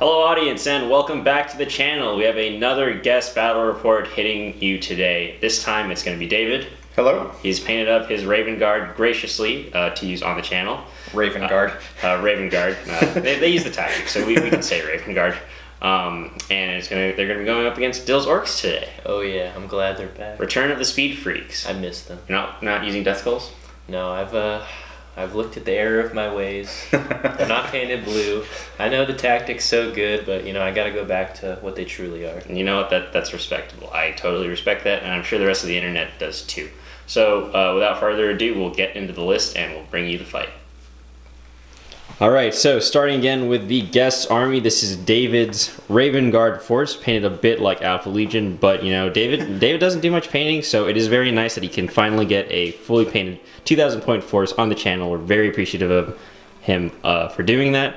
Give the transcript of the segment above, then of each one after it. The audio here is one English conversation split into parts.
Hello audience and welcome back to the channel. We have another guest battle report hitting you today. This time it's going to be David. Hello. He's painted up his Raven Guard graciously to use on the channel. Raven Guard. Raven Guard. They use the tactic, so we can say Raven Guard. And they're going to be going up against Dill's Orcs today. Oh yeah, I'm glad they're back. Return of the Speed Freaks. I missed them. You're not using Death Skulls? No, I've looked at the error of my ways. I'm not painted blue. I know the tactic's so good, but I got to go back to what they truly are. And you know what? That's respectable. I totally respect that, and I'm sure the rest of the internet does too. So without further ado, we'll get into the list and we'll bring you the fight. Alright, so starting again with the guest army, this is David's Raven Guard force, painted a bit like Alpha Legion, but David doesn't do much painting, so it is very nice that he can finally get a fully painted 2,000 point force on the channel. We're very appreciative of him for doing that.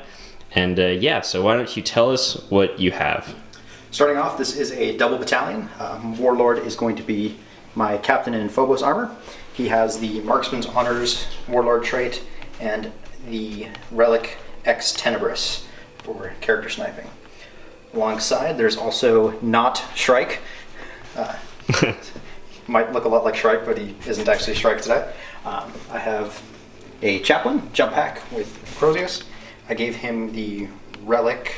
And yeah, so why don't you tell us what you have? Starting off, this is a double battalion. Warlord is going to be my captain in Phobos armor. He has the Marksman's Honors Warlord trait and the Relic Ex Tenebris for character sniping. Alongside, there's also not Shrike. Might look a lot like Shrike, but he isn't actually Shrike today. I have a Chaplain, Jump Pack with Crozius. I gave him the Relic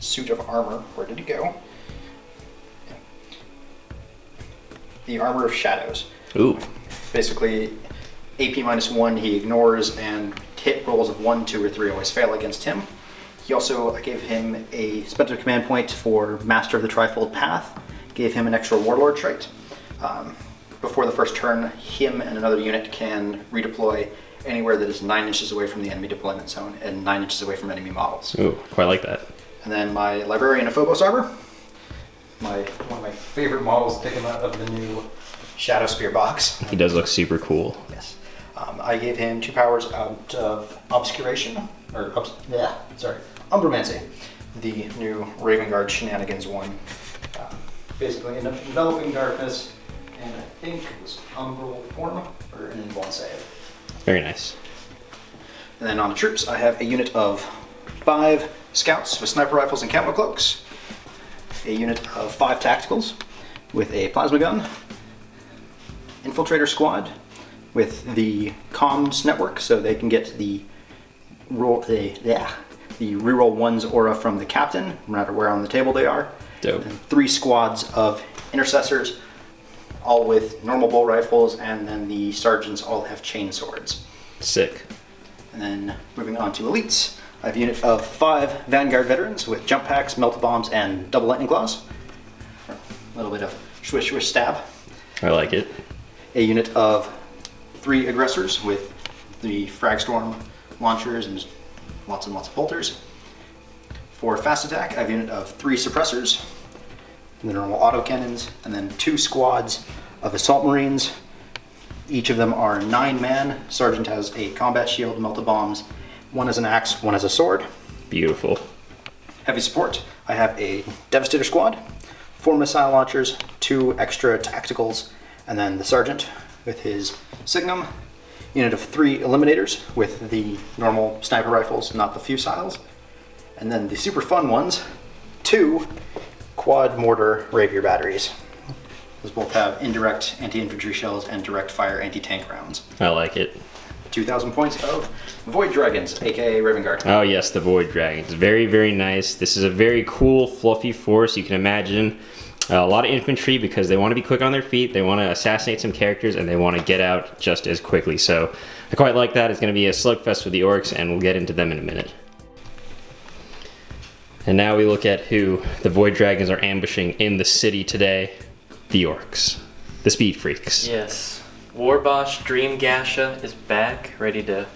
suit of armor. Where did he go? The Armor of Shadows. Ooh. Basically, AP -1 he ignores, and hit rolls of 1, 2, or 3 always fail against him. I gave him a spent a command point for Master of the Trifold Path. Gave him an extra Warlord trait. Before the first turn, him and another unit can redeploy anywhere that is 9 inches away from the enemy deployment zone and 9 inches away from enemy models. Ooh, quite like that. And then my Librarian of Phobos armor. One of my favorite models to pick him out of the new Shadow Spear box. He does look super cool. Yes. I gave him 2 powers out of Obscuration, Umbromancy, the new Raven Guard Shenanigans one. Basically, enveloping darkness, and I think it was Umbral Form, or an Invuln save. Very nice. And then on the troops, I have a unit of 5 scouts with sniper rifles and camo cloaks, a unit of 5 tacticals with a plasma gun, infiltrator squad with the comms network, so they can get the reroll 1's aura from the captain, no matter where on the table they are. Dope. And 3 squads of intercessors, all with normal bow rifles, and then the sergeants all have chain swords. Sick. And then moving on to elites, I have a unit of 5 Vanguard veterans with jump packs, melt bombs, and double lightning claws. A little bit of swish swish stab. I like it. A unit of 3 aggressors with the Fragstorm launchers and lots of bolters. For fast attack, I have a unit of 3 suppressors, and the normal autocannons, and then 2 squads of assault marines. Each of them are 9 man. Sergeant has a combat shield, melta bombs. 1 has an axe, 1 has a sword. Beautiful. Heavy support, I have a Devastator squad, 4 missile launchers, 2 extra tacticals, and then the sergeant with his Signum. Unit of 3 eliminators with the normal sniper rifles, not the fusiles. And then the super fun ones, 2 quad mortar rapier batteries. Those both have indirect anti-infantry shells and direct fire anti-tank rounds. I like it. 2,000 points of Void Dragons, aka Raven Guard. Oh yes, the Void Dragons. Very, very nice. This is a very cool, fluffy force. You can imagine a lot of infantry because they want to be quick on their feet, they want to assassinate some characters, and they want to get out just as quickly. So I quite like that. It's going to be a slugfest with the Orcs, and we'll get into them in a minute. And now we look at who the Void Dragons are ambushing in the city today. The Orcs. The Speed Freaks. Yes. Warboss Dreamgasha is back, ready to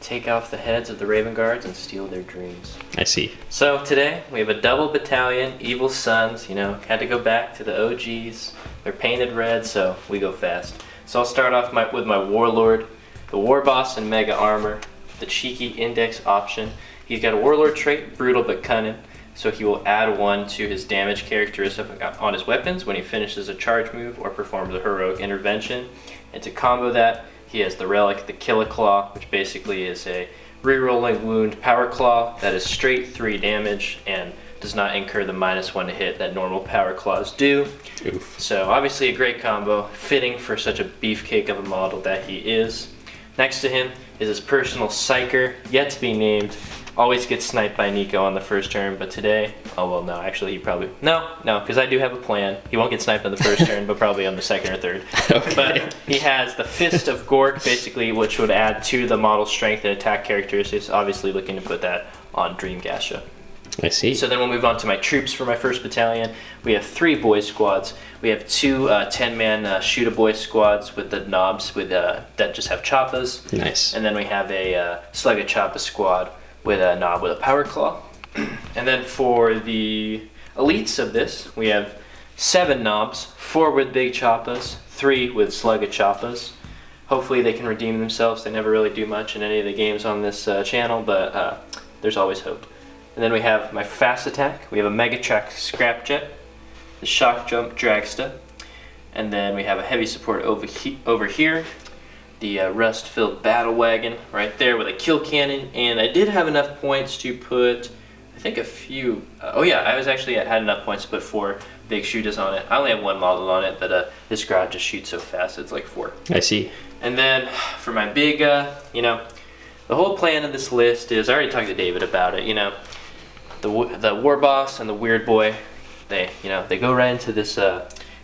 take off the heads of the Raven Guards and steal their dreams. I see. So today, we have a double battalion, Evil Sons, had to go back to the OGs. They're painted red, so we go fast. So I'll start off with my Warlord, the Warboss in Mega Armor, the cheeky index option. He's got a Warlord trait, brutal but cunning. So he will add 1 to his damage characteristic on his weapons when he finishes a charge move or performs a heroic intervention. And to combo that, he has the relic, the Killiclaw, which basically is a Rerolling wound power claw that is straight 3 damage and does not incur the -1 to hit that normal power claws do. Oof. So obviously a great combo, fitting for such a beefcake of a model that he is. Next to him is his personal psyker, yet to be named. Always gets sniped by Nico on the first turn, but today, oh well, no, actually he probably, no, because I do have a plan. He won't get sniped on the first turn, but probably on the second or third. Okay. But he has the Fist of Gork, basically, which would add to the model strength and attack characteristics. Obviously looking to put that on Dreamgasha. I see. So then we'll move on to my troops for my first battalion. We have 3 boy squads. We have 2 10-man shoot-a-boy squads with the knobs with that just have choppas. Nice. And then we have a slug-a-choppa squad with a knob with a power claw. And then for the elites of this, we have 7 knobs, 4 with big choppas, 3 with slug-a-choppas. Hopefully they can redeem themselves. They never really do much in any of the games on this channel, but there's always hope. And then we have my fast attack. We have a Megatrack Scrapjet, the Shock Jump Dragsta, and then we have a heavy support over here, the rust-filled Battle Wagon right there with a kill cannon. And I did have enough points to put, I think a few. Oh yeah, I had enough points to put 4 big shooters on it. I only have 1 model on it, but this guy just shoots so fast it's like 4. I see. And then for my big, the whole plan of this list is, I already talked to David about it. The War Boss and the Weird Boy, they go right into this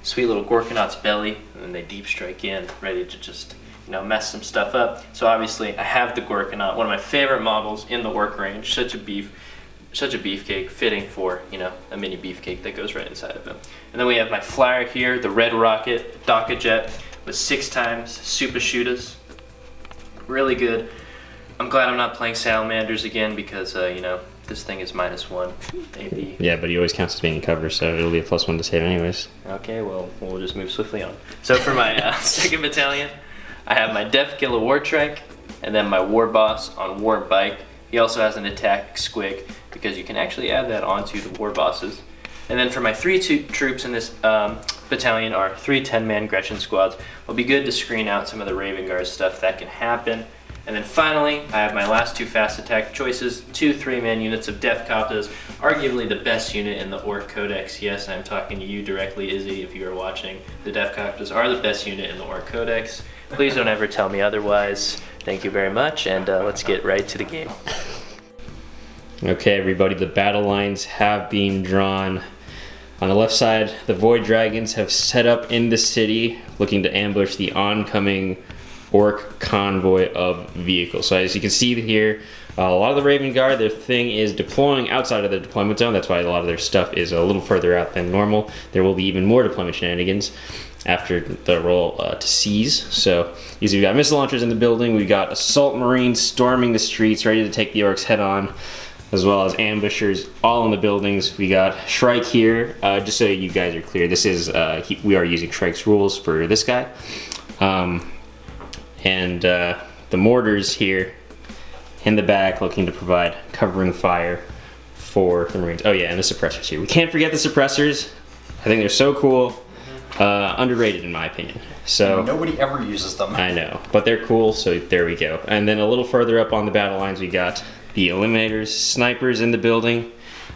sweet little Gorkonaut's belly, and then they deep strike in, ready to just mess some stuff up. So obviously I have the Gorkonaut, one of my favorite models in the Orc range. Such a beefcake, fitting for a mini beefcake that goes right inside of him. And then we have my flyer here, the Red Rocket Daka Jet with 6 times super shooters. Really good. I'm glad I'm not playing Salamanders again because this thing is -1 AP. Yeah, but he always counts as being in cover, so it'll be a +1 to save anyways. Okay, well, we'll just move swiftly on. So for my second battalion, I have my Death Killer War Trike, and then my War Boss on War Bike. He also has an attack squig, because you can actually add that onto the War Bosses. And then for my 3 troops in this battalion are 3 10-man Gretchen squads. It'll be good to screen out some of the Raven Guard stuff that can happen. And then finally, I have my last 2 fast attack choices, 2 3-man units of Death Koptas, arguably the best unit in the Orc Codex. Yes, I'm talking to you directly, Izzy, if you are watching. The Death Koptas are the best unit in the Orc Codex. Please don't ever tell me otherwise. Thank you very much, and let's get right to the game. Okay, everybody, the battle lines have been drawn. On the left side, the Void Dragons have set up in the city, looking to ambush the oncoming Orc convoy of vehicles. So as you can see here, a lot of the Raven Guard, their thing is deploying outside of the deployment zone. That's why a lot of their stuff is a little further out than normal. There will be even more deployment shenanigans after the roll to seize. So we've got missile launchers in the building. We've got assault marines storming the streets, ready to take the Orcs head on, as well as ambushers all in the buildings. We got Shrike here. Just so you guys are clear, this is we are using Shrike's rules for this guy. And the mortars here in the back, looking to provide covering fire for the Marines. Oh yeah, and the suppressors here. We can't forget the suppressors. I think they're so cool. Underrated in my opinion. So nobody ever uses them. I know, but they're cool, so there we go. And then a little further up on the battle lines, we got the Eliminators, snipers in the building,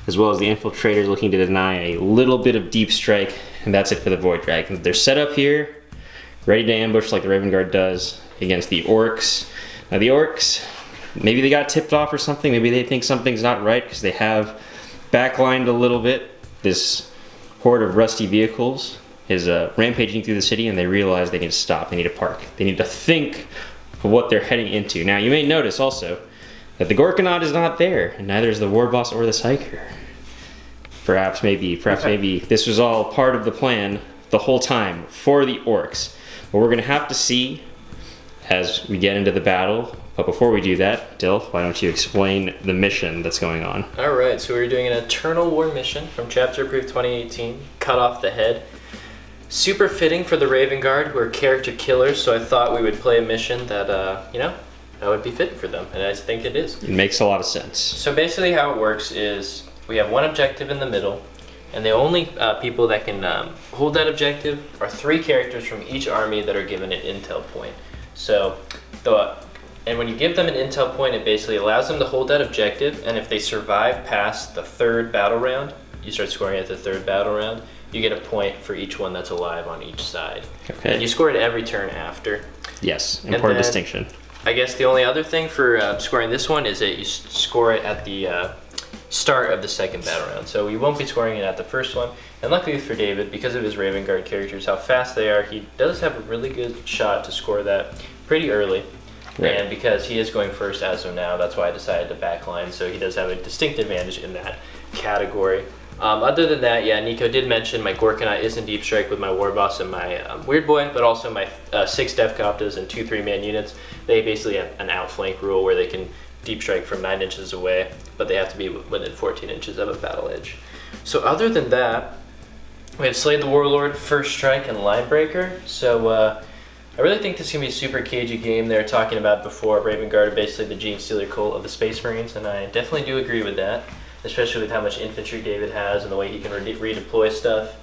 as well as the Infiltrators looking to deny a little bit of deep strike, and that's it for the Void Dragons. They're set up here, ready to ambush like the Raven Guard does against the Orcs. Now the Orcs, maybe they got tipped off or something, maybe they think something's not right because they have backlined a little bit. This horde of rusty vehicles is rampaging through the city, and they realize they need to stop, they need to park, they need to think of what they're heading into. Now you may notice also that the Gorkonaut is not there, and neither is the War Boss or the Psyker. Perhaps maybe this was all part of the plan the whole time for the Orcs. But we're gonna have to see as we get into the battle. But before we do that, Dilf, why don't you explain the mission that's going on? Alright, so we're doing an Eternal War mission from Chapter Approved 2018, Cut Off the Head. Super fitting for the Raven Guard, who are character killers, so I thought we would play a mission that, that would be fitting for them, and I think it is. It makes a lot of sense. So basically how it works is we have one objective in the middle, and the only people that can hold that objective are 3 characters from each army that are given an intel point. So the And when you give them an intel point, it basically allows them to hold that objective. And if they survive past the 3rd battle round, you start scoring at the 3rd battle round, you get a point for each one that's alive on each side. Okay. And you score it every turn after. Yes, important distinction. I guess the only other thing for scoring this one is that you score it at the start of the 2nd battle round. So you won't be scoring it at the 1st one. And luckily for David, because of his Raven Guard characters, how fast they are, he does have a really good shot to score that pretty early. Right. And because he is going first as of now, that's why I decided to backline. So he does have a distinct advantage in that category. Other than that, yeah, Nico did mention my Gorkanite is in Deep Strike with my Warboss and my Weird Boy, but also my 6 Death Coptas and 2 3-man units. They basically have an outflank rule where they can Deep Strike from 9 inches away, but they have to be within 14 inches of a battle edge. So other than that, we have Slayed the Warlord, First Strike, and Line Breaker. So I really think this is going to be a super cagey game. They were talking about before, Raven Guard are basically the Gene Stealer cult of the Space Marines, and I definitely do agree with that, especially with how much infantry David has and the way he can redeploy stuff.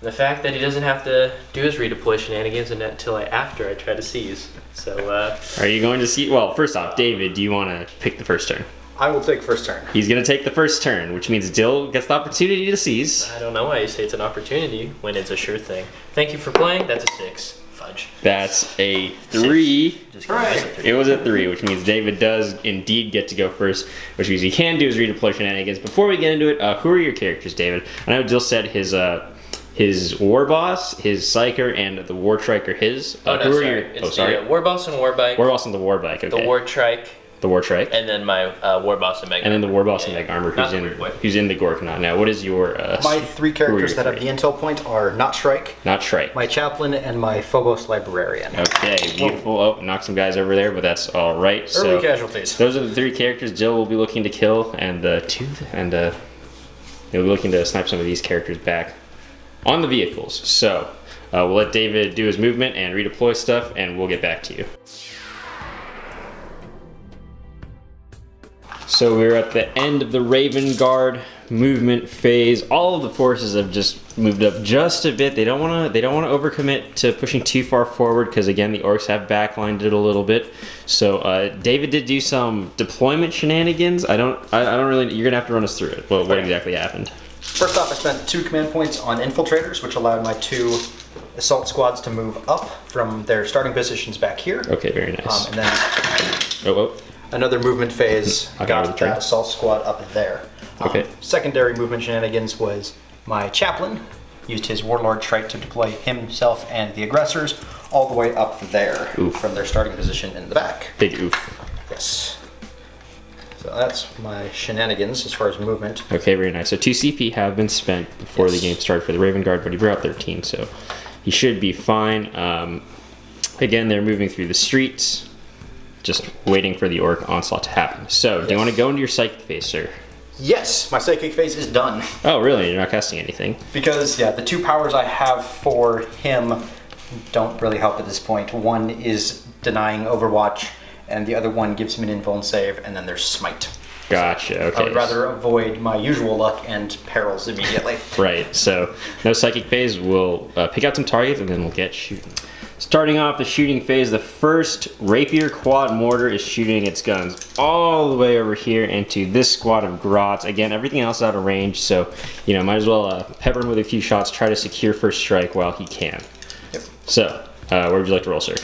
And the fact that he doesn't have to do his redeploy shenanigans until after I try to seize. So, are you going to see? Well, first off, David, do you want to pick the first turn? I will take first turn. He's going to take the first turn, which means Dill gets the opportunity to seize. I don't know why you say it's an opportunity when it's a sure thing. Thank you for playing. That's a 6. Fudge. That's a 3. Just kidding. It was a 3, which means David does indeed get to go first, which means he can do his redeploy shenanigans. Before we get into it, who are your characters, David? I know Dill said his Warboss, his Psyker, and the War Trike are his. Who are your? It's the Warboss and Warbike. Warboss and the Warbike. Okay. The War Trike. The War Trike. And then my Warboss and Meg. And then the Warboss and Meg Armor, who's in the Gorkanot. Now, what is your? My 3 characters that have the intel point are Not Shrike, my Chaplain, and my Phobos Librarian. Okay, beautiful. Oh, knocked some guys over there, but that's all right. Early casualties. Those are the 3 characters Jill will be looking to kill, and he'll be looking to snipe some of these characters back on the vehicles. So we'll let David do his movement and redeploy stuff, and we'll get back to you. So we're at the end of the Raven Guard movement phase. All of the forces have just moved up just a bit. They don't want to overcommit to pushing too far forward because again the Orcs have backlined it a little bit. So David did do some deployment shenanigans. I don't really. You're gonna have to run us through it. What exactly happened? First off, I spent 2 command points on infiltrators, which allowed my 2 assault squads to move up from their starting positions back here. Okay, very nice. And then another movement phase got that assault squad up there. Okay. Secondary movement shenanigans was my Chaplain used his Warlord Trike to deploy himself and the aggressors all the way up there from their starting position in the back. Big oof. Yes. So that's my shenanigans as far as movement. Okay, very nice. So 2 CP have been spent before the game started for the Raven Guard, but he brought 13, so he should be fine. Again, they're moving through the streets, just waiting for the Orc onslaught to happen. So, do you want to go into your psychic phase, sir? Yes, my psychic phase is done. Oh, really? You're not casting anything? Because, yeah, the 2 powers I have for him don't really help at this point. One is denying Overwatch, and the other one gives him an invuln save, and then there's Smite. Gotcha, okay. I would rather avoid my usual luck and perils immediately. Right, so no psychic phase. We'll pick out some targets, and then we'll get shooting. Starting off the shooting phase, the first Rapier Quad Mortar is shooting its guns all the way over here into this squad of Grots. Again, everything else is out of range, so might as well pepper him with a few shots, try to secure first strike while he can. Yep. So, where would you like to roll, sir?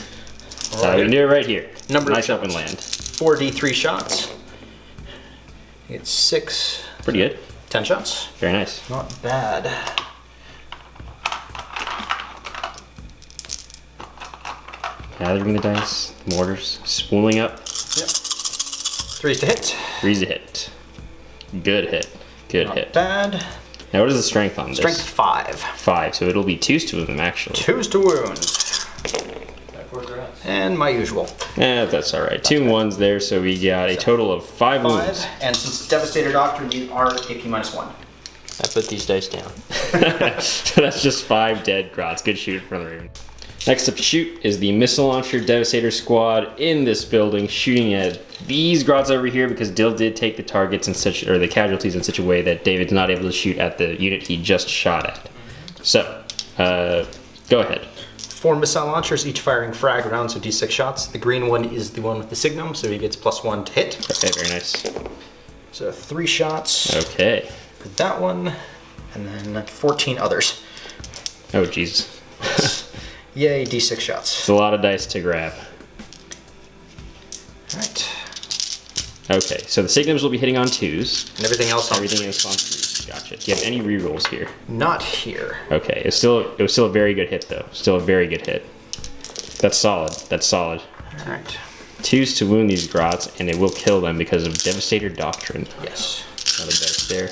We can do it right here. Nice up and land. 4d3 shots. It's 6. Pretty good. 10 shots. Very nice. Not bad. Gathering the dice, mortars, spooling up. Yep. 3's to hit. 3's to hit. Good hit. Good Not hit. Bad. Now what is the strength on this? Strength 5. 5, so it'll be 2s to them actually. 2s to wounds. And my usual. That's alright. 2 1s there, so we got a total of 5 wounds. And since it's Devastator Doctrine, you are AP -1. I put these dice down. So that's just 5 dead Grots. Good shoot from the Raven. Next up to shoot is the Missile Launcher Devastator Squad in this building, shooting at these Grots over here because Dill did take the targets or the casualties in such a way that David's not able to shoot at the unit he just shot at. So, go ahead. 4 missile launchers, each firing frag rounds of d6 shots. The green one is the one with the signum, so he gets +1 to hit. Okay, very nice. So 3 shots Okay. for that one, and then 14 others. Oh, jeez. Yay, d6 shots. It's a lot of dice to grab. Alright. Okay, so the signums will be hitting on 2s. And everything else on Everything is on 3s. Gotcha. Do you have any rerolls here? Not here. Okay, it was still a very good hit though. Still a very good hit. That's solid. That's solid. Alright. 2s to wound these grots, and it will kill them because of Devastator Doctrine. Yes. Another dice there.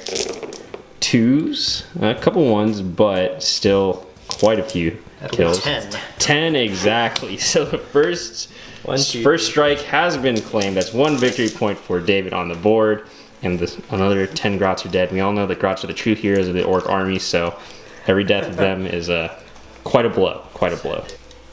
2s, a couple 1s, but still quite a few kills. 10. 10 exactly. So the first strike has been claimed. That's 1 victory point for David on the board, and another 10 grots are dead. We all know that grots are the true heroes of the orc army, so every death of them is quite a blow. Quite a blow.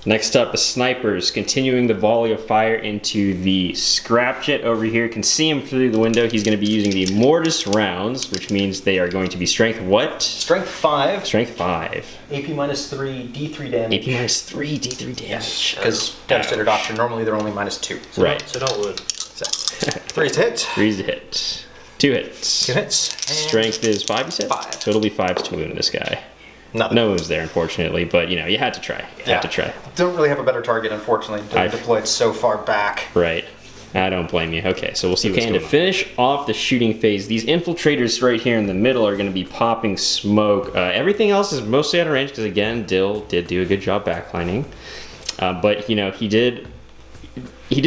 Next up, the snipers continuing the volley of fire into the scrapjet over here. Can see him through the window. He's going to be using the mortis rounds, which means they are going to be strength what? Strength 5. Strength 5. AP -3, D3 damage. AP -3, D3 damage. Because Devastator Doctrine, normally they're only -2. Right. So don't wound. So, 3 to hit. 3's to hit. 2 hits. 2 hits. And Strength is 5, you said? 5. So it'll be 5s to wound this guy. Nothing. No wounds there, unfortunately, but you know, you had to try. You had to try. Don't really have a better target, unfortunately. Deployed so far back. Right. I don't blame you. Okay, so we'll see what's going on. To finish off the shooting phase, these infiltrators right here in the middle are going to be popping smoke. Everything else is mostly out of range because, again, Dill did do a good job backlining. But, you know, he did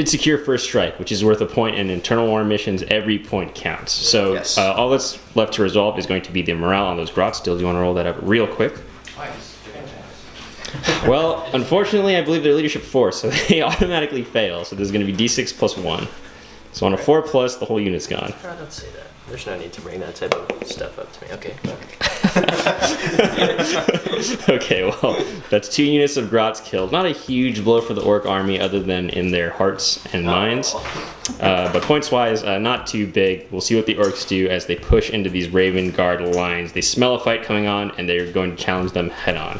secure first strike, which is worth a point in internal war missions. Every point counts. So yes. All that's left to resolve is going to be the morale on those grots. Dill, do you want to roll that up real quick? Well, unfortunately, I believe they're leadership 4, so they automatically fail. So there's going to be d6 + 1. So on a 4+, the whole unit's gone. Oh, don't say that. There's no need to bring that type of stuff up to me. Okay. Okay, well, that's 2 units of grots killed. Not a huge blow for the orc army other than in their hearts and minds. But points-wise, not too big. We'll see what the orcs do as they push into these Raven Guard lines. They smell a fight coming on, and they're going to challenge them head-on.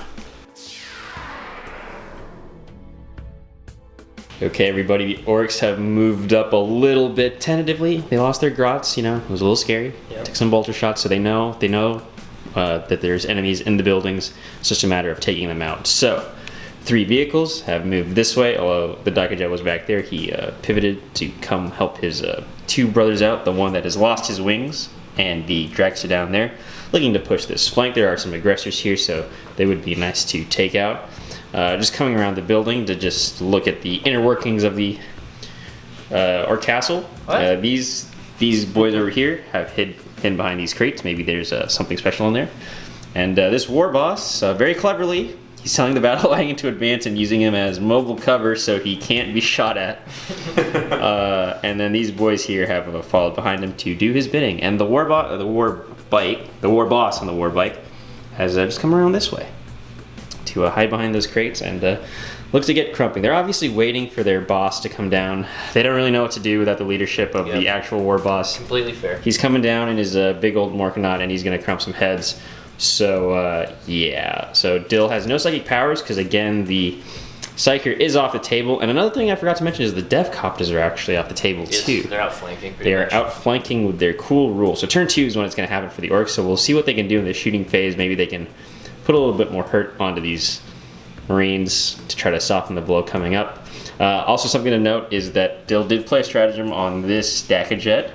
Okay, everybody, the orcs have moved up a little bit tentatively. They lost their grots, you know, it was a little scary. Yep. Took some bolter shots, so they know that there's enemies in the buildings. It's just a matter of taking them out. So, 3 vehicles have moved this way, although the Daikajet was back there. He pivoted to come help his 2 brothers out, the one that has lost his wings, and the dragster down there, looking to push this flank. There are some aggressors here, so they would be nice to take out. Just coming around the building to just look at the inner workings of the Orc Castle. These boys over here have hidden behind these crates. Maybe there's something special in there. And this war boss, very cleverly, he's telling the battle wagon to advance and using him as mobile cover so he can't be shot at. And then these boys here have followed behind him to do his bidding. And the war boss on the war bike has just come around this way to hide behind those crates and look to get crumping. They're obviously waiting for their boss to come down. They don't really know what to do without the leadership of the actual war boss. Completely fair. He's coming down in his big old Morkanaut, and he's going to crump some heads. So, yeah. So Dill has no psychic powers because, again, the Psyker is off the table. And another thing I forgot to mention is the Death Copters are actually off the table, too. They're outflanking. They are outflanking with their cool rule. So turn 2 is when it's going to happen for the Orcs. So we'll see what they can do in the shooting phase. Maybe they can put a little bit more hurt onto these Marines to try to soften the blow coming up. Also, something to note is that Dill did play a stratagem on this Daikajet.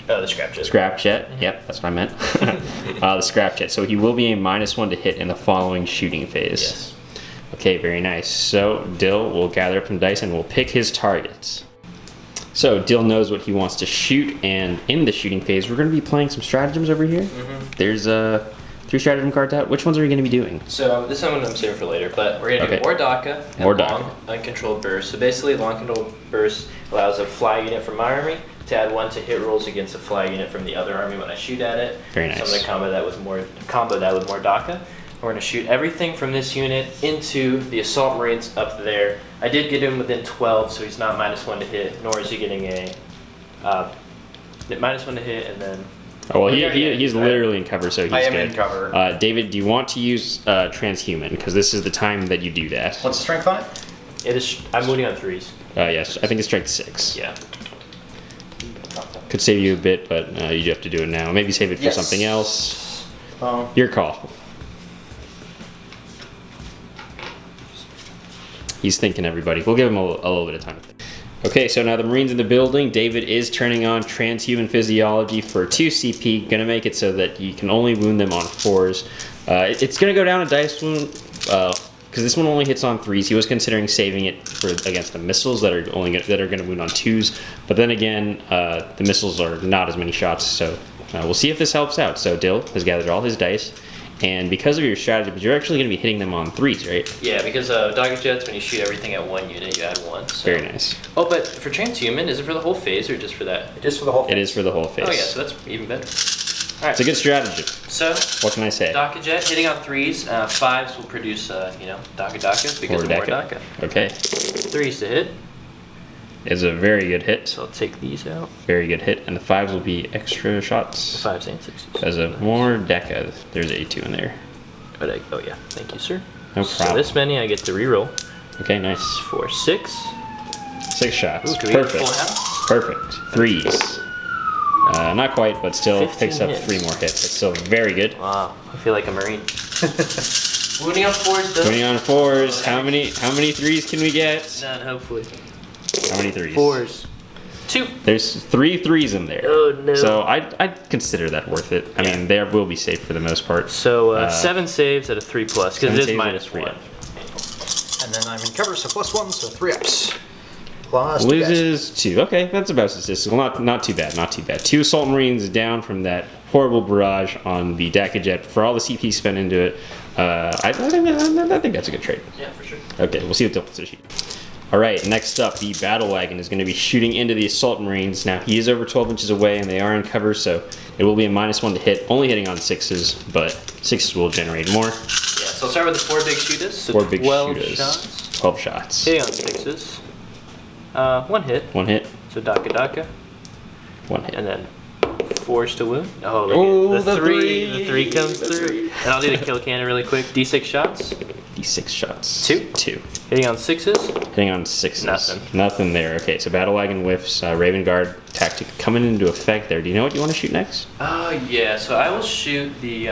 Oh, the Scrapjet. Scrapjet, yep, that's what I meant. The Scrapjet. So he will be a -1 to hit in the following shooting phase. Yes. Okay, very nice. So Dill will gather up some dice and will pick his targets. So Dill knows what he wants to shoot, and in the shooting phase, we're going to be playing some stratagems over here. There's 3 stratagem cards out. Which ones are we going to be doing? So this one I'm saving for later, but we're going to do War Daka and Long Uncontrolled Burst. So basically, Long Uncontrolled Burst allows a fly unit from my army to add 1 to hit rolls against a fly unit from the other army when I shoot at it. Very nice. So I'm going to combo that with War Daka. We're going to shoot everything from this unit into the Assault Marines up there. I did get him within 12, so he's not -1 to hit, nor is he getting a -1 to hit and then Oh, well, Yeah, he's literally in cover, so he's I am good. in cover. David, do you want to use transhuman? Because this is the time that you do that. What's the strength on it? It is. I'm moving on 3s. Yes, I think it's strength 6. Yeah. Could save you a bit, but you do have to do it now. Maybe save it for Yes. something else. Your call. He's thinking, everybody. We'll give him a little bit of time. Okay, so now the Marine's in the building. David is turning on transhuman physiology for 2 CP. Gonna make it so that you can only wound them on 4s. It's gonna go down a dice wound, because this one only hits on 3s. He was considering saving it for against the missiles that are gonna wound on 2s. But then again, the missiles are not as many shots, so we'll see if this helps out. So Dill has gathered all his dice. And because of your strategy, but you're actually going to be hitting them on 3s, right? Yeah, because Dogger Jets, when you shoot everything at 1 unit, you add 1. So. Very nice. Oh, but for transhuman, is it for the whole phase or just for that? Just for the whole thing. It is for the whole phase. Oh yeah, so that's even better. All right. It's a good strategy. So What can I say? Daka Jet hitting on 3s, 5s will produce Daka because More of more Daka. Daka. Okay. 3s to hit, It's a very good hit. so I'll take these out. Very good hit. And the 5s will be extra shots. 5s and 6s. As a more Deca. There's a 2 in there. Oh yeah, thank you, sir. No So problem. this many I get to reroll. Okay, nice. For 6. 6 shots. Ooh, can we get a Perfect. full house? Perfect. 3s. Not quite, but still 15 picks up hits. 3 more hits. It's still very good. Wow, I feel like a Marine. Wounding on 4s though. 20 on 4s. How many 3s can we get? None, hopefully. How many 3s? 4s. 2. There's 3 3s in there. Oh, no. So I'd consider that worth it. I mean, they will be safe for the most part. So 7 saves at a 3+, because 7 it is saves at a minus 3 1. up. And then I'm in cover, so +1, so 3 ups. Plus 2 guys. Loses 2. Okay, that's about statistical. Not too bad. Not too bad. 2 Assault Marines down from that horrible barrage on the Daka Jet. For all the CP spent into it, I think that's a good trade. Yeah, for sure. Okay, we'll see what Dilt's issue. Alright, next up, the Battle Wagon is going to be shooting into the Assault Marines. Now, he is over 12 inches away, and they are in cover, so it will be a -1 to hit, only hitting on 6s, but 6s will generate more. Yeah, so I'll start with the 4 big shooters. So 4 big 12 shooters. shots. 12 shots. Hitting on 6s. 1 hit. 1 hit, So Daka. 1 hit. And then 4s to wound. Oh, look Oh, at the 3. three. The 3 comes The through. 3. And I'll do the kill cannon really quick. D6 shots. D6 shots. 2. 2. Hitting on 6s. Hitting on 6s. Nothing. Nothing there. Okay, so Battle Wagon whiffs, Raven Guard tactic coming into effect there. Do you know what you want to shoot next? Oh, yeah. So I will shoot the...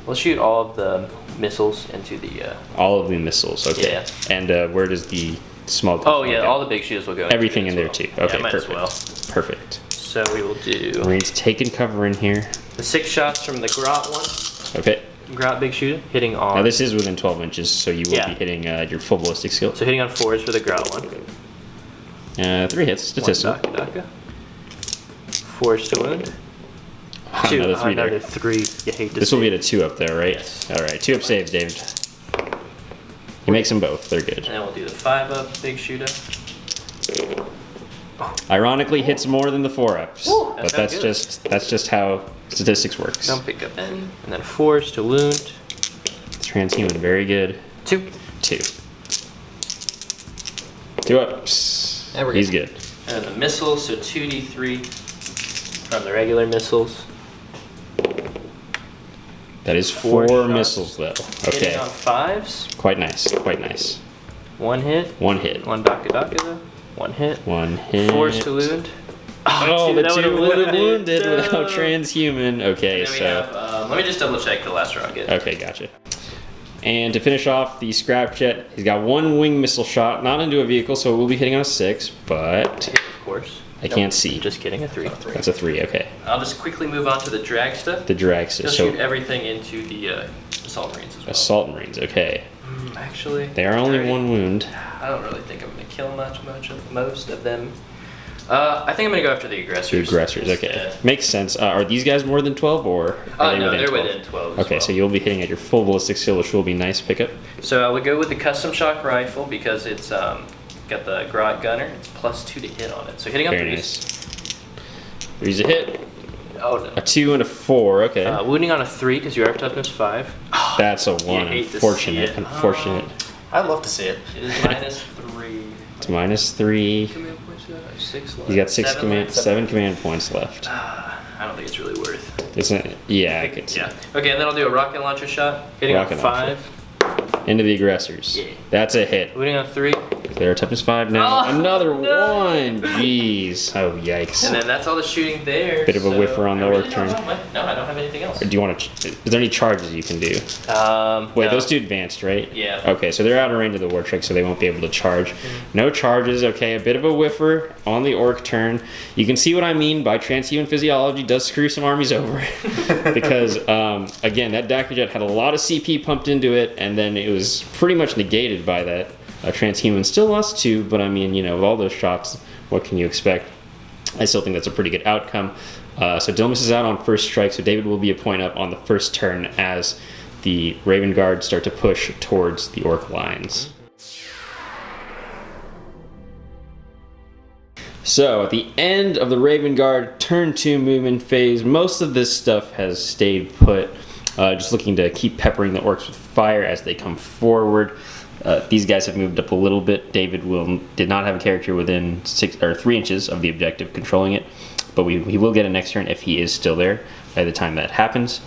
we'll shoot all of the missiles into the... All of the missiles, okay. Yeah. And where does the small... Oh, yeah. go? All the big shooters will go Everything in into it there as too. well. Okay, Yeah, might perfect. as well. Perfect. So we will do Marines taking cover in here. the 6 shots from the Grot one. Okay. Grot big shooter. Hitting on... Now this is within 12 inches, so you will Yeah. be hitting your full ballistic skill. So hitting on 4s for the Grot one. 3 hits, statistical. One Daka. 4s to wound. 2. Another 3 Another there. 3. You hate to This will see be at a 2 up there, right? Yes. Alright, 2 up saves, David. He makes them both. They're good. And then we'll do the 5 up big shooter. Ironically, hits more than the 4 ups, Woo, but that sounds that's just how statistics works. Don't pick up N. And then 4s to wound. Transhuman, very good. 2. 2. 2 ups. There we He's go. good. And then the missiles, so 2d3 from the regular missiles. That is 4 4 shots. missiles though. Okay, Hitting on 5s. quite nice. Quite nice. 1 hit. 1 hit. 1 Daka though. 1 hit. 1 hit. 4s to wound. Oh, two, the that 2 would've would have wounded. wounded without No. transhuman. Okay, And then we so have, let me just double check the last rocket. okay, gotcha. And to finish off the scrap jet, he's got 1 wing missile shot, not into a vehicle, so it will be hitting on a 6, but Hit, of course. I can't see. Just kidding, a 3. That's a 3. Okay, I'll just quickly move on to the drag stuff. the drag He'll so shoot everything into the assault marines as well. assault marines. Okay, Actually, they are only 30. 1 wound. I don't really think I'm gonna kill most of them. I think I'm gonna go after the aggressors. The aggressors. Okay, instead. makes sense. Are these guys more than 12 or? Are No, they're 12? within 12. as Okay, well. so you'll be hitting at your full ballistic skill, which will be nice pickup. So I would go with the custom shock rifle because it's got the Grot gunner. It's +2 to hit on it. So hitting on Very 3s. nice. 3's a hit. Oh no. A 2 and a 4. Okay, Wounding on a 3 because your arc toughness 5. that's a 1. hate to Unfortunate. see it. Unfortunate. I'd love to see it. It is -3. It's -3. Command points. 6 left. He's got 7 left. 7 command points left. I don't think it's really worth. It's not. Yeah, I could. Yeah. Okay, and then I'll do a rocket launcher shot. Hitting on Rocket 5. Into the aggressors. Yeah. That's a hit. Hitting on 3. Their toughness 5 now. Oh, Another no. 1. Jeez. Oh, yikes. And then that's all the shooting there. Bit of a whiffer on the orc turn. No, I don't have anything else. Or do you want to? Is there any charges you can do? Wait, No. those two advanced, right? Yeah. Okay, so they're out of range of the war trick, so they won't be able to charge. No charges. Okay, a bit of a whiffer on the orc turn. You can see what I mean by transhuman physiology does screw some armies over, because again, that Dacajet had a lot of CP pumped into it, and then it was pretty much negated by that. Transhuman still lost 2, but I mean, you know, of all those shots, what can you expect? I still think that's a pretty good outcome. So Dill misses out on first strike, so David will be a point up on the first turn as the Raven Guard start to push towards the Orc lines. So at the end of the Raven Guard turn 2 movement phase, most of this stuff has stayed put, just looking to keep peppering the Orcs with fire as they come forward. These guys have moved up a little bit. David did not have a character within 3 inches of the objective controlling it, but he will get a next turn if he is still there by the time that happens.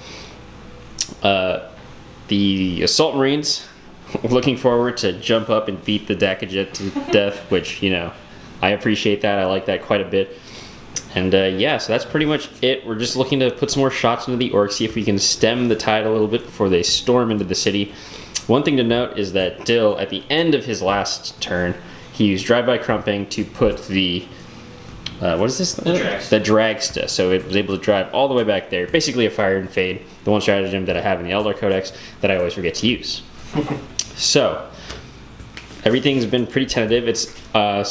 The Assault Marines looking forward to jump up and beat the Dacajet to death, which, you know, I appreciate that. I like that quite a bit. And yeah, so that's pretty much it. We're just looking to put some more shots into the Orcs, see if we can stem the tide a little bit before they storm into the city. One thing to note is that Dill, at the end of his last turn, he used drive-by crumping to put the what is this? The Dragsta. So it was able to drive all the way back there. Basically a fire and fade, the one stratagem that I have in the Eldar Codex that I always forget to use. So everything's been pretty tentative. It's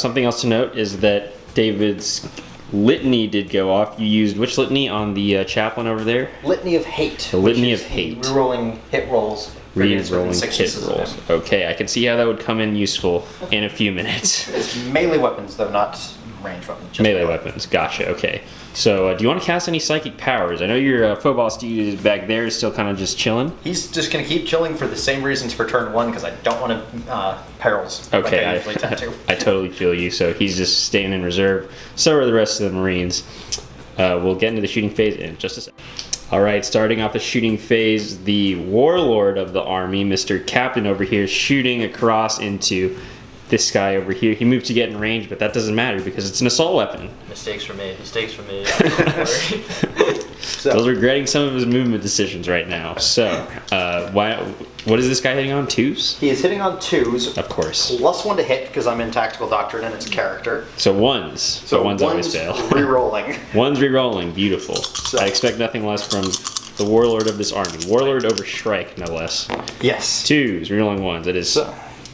something else to note is that David's litany did go off. You used which litany on the chaplain over there? Litany of Hate. The Litany of Hate. Rerolling hit rolls. Re-rolling hit rolls. Okay, I can see how that would come in useful in a few minutes. It's melee weapons, though, not range weapons. Melee weapons. Gotcha. Okay. So, do you want to cast any psychic powers? I know your Phobos dude back there is still kind of just chilling. He's just going to keep chilling for the same reasons for turn 1, because I don't want to perils. Okay, like I usually tend to. I totally feel you. So he's just staying in reserve. So are the rest of the Marines. We'll get into the shooting phase in just a second. All right, starting off the shooting phase, the warlord of the army, Mr. Captain over here, is shooting across into this guy over here. He moved to get in range, but that doesn't matter because it's an assault weapon. Mistakes were made. Mistakes were made. Bill's regretting some of his movement decisions right now. So, what is this guy hitting on? 2s? He is hitting on 2s. Of course. +1 to hit because I'm in Tactical Doctrine and it's a character. So 1s. So 1s always fail. Rerolling. 1s rerolling. Beautiful. So. I expect nothing less from the warlord of this army. Warlord over Shrike, no less. Yes. 2s, rerolling 1s. It is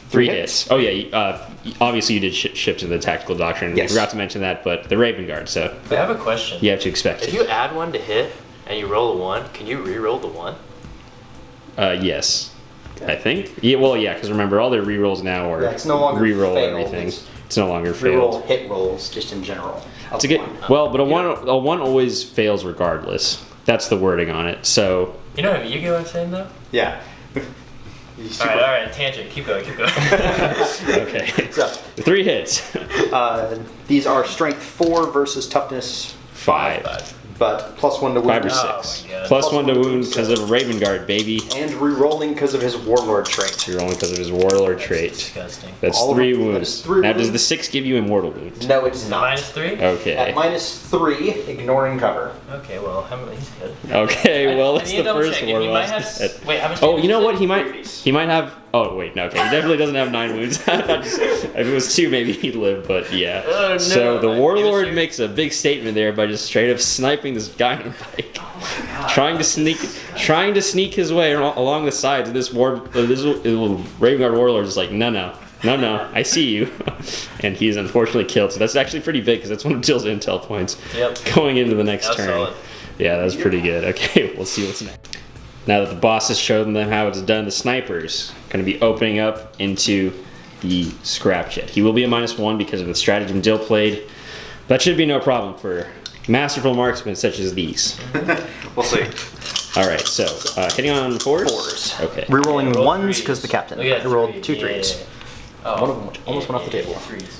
3 hits. Oh yeah, obviously you did shift to the Tactical Doctrine. Yes. We forgot to mention that, but the Raven Guard, so I have a question. you have to expect If it. you add 1 to hit and you roll a 1, can you re-roll the 1? Yes. I think. Yeah, well, yeah, because remember, all their rerolls now are it's no longer reroll failed. everything. It's no longer failed. Reroll hit rolls just in general. It's a good, well, but a one always fails regardless. That's the wording on it. So You know what Yu-Gi-Oh! I'm saying though? Yeah. Alright, tangent. Keep going. okay, So, 3 hits. these are strength 4 versus toughness 5. but +1 to wound. 5 or Oh 6. my God. Plus 1 to +1 wound because of a Raven Guard, baby. And rerolling because of his warlord trait. You're only because of his warlord trait. Disgusting. That's All of 3 them. That wounds. is 3 Now, does wounds. the 6 give you immortal wound? No, it's not. -3? Okay. At -3, ignoring cover. Okay, well, how many? He's good. Okay, well, I it's need the to double first check. war He might loss. have. Wait, how much? Oh, damage you know is what? it? He might have. Oh wait, no. Okay, he definitely doesn't have 9 wounds. If it was 2, maybe he'd live. But yeah. Oh, no. So the He was warlord here. makes a big statement there by just straight up sniping this guy on a bike, trying to sneak his way along the sides. And this Raven Guard warlord is like, no, I see you, and he's unfortunately killed. So that's actually pretty big because that's one of Dill's intel points. Yep. Going into the next That's turn. solid. Yeah, that's pretty good. Okay, we'll see what's next. Now that the boss has shown them how it's done, the sniper's going to be opening up into the scrap jet. He will be a -1 because of the stratagem Dill played. That should be no problem for masterful marksmen such as these. We'll see. All right, so hitting on 4s? 4s. Okay. Rerolling Roll 1s threes. because the captain. Oh, yeah, I rolled three. 2 Yeah, 3s. yeah. Oh, One of them almost went off the table. 3s.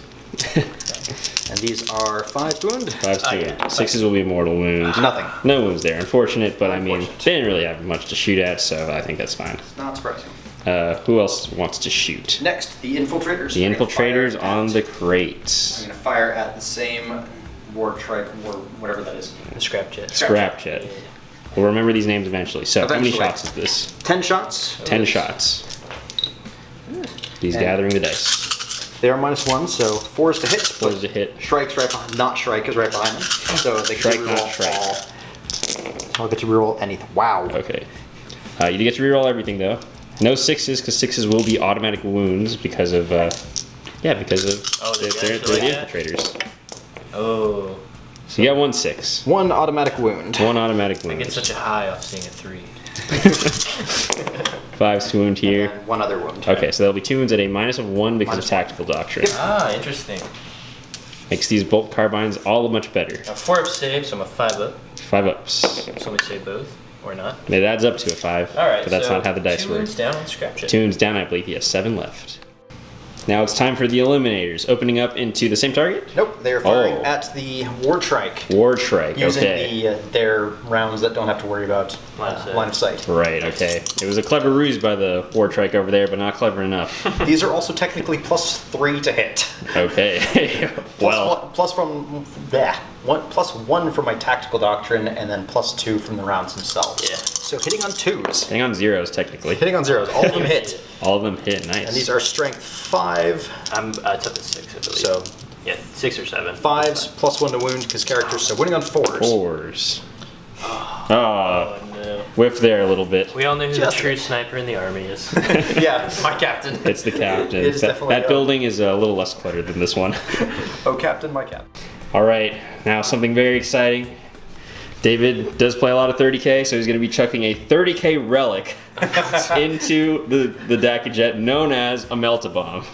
And these are 5 to wound. 5 to wound. 6s will be mortal wound. Nothing. No wounds there. Unfortunate, but I mean, Unfortunate. they didn't really have much to shoot at, so I think that's fine. Not surprising. Who else wants to shoot? Next, the infiltrators. The I'm gonna infiltrators fire on at- the I'm crates. going to fire at the same war trike, war whatever that is. The scrap jet. Scrap jet. We'll remember these names eventually. So, how many Eventually. shots is this? 10 shots. 10 shots. He's gathering the dice. They are -1, so 4s to hit. 4s to hit. Shrike's right behind. Not Shrike is right behind them. So they Shrike, can not reroll Shrike. all. I'll get to reroll anything. Wow. Okay. You do get to reroll everything though. No 6s, because 6s will be automatic wounds because of, because of Oh, they're they're the like infiltrators. Oh. So you got 1 6. 1 automatic wound. 1 automatic I wound. get such a high off seeing a 3. 5s to wound here. And 1 other wound. Okay, so there'll be 2 wounds at a -1 because of -1. tactical doctrine. Ah, interesting. Makes these bolt carbines all much better. Now 4 up save, so I'm a 5 up. 5 ups. So let me save both, or not. It adds up to a 5. Alright, but that's so not how the dice 2 work. wounds down on scrap jet. 2 wounds down, I believe he has 7 left. Now it's time for the eliminators, opening up into the same target. Nope, they are firing Oh. at the war trike. War Trike. Using Okay. their rounds that don't have to worry about line of sight. Right, okay. It was a clever ruse by the War Trike over there, but not clever enough. These are also technically +3 to hit. Okay. Well, +1 from my tactical doctrine, and then +2 from the rounds themselves. Yeah. So hitting on 2s. hang on 0s technically. Hitting on 0s. All of them hit. All of them hit, nice. And these are strength 5. It's up to 6, I believe. So yeah, 6 or 7. 5s +1 to wound because characters. So winning on 4s. 4s. Oh no. Whiff there a little bit. We all know who Just- the true sniper in the army is. Yeah, my captain. It's the captain. It is definitely that building is a little less cluttered than this one. Oh, captain, my captain. All right, now something very exciting. David does play a lot of 30k, so he's going to be chucking a 30k relic into the Dacajet known as a Melt-A-Bomb.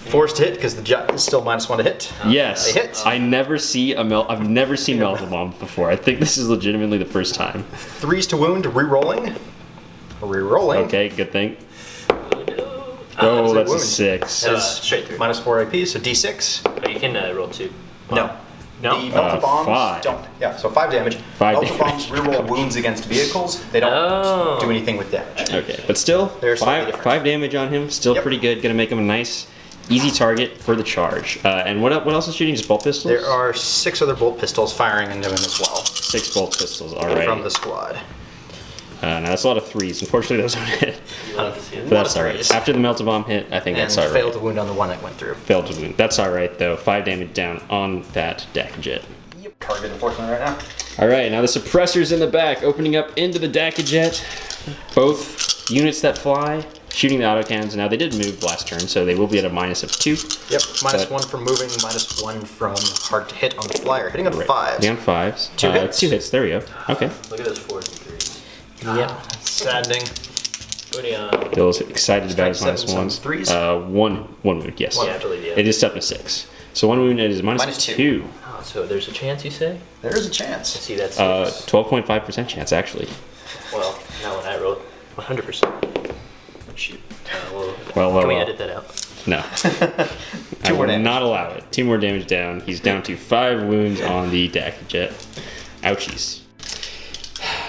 Forced to hit because the jet is still -1 to hit. Yes, They hit. I've never seen Melt-A-Bomb before. I think this is legitimately the first time. 3s to wound, re-rolling. Re-rolling. Okay, good thing. Oh, Oh, that's a wound. 6. That is straight through. -4 AP, so D6. But you can roll 2. No. No? The melted bombs 5. don't. Yeah, so 5 damage. 5 melted bombs damage. reroll wounds against vehicles. They don't Oh. do anything with damage. Okay, but still, They're slightly 5 different. 5 damage on him. Still Yep. pretty good. Gonna make him a nice, easy target for the charge. And what else is shooting? Just bolt pistols? There are 6 other bolt pistols firing into him as well 6 bolt pistols. All right. from the squad. Now that's a lot of 3s. Unfortunately, those don't hit. You love to see it. But that's of all right. 3s. After the Melt-A-Bomb hit, I think And that's all right. failed to wound on the one that went through. Failed to wound. That's all right though. 5 damage down on that Dacajet. Yep. Target, unfortunately, right now. All right, now the suppressors in the back, opening up into the Dacajet. Both units that fly, shooting the autocannons. Now they did move last turn, so they will be at a -2. Yep, But- -1 from moving, -1 from hard to hit on the flyer. Hitting on 5s. Down 5s. 2 hits. 2 hits. There we go. Okay. Look at those 4s and 3s. Yep. Saddening. Booty on. Bill's excited about his Strike 7, -1s. 3s? One wound, yes. Yeah, I believe, yeah. It is up to 6. So 1 wound is -2. -2. Oh, so there's a chance, you say? There is a chance. See, that's 12.5% chance, actually. well, not when I rolled 100%. Shoot. Well, can we well. edit that out? No. I 2 more will damage. not allow it. 2 more damage down. He's down to 5 wounds on the Dacajet. Ouchies.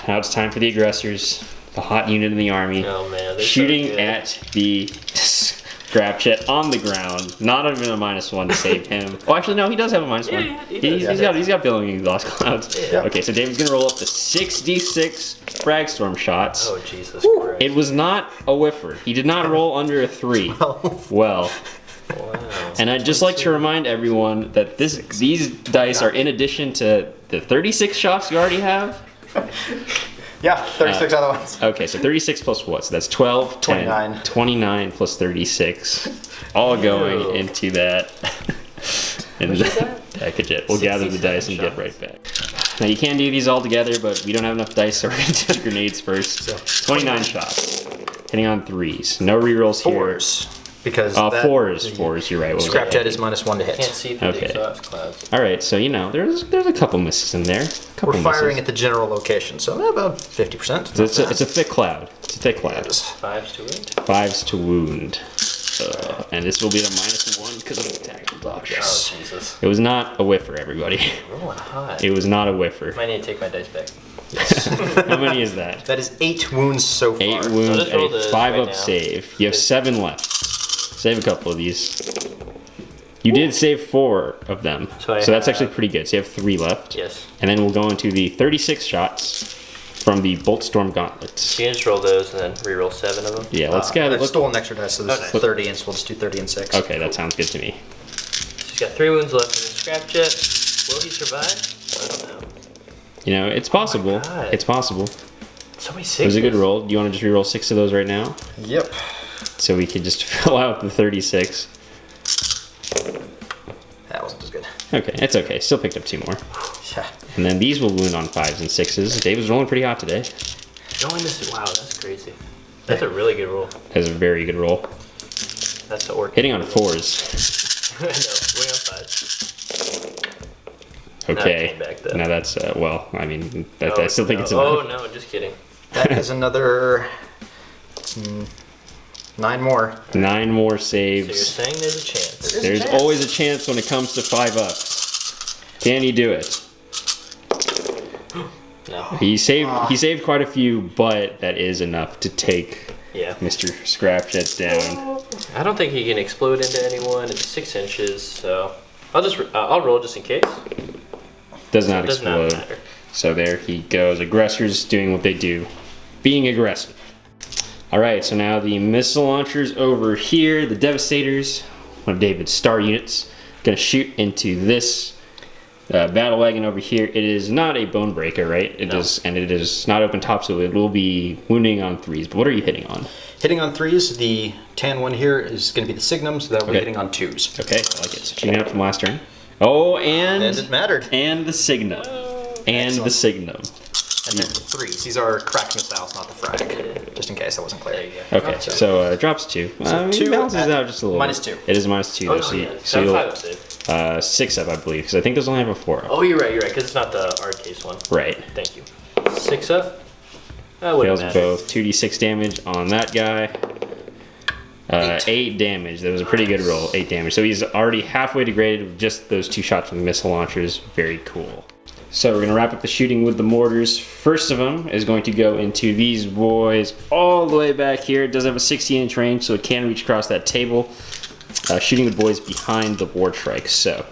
Now it's time for the aggressors, the hot unit in the army, Oh man, they're shooting so good. at the Scrapjet on the ground. Not even a -1 to save him. Oh, actually, no, he does have a -1. Yeah, he does. He's got billowing exhaust clouds. Yeah. Okay, so David's gonna roll up to 6d6 frag storm shots. Oh Jesus Christ! It was not a whiffer. He did not roll under a 3. Well. Wow. And I'd just like to remind everyone that these dice are in addition to the 36 shots you already have. Yeah, 36 other ones. Okay, so 36 plus what? So that's 12, 10, 29. 29 plus 36. All going into that. And Dacajet. We'll gather the dice and get right back. Now you can do these all together, but we don't have enough dice, so we're going to do the grenades first. So 29 shots. Hitting on 3s. No rerolls here. 4s. Because Fours, you're right. What was Scrap that? jet is -1 to Can't hit. see through Okay. the exhaust clouds. All right, so there's a couple misses in there. We're firing at the general location, so about 50%. It's a thick cloud. It's a thick cloud. 5s to wound. 5s to wound. And this will be the -1 because of the tactical doctrine. Oh, Jesus. It was not a whiffer, everybody. Rolling hot. It was not a whiffer. Might need to take my dice back. How many is that? That is 8 wounds so far. 8 wounds just roll and a this 5 right up now. save. You have 7 left. Save a couple of these. You did save 4 of them. So I that's have- actually pretty good. So you have 3 left. Yes. And then we'll go into the 36 shots from the Bolt Storm Gauntlets. So you can just roll those and then reroll 7 of them? Yeah, let's get I've it. stolen an extra dice, so this is Okay. 30, and so we'll just do 30 and 6. Okay, that sounds good to me. She's got 3 wounds left in the scrap jet. Will he survive? I don't know. You know, it's possible. God. It's possible. So many It sixes. was a good roll. Do you want to just reroll 6 of those right now? Yep. So we could just fill out the 36. That wasn't as good. Okay, it's okay. Still picked up 2 more. Yeah. And then these will wound on 5s and 6s. Dave was rolling pretty hot today. You only missed it. Wow, that's crazy. That's a really good roll. That's a very good roll. That's the orc. Hitting on 4s. I know. Winning on 5. Okay. came back, though. Now that's, well, I mean, I Oh, still think no. it's enough. Oh, no, just kidding. That is another 9 more. 9 more So you're saves. saying there's a chance. There's a There's chance. always a chance when it comes to 5 ups. Can he do it? No. He saved quite a few, but that is enough to take Yeah. Mr. Scrapjet down. I don't think he can explode into anyone. It's 6 inches, so I'll roll just in case. Does not It does not explode. matter. So there he goes. Aggressors doing what they do, being aggressive. All right, so now the missile launchers over here, the Devastators, one of David's star units, gonna shoot into this battle wagon over here. It is not a bone breaker, right? It is, and it is not open top, so it will be wounding on 3s. But what are you hitting on? Hitting on 3s, the tan one here is going to be the Signum, so that will be Okay. hitting on 2s. Okay, I like it. So checking out from last turn. Oh, And it mattered. and the Signum, and Excellent. the Signum. And then 3s. These are crack missiles, not the frag. Just in case that wasn't There clear. you go. Okay, so it drops 2. I mean, 2 it balances at out just a little. minus bit. 2. It is -2 though, Oh, so, yeah. so So you'll 5 up save. 6 up, I believe, because I think those only have a 4 up. Oh, you're right, because it's not the arcade case one. Right. Thank you. 6 up? That wouldn't Fails matter. both. 2d6 damage on that guy. 8 damage. That was a pretty good roll. 8 damage. So he's already halfway degraded with just those 2 shots from the missile launchers. Very cool. So we're going to wrap up the shooting with the mortars. First of them is going to go into these boys all the way back here. It does have a 16-inch range, so it can reach across that table. Shooting the boys behind the war trike. So,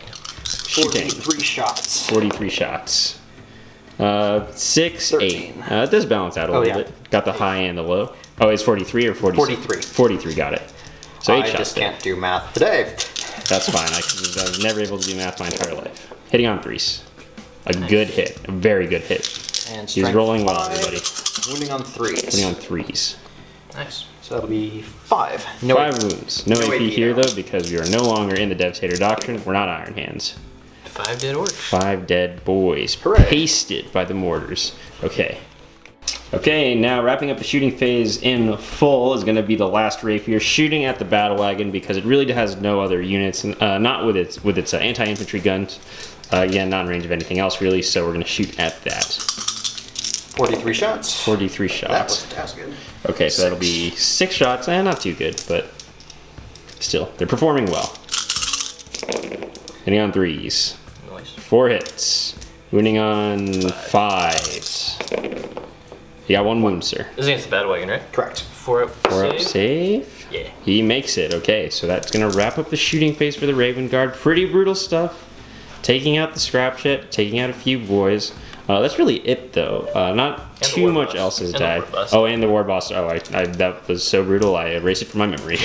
shooting. 43 shots. 43 shots. 6, 8. 13. It does balance out a Oh, little yeah. bit. Got the high and the low. Oh, it's 43 or 46? 43. 43, got it. So 8 I shots just there. can't do math today. That's fine. I was never able to do math my entire life. Hitting on 3s. A good hit. A very good hit. And He's strength rolling well, 5, everybody. Wounding on 3s. Hitting on 3s. Nice. So that'll be 5. No 5 wounds. No, No AP AP here, now. though, because we are no longer in the Devastator Doctrine. We're not Iron Hands. 5 dead orcs. 5 dead boys. Hooray. Pasted by the mortars. Okay. Okay, now wrapping up the shooting phase in full is going to be the last rapier, shooting at the battle wagon because it really has no other units, not with its anti-infantry guns. Again, not in range of anything else really, so we're going to shoot at that. 43 shots. 43 That shots. wasn't as good. Okay, so that'll be 6 shots. Not too good, but still, they're performing well. Hitting on 3s. Nice. 4 hits. Wounding on 5s. You got 1 wound, sir. This is against the battle wagon, right? Correct. 4 up. 4 up save. save. Yeah. He makes it. Okay, so that's going to wrap up the shooting phase for the Raven Guard. Pretty brutal stuff. Taking out the scrap shit, taking out a few boys. That's really it, though. Not And the too war much boss. else has And the died. war boss. Oh, and the war boss. Oh, that was so brutal. I erased it from my memory.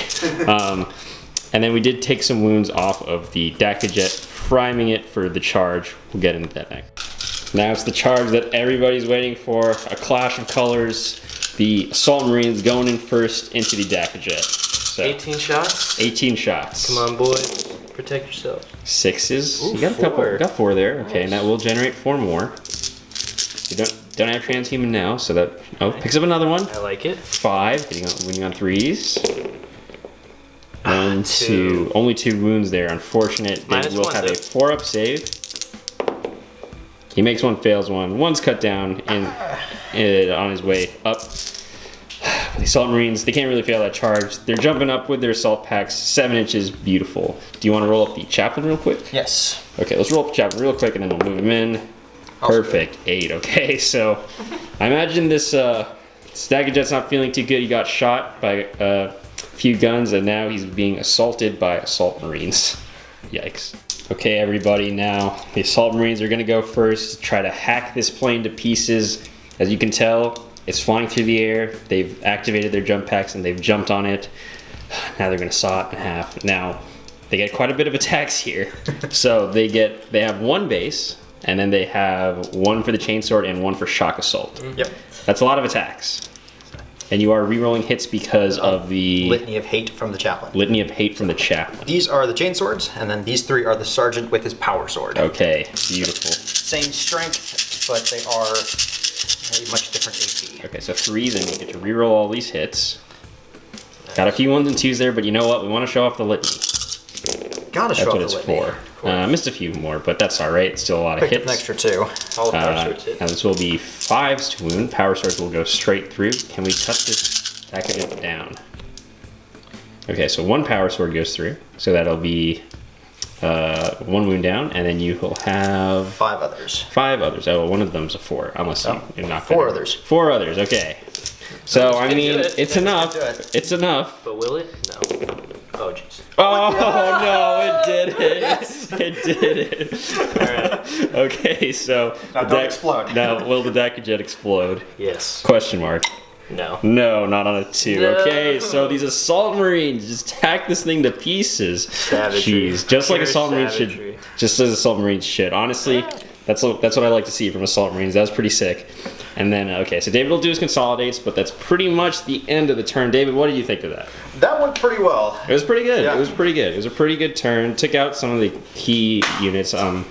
And then we did take some wounds off of the Dakajet, priming it for the charge. We'll get into that next. Now it's the charge that everybody's waiting for. A clash of colors. The Assault Marines going in first into the Dakajet. So 18 shots. 18 shots. Come on, boys. Protect yourself. 6s. Ooh, You got a couple. 4. Got 4 there. Okay, and Nice. that will generate 4 more. You don't have transhuman now, so that picks up another one. I like it. 5, winning on 3s. 1, 2. 2. Only 2 wounds there. Unfortunate. They Minus will 1, have though. a 4 up save. He makes 1, fails 1. 1's cut down on his way up. The Assault Marines, they can't really fail that charge. They're jumping up with their assault packs, 7 inches, beautiful. Do you want to roll up the chaplain real quick? Yes. Okay, let's roll up the chaplain real quick and then we'll move him in. Perfect, 8. Okay, so I imagine this Stagger Jet's not feeling too good. He got shot by a few guns and now he's being assaulted by Assault Marines. Yikes. Okay, everybody, now the Assault Marines are going to go first, try to hack this plane to pieces. As you can tell, it's flying through the air. They've activated their jump packs and they've jumped on it. Now they're going to saw it in half. Now, they get quite a bit of attacks here. So they have 1 base, and then they have 1 for the chainsword and 1 for shock assault. Yep. That's a lot of attacks. And you are re-rolling hits because of the Litany of Hate from the Chaplain. Litany of Hate from the Chaplain. These are the chainswords, and then these 3 are the sergeant with his power sword. Okay, beautiful. Same strength, but they are a much different AP. Okay, so 3, then you get to re-roll all these hits. Got a few 1s and 2s there, but you know what? We want to show off the litany. Gotta show That's off what the it's litany. for. Missed a few more, but that's alright. It's still a lot of Picked up hits. an extra 2. All the power swords hit. Now this will be 5s to wound. Power swords will go straight through. Can we cut this package down? Okay, so 1 power sword goes through. So that'll be 1 wound down, and then you will have 5 others. 5 others. Oh, well, one of them's a 4, unless you're not 4 others. 4 others, okay. So, I can mean, do it. it's enough. do it. It's enough. But will it? No. Oh, jeez. Oh, no, it did it. Yes. It did it. Alright. Okay, so. Now the don't explode. Now, will the Dacajet explode? Yes. Question mark. No. No, not on a 2. No. Okay, so these Assault Marines just hack this thing to pieces. Savagery. Jeez, just like Pure Assault Marines savagery. should. Just as Assault Marines should. Honestly, that's what I like to see from Assault Marines. That was pretty sick. And then, okay, so David will do his consolidates, but that's pretty much the end of the turn. David, what did you think of that? That went pretty well. It was pretty good. Yeah. It was pretty good. It was a pretty good turn. Took out some of the key units. And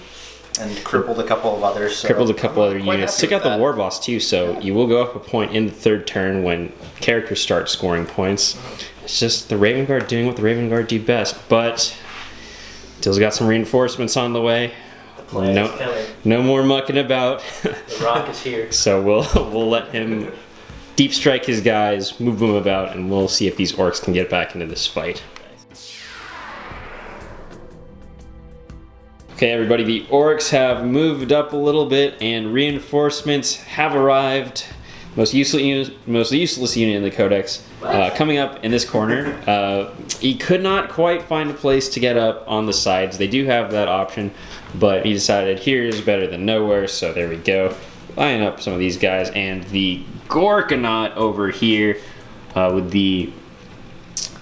crippled a couple of others. So Crippled a couple other quite units. happy Took out with the that. war boss too, so you will go up a point in the 3rd turn when characters start scoring points. It's just the Raven Guard doing what the Raven Guard do best, but Dill's got some reinforcements on the way. Plan is coming. No more mucking about. The rock is here. So we'll let him deep strike his guys, move them about, and we'll see if these orcs can get back into this fight. Okay, everybody, the orcs have moved up a little bit, and reinforcements have arrived. Most useless unit in the Codex. Coming up in this corner. He could not quite find a place to get up on the sides. They do have that option, but he decided here is better than nowhere, so there we go. Line up some of these guys, and the Gorkanaut over here with the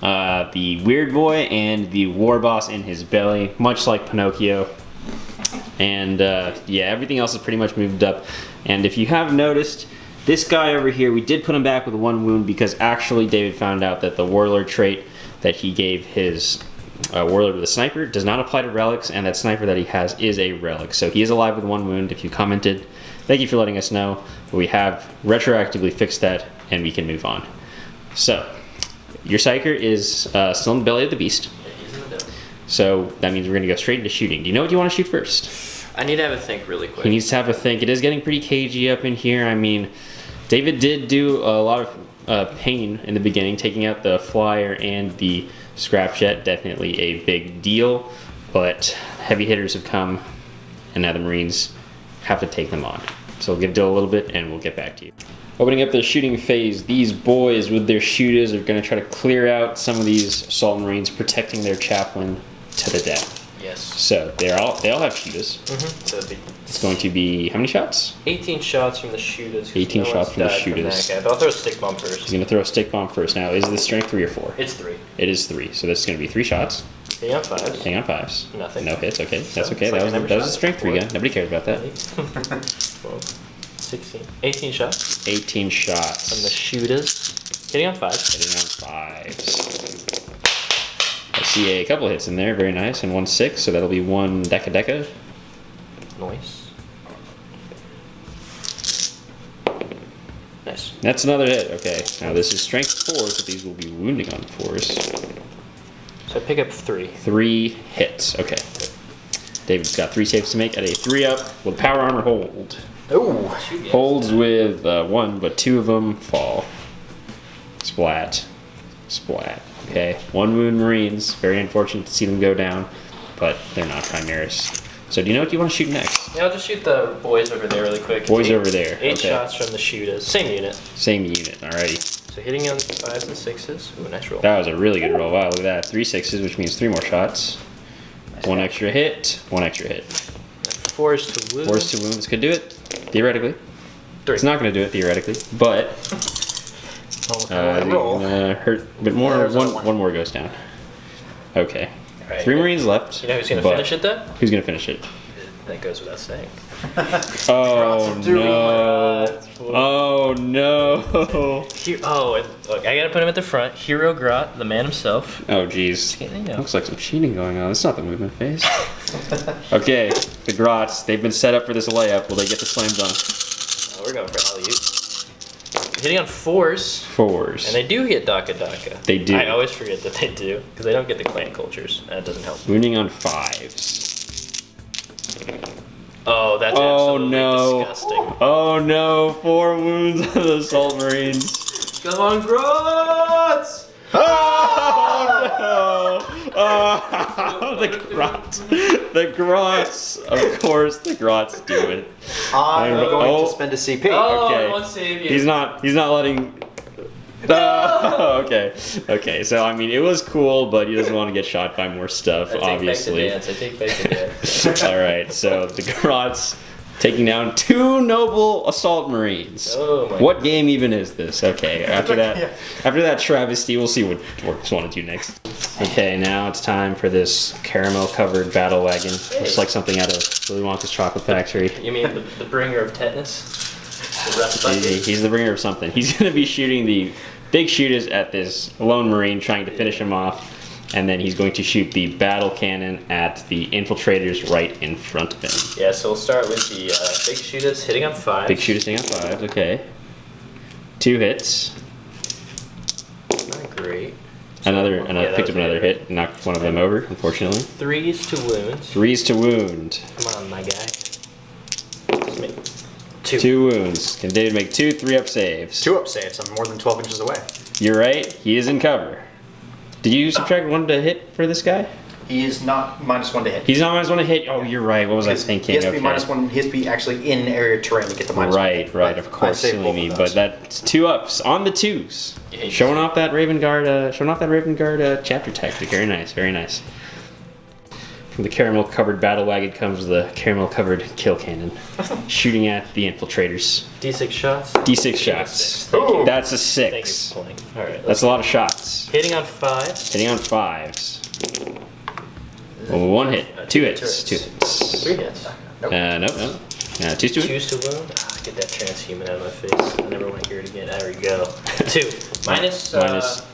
Weird Boy and the War Boss in his belly, much like Pinocchio. And yeah, everything else is pretty much moved up. And if you have noticed, this guy over here, we did put him back with 1 wound because actually David found out that the Warlord trait that he gave his Warlord with a sniper does not apply to relics, and that sniper that he has is a relic. So he is alive with 1 wound. If you commented, thank you for letting us know. But we have retroactively fixed that, and we can move on. So, your Psyker is still in the belly of the beast. He's in the devil. So that means we're going to go straight into shooting. Do you know what you want to shoot first? I need to have a think really quick. He needs to have a think. It is getting pretty cagey up in here. I mean, David did do a lot of pain in the beginning, taking out the flyer and the scrapjet. Definitely a big deal, but heavy hitters have come, and now the Marines have to take them on. So we'll give Dill a little bit, and we'll get back to you. Opening up the shooting phase, these boys with their shooters are going to try to clear out some of these Assault Marines, protecting their chaplain to the death. Yes. So they all have shooters. So it'd be It's going to be how many shots? 18 shots from the shooters. 'Cause 18 no shots one's from the died shooters. that guy, but I'll throw a stick bomb first. He's going to throw a stick bomb first. Now, is the strength 3 or 4? It's 3. It is 3. So that's going to be 3 shots. Hang on 5s. Hang on 5s. Nothing. No hits. Okay, that's So, okay. it's like That I was never a shot strength 3 before. gun. Nobody cared about that. 12, 16. 18 shots 18 from the shots. shooters. Hitting on 5s. Hitting on 5s. I see a couple hits in there. Very nice. And 1 6. So that'll be 1 Deca. Nice. Nice. That's another hit. Okay. Now this is strength 4, so these will be wounding on 4s. So I pick up 3. 3 hits. Okay. David's got 3 saves to make at a 3 up. Will power armor hold? Ooh. Holds with 1, but 2 of them fall. Splat. Splat. Okay. 1 wound Marines. Very unfortunate to see them go down, but they're not Chimeras. So do you know what you want to shoot next? Yeah, I'll just shoot the boys over there really quick. Boys over there. 8 okay. shots from the shooters. Same unit. Same unit. Alrighty. So hitting on 5s and 6s. Ooh, nice roll. That was a really good roll. Wow, look at that. 3 6s, which means 3 more shots. Nice 1 extra hit. 1 extra hit. 4s to wound. 4s to wound. This could do it. Theoretically. 3. It's not going to do it theoretically, but roll. Hurt a bit more. One more goes down. Okay. Right. 3 Marines left. You know who's going to finish it then? Who's going to finish it? That goes without saying. Oh no! Oh no! Look, I gotta put him at the front. Hero Grot, the man himself. Oh jeez. You know. Looks like some cheating going on. It's not the movement phase. Okay, the Grots. They've been set up for this layup. Will they get the slam dunk? Oh, we're going for alley-oop. Hitting on 4s. 4s. And they do get Daka Daka. They do. I always forget that they do, because they don't get the clan cultures, and that doesn't help. Wounding on 5s. Oh, that's absolutely disgusting. Oh no! 4 wounds on the Assault Marines. Come on, Grots! Oh no! Oh, the Grots. The Grots. Of course, the Grots do it. I'm going to spend a CP. Oh, Okay. I won't save you. He's not letting. No! Okay. Okay. So I mean, it was cool, but he doesn't want to get shot by more stuff, obviously. I take back the dance. All right. So the Grots taking down 2 noble assault marines. Oh my What game even is this? Okay. After that travesty, we'll see what Orcs want to do next. Okay. Now it's time for this caramel-covered battle wagon. Looks like something out of Willy Wonka's Chocolate Factory. You mean the bringer of tetanus? The rust bucket? He's the bringer of something. He's going to be shooting the big shooters at this lone marine, trying to finish him off, and then he's going to shoot the battle cannon at the infiltrators right in front of him. Yeah, so we'll start with the big shooters hitting on 5. Big shooters hitting on 5, okay. 2 hits. Not great. Picked up another hit, knocked one of them over, unfortunately. 3s to wound. 3s to wound. Come on, my guy. 2 wounds. Continue to make 2 3-up saves. 2-up saves. I'm more than 12 inches away. You're right, he is in cover. Did you subtract 1 to hit for this guy? He is not -1 to hit. He's not -1 to hit. Oh, you're right. What was I thinking? He has to be -1. He has to be actually in area terrain to get the -1. Right. Of course, silly me. But that's 2 ups on the 2s. Showing off that Raven Guard. Chapter tactic. Very nice. Very nice. From the caramel-covered battle wagon comes the caramel-covered kill cannon, shooting at the infiltrators. D6 shots. D6 shots. Thank That's a Thank you 6. for playing. All right. That's a lot of shots. Hitting on 5s. Hitting on 5s. 1 hit. 2 hits. 2 hits. 3 hits. No. 2s to wound. 2s to wound. Get that transhuman out of my face. I never want to hear it again. There we go. 2. Minus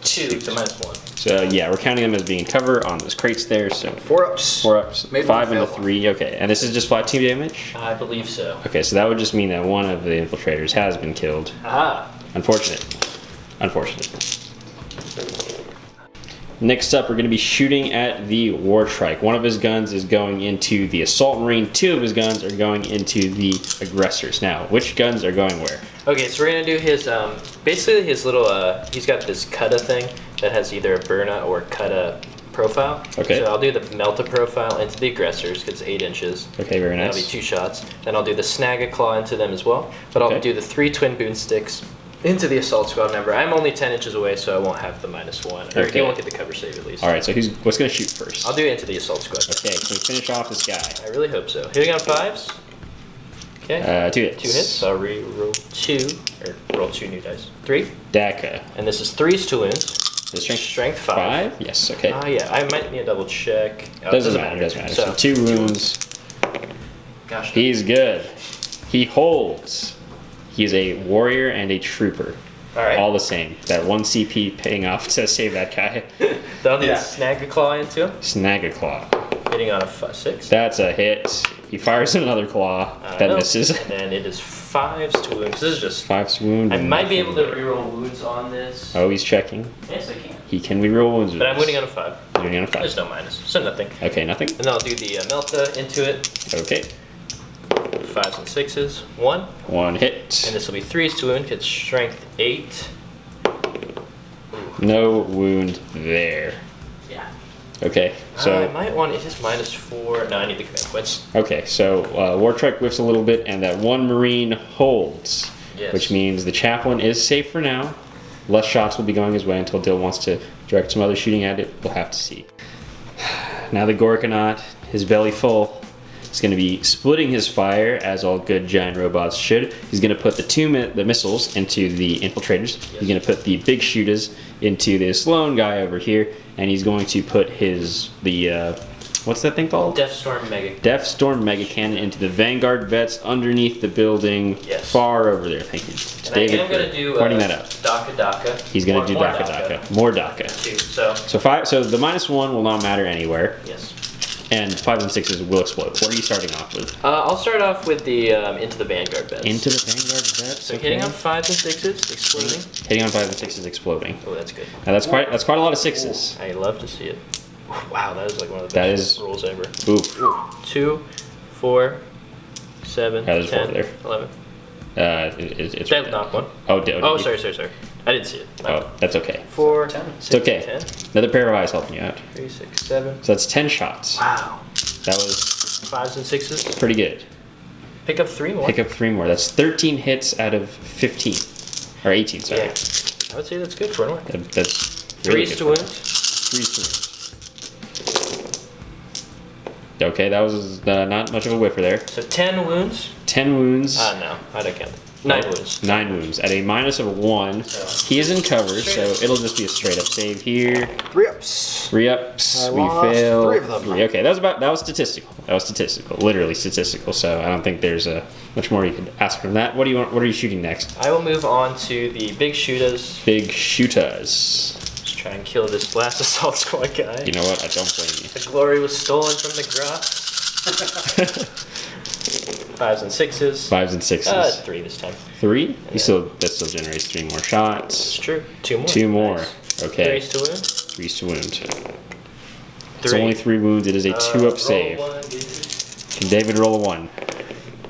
2 to -1. So yeah, we're counting them as being cover on those crates there. So 4-ups. 4-ups. Made 5 one and a fail. 3. Okay, and this is just flat team damage. I believe so. Okay, so that would just mean that one of the infiltrators has been killed. Aha. Unfortunate. Next up, we're going to be shooting at the War Trike. One of his guns is going into the Assault Marine. 2 of his guns are going into the aggressors. Now, which guns are going where? Okay, so we're gonna do his basically his little he's got this kata thing that has either a burna or kata profile. Okay. So I'll do the melta profile into the aggressors because it's 8 inches. Okay, very nice. That'll be 2 shots. Then I'll do the snag a claw into them as well. But I'll Okay. do the 3 twin boon sticks into the assault squad member. I'm only 10 inches away, so I won't have the -1. Or Okay. he won't get the cover save at least. All right, so what's going to shoot first? I'll do it into the assault squad. Okay, can we finish off this guy? I really hope so. Hitting on 5s. Okay. 2 hits. 2 hits. So I'll re-roll 2, or roll 2 new dice. 3. Daka. And this is 3s to wounds. The strength? Strength 5. Yes, okay. Yeah, I might need a double check. Oh, it Doesn't matter. So 2 wounds. Gosh. He's good. He holds. He's a warrior and a trooper. Alright. All the same. That 1 CP paying off to save that guy. Then I'll do the snag a claw into him. Snag a claw. Hitting on a 6. That's a hit. He fires another claw. That misses. And then it is 5s to wounds. This is just 5's wound. I and might be able to nothing. reroll wounds on this. Oh, he's checking. Yes, I can. He can reroll wounds. But I'm winning on a 5. You're winning on a 5. There's no minus. So nothing. Okay, nothing. And then I'll do the melta into it. Okay. 5s and 6s. 1. 1 hit. And this will be 3s to wound. It's strength 8. No wound there. Yeah. Okay, so I might want it just -4. No, I need the command points. okay, so War Trek whiffs a little bit, and that one Marine holds, Yes. which means the chaplain is safe for now. Less shots will be going his way until Dill wants to direct some other shooting at it. We'll have to see. Now the Gorkanaut, his belly full, is going to be splitting his fire, as all good giant robots should. He's going to put the missiles into the infiltrators. Yes. He's going to put the big shooters into this lone guy over here, and he's going to put what's that thing called? Deathstorm Mega. Deathstorm Mega Cannon into the Vanguard vets underneath the building, Yes. far over there. Thank you to David I'm gonna for do pointing that out. Daka. He's going to do More Daka. More Daka. Two. So So the -1 will not matter anywhere, yes. and 5s and 6s will explode. What are you starting off with? I'll start off with the into the Vanguard beds. Into the Vanguard vets. So hitting on 5s and 6s, exploding. Hitting on 5s and 6s exploding. Oh, that's good. Now that's quite a lot of 6s. I love to see it. Wow, that is like one of the That best is- rolls ever. Oof. 2, 4, 7, Yeah, there's 4 10, there. 11. It's That knocked one. Oh, Sorry. I didn't see it. Oh, that's okay. 4, 10. 6, It's okay. 10, Another pair of eyes helping you out. 3, 6, 7. So that's 10 shots. Wow. That was 5s and 6s. pretty good. Pick up 3 more. Pick up 3 more. That's 13 hits out of 15. Or 18, sorry. Yeah. I would say that's good for an orc. That's really 3s good to for wound. that. 3s to wound. Okay, that was not much of a whiffer there. So 10 wounds. 10 wounds. No, I don't count. 9 wounds. 9 wounds. At a -1, he is in cover, so it'll just be a straight up save here. 3 ups. 3 ups. I We lost fail. 3 of them. 3. Okay, that was statistical. Literally statistical. So I don't think there's much more you could ask from that. What do you want? What are you shooting next? I will move on to the big shooters. Big shooters. Just try and kill this last assault squad guy. You know what? I don't blame you. The glory was stolen from the grass. 5s and 6s. 5s and 6s. 3 this time. 3? That still generates 3 more It's shots. true. 2 more. 2 more. Nice. Okay. 3s to wound. 3s to wound. It's 3. only 3 wounds. It is a 2-up save. Roll 1, Can David roll a 1?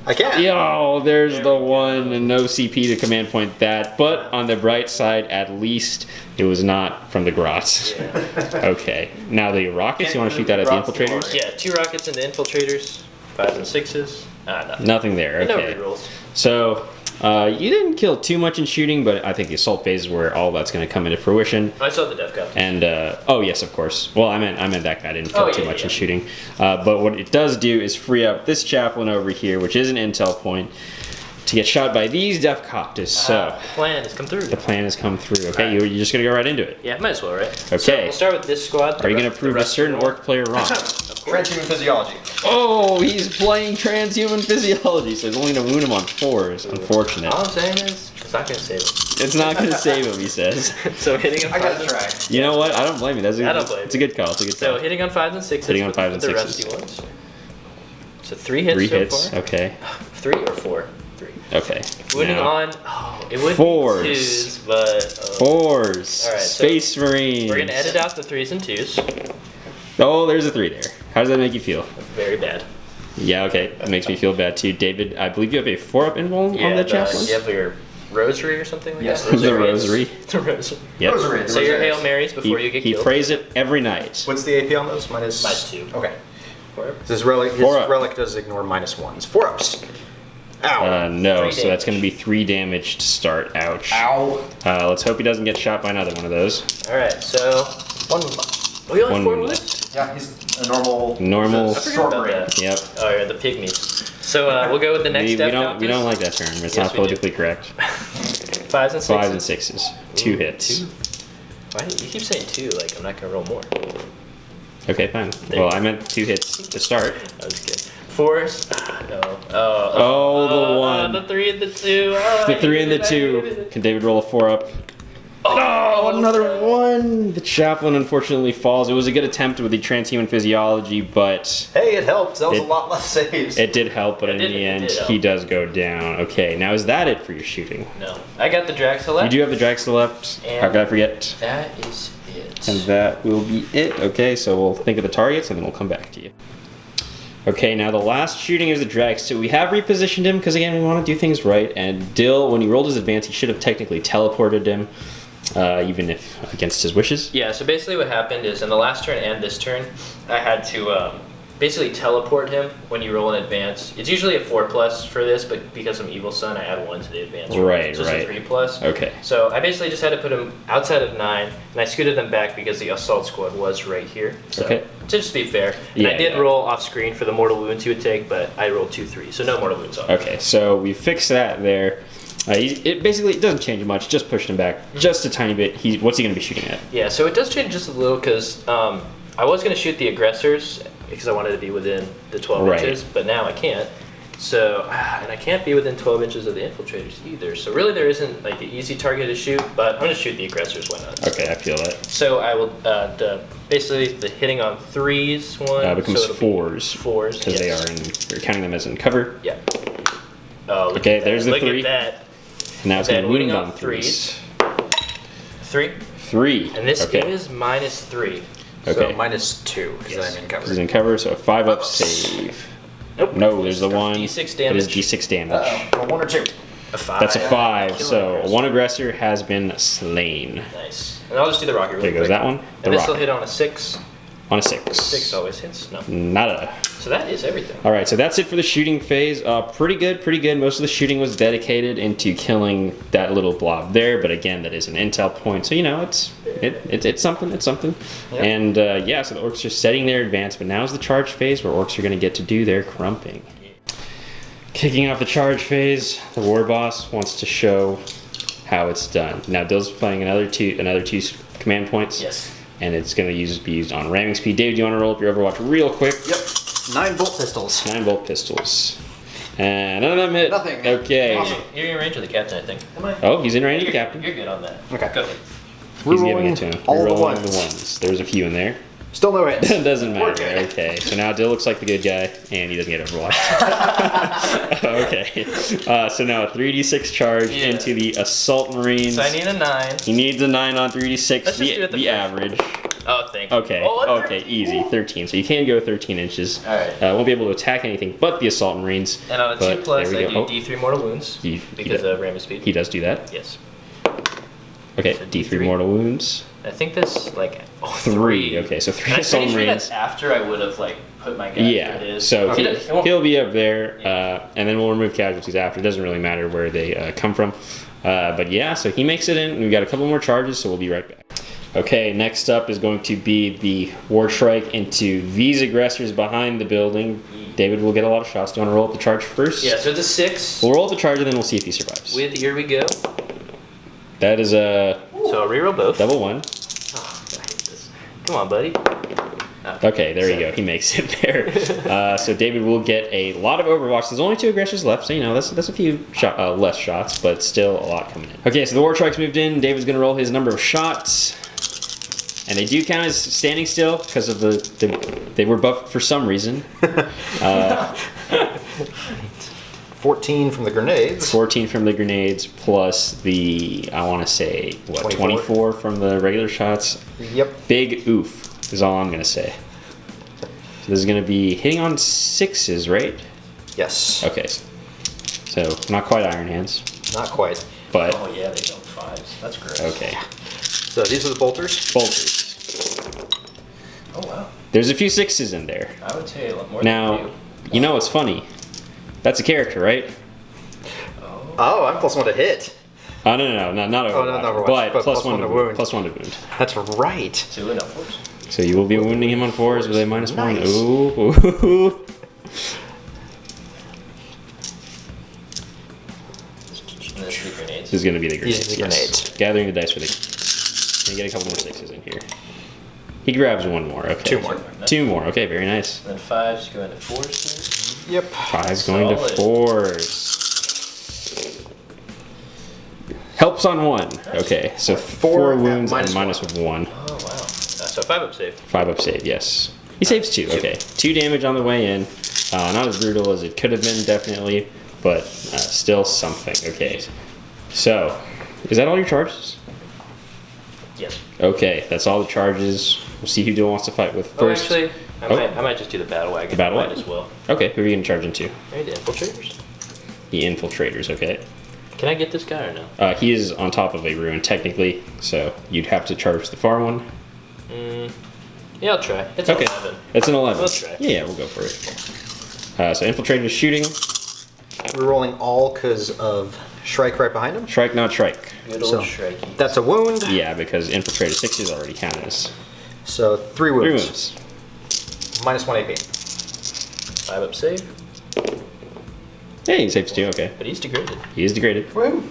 I can. Yo, there's the 1, and no CP to command point that. But on the bright side, at least it was not from the grots. Yeah. Okay. Now the rockets, you want to shoot that at the infiltrators? Yeah, 2 rockets in the infiltrators. 5s and 6s. Nothing. Nothing there. No Okay. rerolls. So you didn't kill too much in shooting, but I think the assault phase is where all that's going to come into fruition. I saw the death cup. And oh yes, of course. Well, I meant that guy didn't kill too much in shooting. But what it does do is free up this chaplain over here, which is an intel point, to get shot by these death copters. So The plan has come through. the plan has come through. Okay, you're just gonna go right into it. Yeah, might as well, right? Okay. So we'll start with this squad. Are you gonna prove a certain orc player wrong? Transhuman physiology. Oh, he's playing transhuman physiology, so he's only gonna wound him on 4s. Unfortunate. All I'm saying is, it's not going to save him. It's not gonna save him, he says. So hitting on I 5s gotta and try. You know what? I don't blame you. I don't blame It's a good call. It's a good So call. hitting on 5s and 6s. Hitting on with- 5s with and the 6s. rusty ones. So 3 hits 3 so hits. far. Okay. 3 or 4? 3. Okay. Wounding Now, on. It would 4s. be 2s, but 4s. All right, so Space Marines. we're going to edit out the 3s and 2s. Oh, there's a 3 there. How does that make you feel? Very bad. Yeah, okay. It makes me feel bad too. David, I believe you have a 4-up invuln on the chaplain? You have your rosary or something like Yes, that? the rosary. The rosary. Yep. Rosary. Say your Hail Marys before you get He killed. prays it every night. What's the AP on those? Minus -2. Okay. 4. His relic, 4 up. does ignore -1s. 4 ups. Ow. No, 3 so that's going to be damage. 3 damage to start. Ouch. Ow. Let's hope he doesn't get shot by another one of those. Alright, so. 1 We only One 4 wound wounds? Yeah, he's a normal. Normal. I forgot Short about marine. that. Yep. Oh, yeah, the pygmies. So we'll go with the next We step. don't like that term. It's not we do. politically correct. 5s and 6s. 5s and 6s. 2 hits. 2. Why you keep saying 2? Like I'm not gonna roll more. Okay, fine. Well, I meant 2 hits to start. I was kidding. 4s. No. Oh, the 1. The 3 and the 2. Oh, The I 3 and the hated it, I hated 2. it. Can David roll a 4-up? Oh, another 1! The chaplain unfortunately falls. It was a good attempt with the transhuman physiology, but Hey, it helped. That was It- a lot less saves. it did help, but It in did- the it end, did help. he does go down. Okay, now is that it for your shooting? No. I got the Draxel You do have the Dragster left. And- How could I forget? That is it. And that will be it. Okay, so we'll think of the targets and then we'll come back to you. Okay, now the last shooting is the drag. So we have repositioned him because again we want to do things right. And Dill, when he rolled his advance, he should have technically teleported him. even if against his wishes. Yeah, so basically what happened is in the last turn and this turn, I had to basically teleport him when you roll in advance. It's usually a 4+ for this, but because I'm Evil Sun, I add 1 to the advance roll. Right, so it's a 3+. Okay. So I basically just had to put him outside of 9, and I scooted them back because the assault squad was right here. So Okay. to just be fair. And I did roll off screen for the mortal wounds he would take, but I rolled 2-3, so no mortal wounds on him. Okay, so we fixed that there. It basically doesn't change much, just pushed him back just a tiny bit. What's he going to be shooting at? Yeah, so it does change just a little because I was going to shoot the aggressors because I wanted to be within the 12 inches, but now I can't. So, and I can't be within 12 inches of the infiltrators either. So really there isn't like an easy target to shoot, but I'm going to shoot the aggressors, why not? Okay, I feel that. So I will, basically the hitting on 3s one. Becomes so 4s. 4s, Because yes. you're counting them as in cover. Yeah. Oh, look Okay, at that. there's the look 3. At that. And now it's going to Winning wound on on 3s. 3. 3. And this okay. is -3. Okay. So -2 because I'm in cover. He's in cover, so a 5-up save. Nope. No, there's the 1. D6 It damage. is D6 damage. A 1 or 2. A 5. That's a 5, Killing so aggressor. 1 aggressor has been slain. Nice. And I'll just do the rocket really There goes quick. that one. The And this will rocket. hit on a 6. On a 6. 6 always hits. No. Nada. So that is everything. All right, so that's it for the shooting phase. Pretty good, pretty good. Most of the shooting was dedicated into killing that little blob there, but again, that is an intel point, so you know it's something, it's something. Yep. And yeah, so the orcs are setting their advance, but now is the charge phase where orcs are going to get to do their crumping. Kicking off the charge phase, the war boss wants to show how it's done. Now, Dill's playing another two command points. Yes. And it's going to be used on ramming speed. David, do you want to roll up your Overwatch real quick? Yep. 9 bolt pistols. 9 bolt pistols. And none of them hit. Nothing. Okay. Awesome. You're in range of the captain, I think. Am I? Oh, he's in range of the captain. You're good on that. Okay. Go ahead. He's giving it to him. All the Rerolling ones. There's a few in there. Still no hits. Doesn't matter. Okay. Okay. So now Dill looks like the good guy, and he doesn't get Overwatch. Okay. So now a 3d6 charge into the Assault Marines. So I need a 9. He needs a 9 on 3d6, Let's just do it the the average. Oh, thank you. Okay, Oh, okay, easy. 13. So you can go 13 inches. Alright. Won't be able to attack anything but the Assault Marines. And on a 2+, but there we I go. do D3 mortal wounds because of ramming speed. He does do that. Yes. Okay, So D3 D3. mortal wounds. I think that's like 3. Okay, so 3 I'm Assault pretty sure Marines. that's after I would have like put my guy Yeah, where it is. so It won't- he'll be up there, and then we'll remove casualties after. It doesn't really matter where they come from. But yeah, so he makes it in. We've got a couple more charges, so we'll be right back. Okay, next up is going to be the War Strike into these aggressors behind the building. David will get a lot of shots. Do you want to roll up the charge first? Yeah, so it's a 6. We'll roll up the charge and then we'll see if he survives. With here we go. That is a So I'll reroll both. double 1. Oh, I hate this. Come on, buddy. Okay, there you go. He makes it there. So David will get a lot of Overwatch. There's only 2 aggressors left, so you know that's a few less shots, but still a lot coming in. Okay, so the War Strike's moved in. David's gonna roll his number of shots, and they do count as standing still because of they were buffed for some reason. 14 from the grenades. 14 from the grenades plus the I want to say what 24 from the regular shots. Yep. Big oof is all I'm gonna say. So this is gonna be hitting on 6s, right? Yes. Okay, so not quite Iron Hands, Not quite. but Oh yeah, they don't 5s. That's gross. okay. So these are the bolters. Bolters. Oh wow. There's a few 6s in there. I would say a lot more Now, than you know what's funny? That's a character, right? Oh, I'm +1 to hit. Oh no, not Overwatch. Oh, not Overwatch, but but plus one to wound. wound. Plus 1 to wound. That's right. 2 and upwards. So you will be wounding him on 4s with a -1. Nice. Ooh. And this is the grenades. This is going to be the grenades. These are the grenades. Gathering the dice for the. Can you get a couple more 6s in here? He grabs 1 more. Okay. 2 more. 2 more. Okay, very nice. And then 5s go into 4s. Yep. 5's going to Solid. 4s. Helps on 1. Okay, so 4 4 at wounds and -1. -1. Oh wow. So 5-up save. 5-up save, yes. He saves 2. Okay, 2 damage on the way in. Not as brutal as it could have been, definitely, but still something. Okay, so is that all your charges? Yes. Okay, that's all the charges. We'll see who Dill wants to fight with Oh, first. actually, Oh. I might just do the battle wagon. The battle Might wagon? as well. Okay, who are you going to charge into? Maybe the infiltrators. The infiltrators, okay. Can I get this guy or no? He is on top of a ruin technically, so you'd have to charge the far one. Yeah, I'll try. It's Okay, 11. it's an 11. Let's try. Yeah, we'll go for it. So infiltrator is shooting. We're rolling all because of Shrike right behind him. Shrike, not Shrike. Good old So Shrikey. that's a wound. Yeah, because infiltrator 6 is already counted as So 3 3 wounds. wounds. Minus 1 AP. 5 up save, Hey, he saves 2. Okay, but he's degraded. he is degraded. Woo.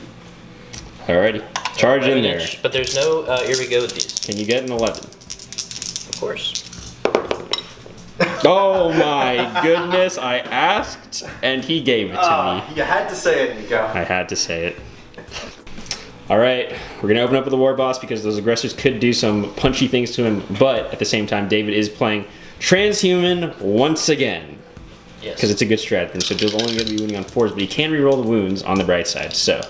Alrighty, charge in 11 there. inch, but there's no, here we go with these. Can you get an 11? Of course. Oh my goodness! I asked, and he gave it to me. You had to say it, Nico. I had to say it. All right, we're gonna open up with the war boss because those aggressors could do some punchy things to him, but at the same time, David is playing transhuman once again Yes. because it's a good strat. So Joe's only gonna be wounding on 4s, but he can reroll the wounds on the bright side. So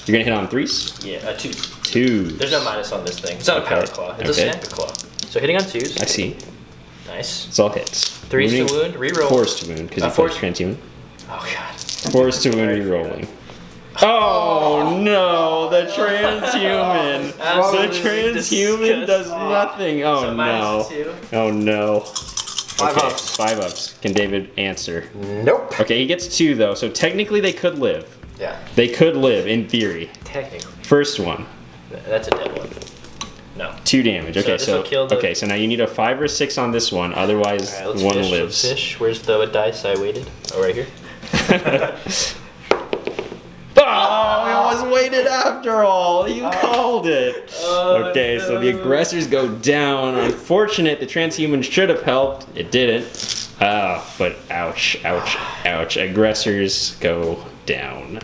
you're gonna hit on 3s. Yeah, 2. 2s. There's no minus on this thing. It's not a power claw. It's a Okay. snapper claw. So hitting on 2s. I see. Nice. It's all hits. 3s to Wounding- wound. Reroll. 4s to wound because he four- plays transhuman. Oh god. 4s to wound rerolling. Oh no, the transhuman. The Absolutely transhuman does disgusting. nothing. Oh So no. minus 2. Oh no. 5 Okay, ups. 5 ups. Can David answer? Nope. Okay, he gets 2 though, so technically they could live. Yeah. They could live in theory. Technically. First one, That's a dead one. No. 2 damage. Okay, this will kill the- okay, so now you need a 5 or 6 on this one, otherwise Alright, let's one fish. lives. Let's fish. Where's the dice I waited? Oh, right here. Oh, it was weighted after all. You called it. Okay, so the aggressors go down. Unfortunate, the transhuman should have helped. It didn't. But ouch, ouch, ouch. Aggressors go down.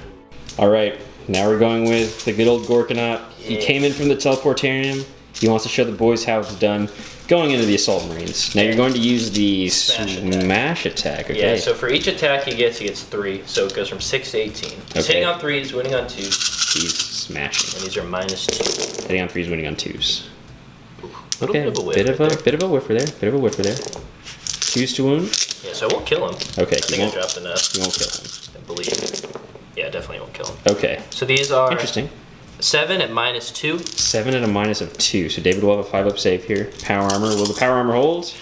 All right, now we're going with the good old Gorkanaut. He came in from the teleportarium. He wants to show the boys how it's done. Going into the Assault Marines. Now you're going to use the Smash attack. Okay. Yeah, so for each attack he gets 3. So it goes from 6 to 18. He's Okay. hitting on 3s, winning on 2s, He's smashing. and these are minus 2. Hitting on 3s, winning on 2s. Little Okay, bit of a whiff bit of right a there. bit of a whiffer there. Bit of a whiffer there. 2s to wound. Yeah, so I won't kill him. Okay, I think you I won't, dropped enough, you won't kill him. I believe. Yeah, definitely won't kill him. Okay, So these are interesting. 7 at minus 2. 7 and a minus of 2. So David will have a 5 up save here. Power armor. Will the power armor hold?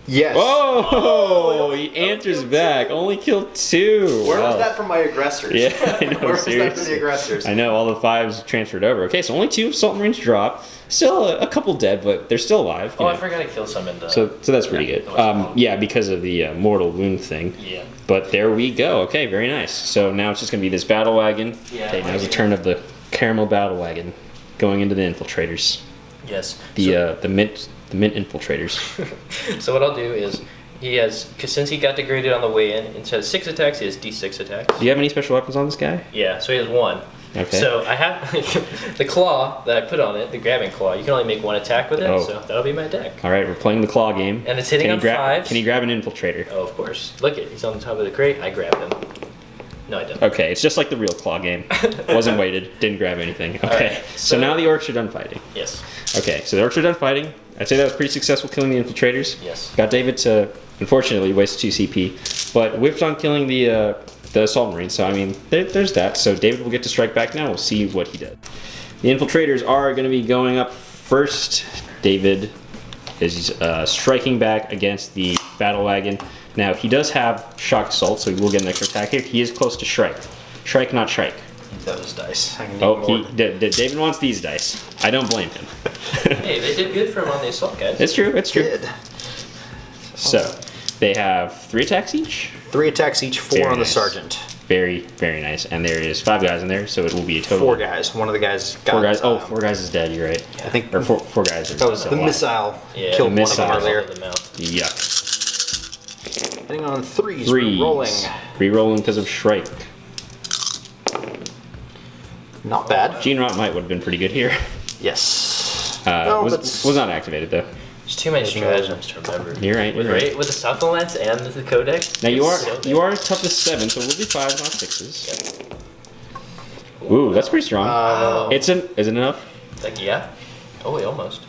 Yes. Oh, he answers back. Only killed 2. Where Wow. was that from my aggressors? Yeah, I know, Where was that for seriously. the aggressors? I know, all the 5s transferred over. Okay, so only 2 Assault Marines drop. Still a couple dead, but they're still alive. you Oh, I know. forgot to kill some in the... So that's pretty Yeah, good. that was Yeah, because of the mortal wound thing. Yeah. But there we go. Okay, very nice. So now it's just going to be this battle wagon. Yeah, Okay, now's the right turn of the caramel battle wagon going into the infiltrators. Yes. The mint infiltrators. So what I'll do is, he has, cause since he got degraded on the way in, instead of 6 attacks, he has D6 attacks. Do you have any special weapons on this guy? Yeah, so he has 1. Okay. So I have the claw that I put on it, the grabbing claw. You can only make 1 attack with it, Oh. so that'll be my deck. All right, we're playing the claw game. And it's hitting Can on he grab? 5s. Can he grab an infiltrator? Oh, of course. Look it, he's on the top of the crate. I grab him. No, I don't. Okay, it's just like the real claw game. Wasn't weighted, didn't grab anything. Okay, right, so so- now the orcs are done fighting. Yes. Okay, so the orcs are done fighting. I'd say that was pretty successful killing the infiltrators. Yes. Got David to, unfortunately, waste 2 CP, but whiffed on killing the Assault Marine, so I mean, there's that. So David will get to strike back now. We'll see what he does. The infiltrators are going to be going up first. David is striking back against the battle wagon. Now, he does have shock assault, so he will get an extra attack here. He is close to Shrike. Shrike, not Shrike. Those dice. I can Oh, need more. David wants these dice. I don't blame him. Hey, they did good for him on the assault, guys. It's true, it's true. Did. So, they have 3 attacks each. 3 attacks each, 4 Very on the nice. sergeant. Very, very nice. And there is 5 guys in there, so it will be a total 4 guys. One of the guys got 4 guys. Oh, um, 4 guys is dead. You're right. I think Or 4 guys are that was still the alive. missile Yeah, killed the one of them missile. earlier. The mouth. Yuck. Hitting on 3s. 3s. Rolling. Rerolling because of Shrike. Not bad. Gene Rot might would have been pretty good here. Yes. No, that's- Was not activated though. There's too many stratagems to remember. You're right. With, You're right. with the supplements and the codex. Now you are it's so you are toughest 7, so we'll be 5s, not 6s. Ooh, that's pretty strong. Wow. Is it enough? Like, yeah. Oh, wait, almost.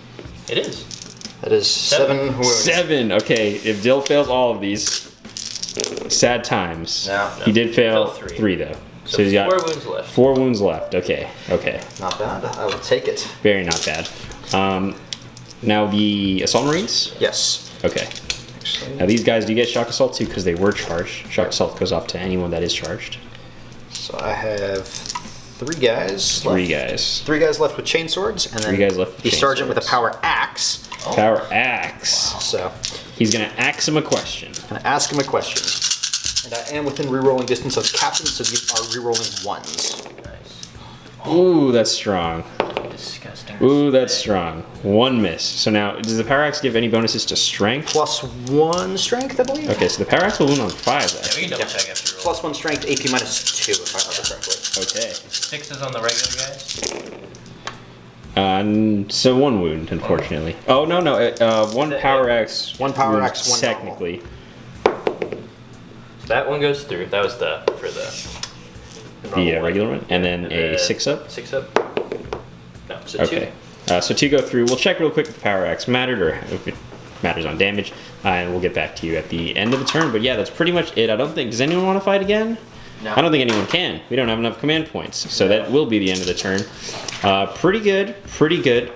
It is. That is 7 wounds. 7. Okay, if Dill fails all of these, sad times. No. He did fail Failed 3. 3 though. So he's got 4 wounds left. 4 wounds left. Okay. Okay. Not bad. I will take it. Very not bad. Now the assault marines. Yes. Okay. Now these guys do get shock assault too because they were charged. Shock assault goes off to anyone that is charged. So I have 3 guys. Three guys. 3 guys left with chainswords, and then 3 guys left with the sergeant with a chainswords. power axe. Power axe. Wow. So He's gonna axe him a question. I'm gonna ask him a question. And I am within rerolling distance of captain, so these are rerolling 1s. Nice. Ooh, that's strong. Disgusting. Ooh, that's strong. 1 miss. So now, does the power axe give any bonuses to strength? +1 strength, I believe. Okay, so the power axe will wound on 5. Yeah, we can double check after roll. +1 strength, AP -2, if I remember correctly. Okay. 6s on the regular guys. So 1 wound, unfortunately. Oh no, 1 power axe. 1 power wound axe, 1 normal. technically. So that one goes through. That was for the The regular one, and then a 6-up. 6-up. No, so Okay. So 2 go through. We'll check real quick if the power axe mattered or if it matters on damage, and we'll get back to you at the end of the turn. But yeah, that's pretty much it. I don't think. Does anyone want to fight again? No. I don't think anyone can. We don't have enough command points, so that will be the end of the turn. Pretty good. Pretty good.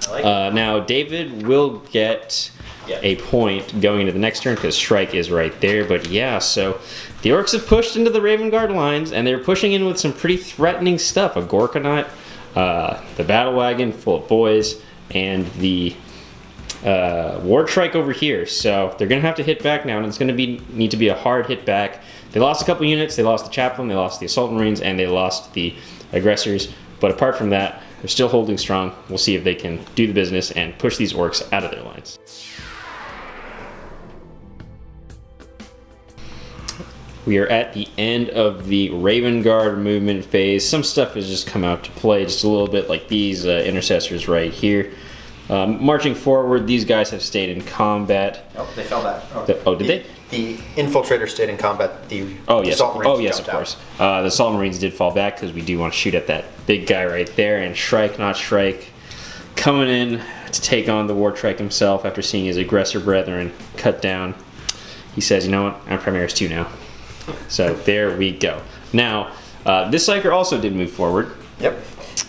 I like it. Now David will get Yeah. a point going into the next turn because Shrike is right there. But yeah, so the Orcs have pushed into the Raven Guard lines, and they're pushing in with some pretty threatening stuff. A Gorkanaut, the battle wagon full of boys, and the War Trike over here. So they're gonna have to hit back now, and it's gonna need to be a hard hit back. They lost a couple units. They lost the chaplain, they lost the assault marines, and they lost the aggressors. But apart from that, they're still holding strong. We'll see if they can do the business and push these orcs out of their lines. We are at the end of the Raven Guard movement phase. Some stuff has just come out to play just a little bit, like these intercessors right here. Marching forward, these guys have stayed in combat. Oh, they fell back. Did they? The infiltrator stayed in combat. The Oh yes, assault marines of jumped out. course. The assault marines did fall back because we do want to shoot at that big guy right there. And Shrike, not Shrike, coming in to take on the War Trike himself after seeing his aggressor brethren cut down. He says, "You know what? I'm Primaris 2 now." So there we go. Now, this Psyker also did move forward. Yep.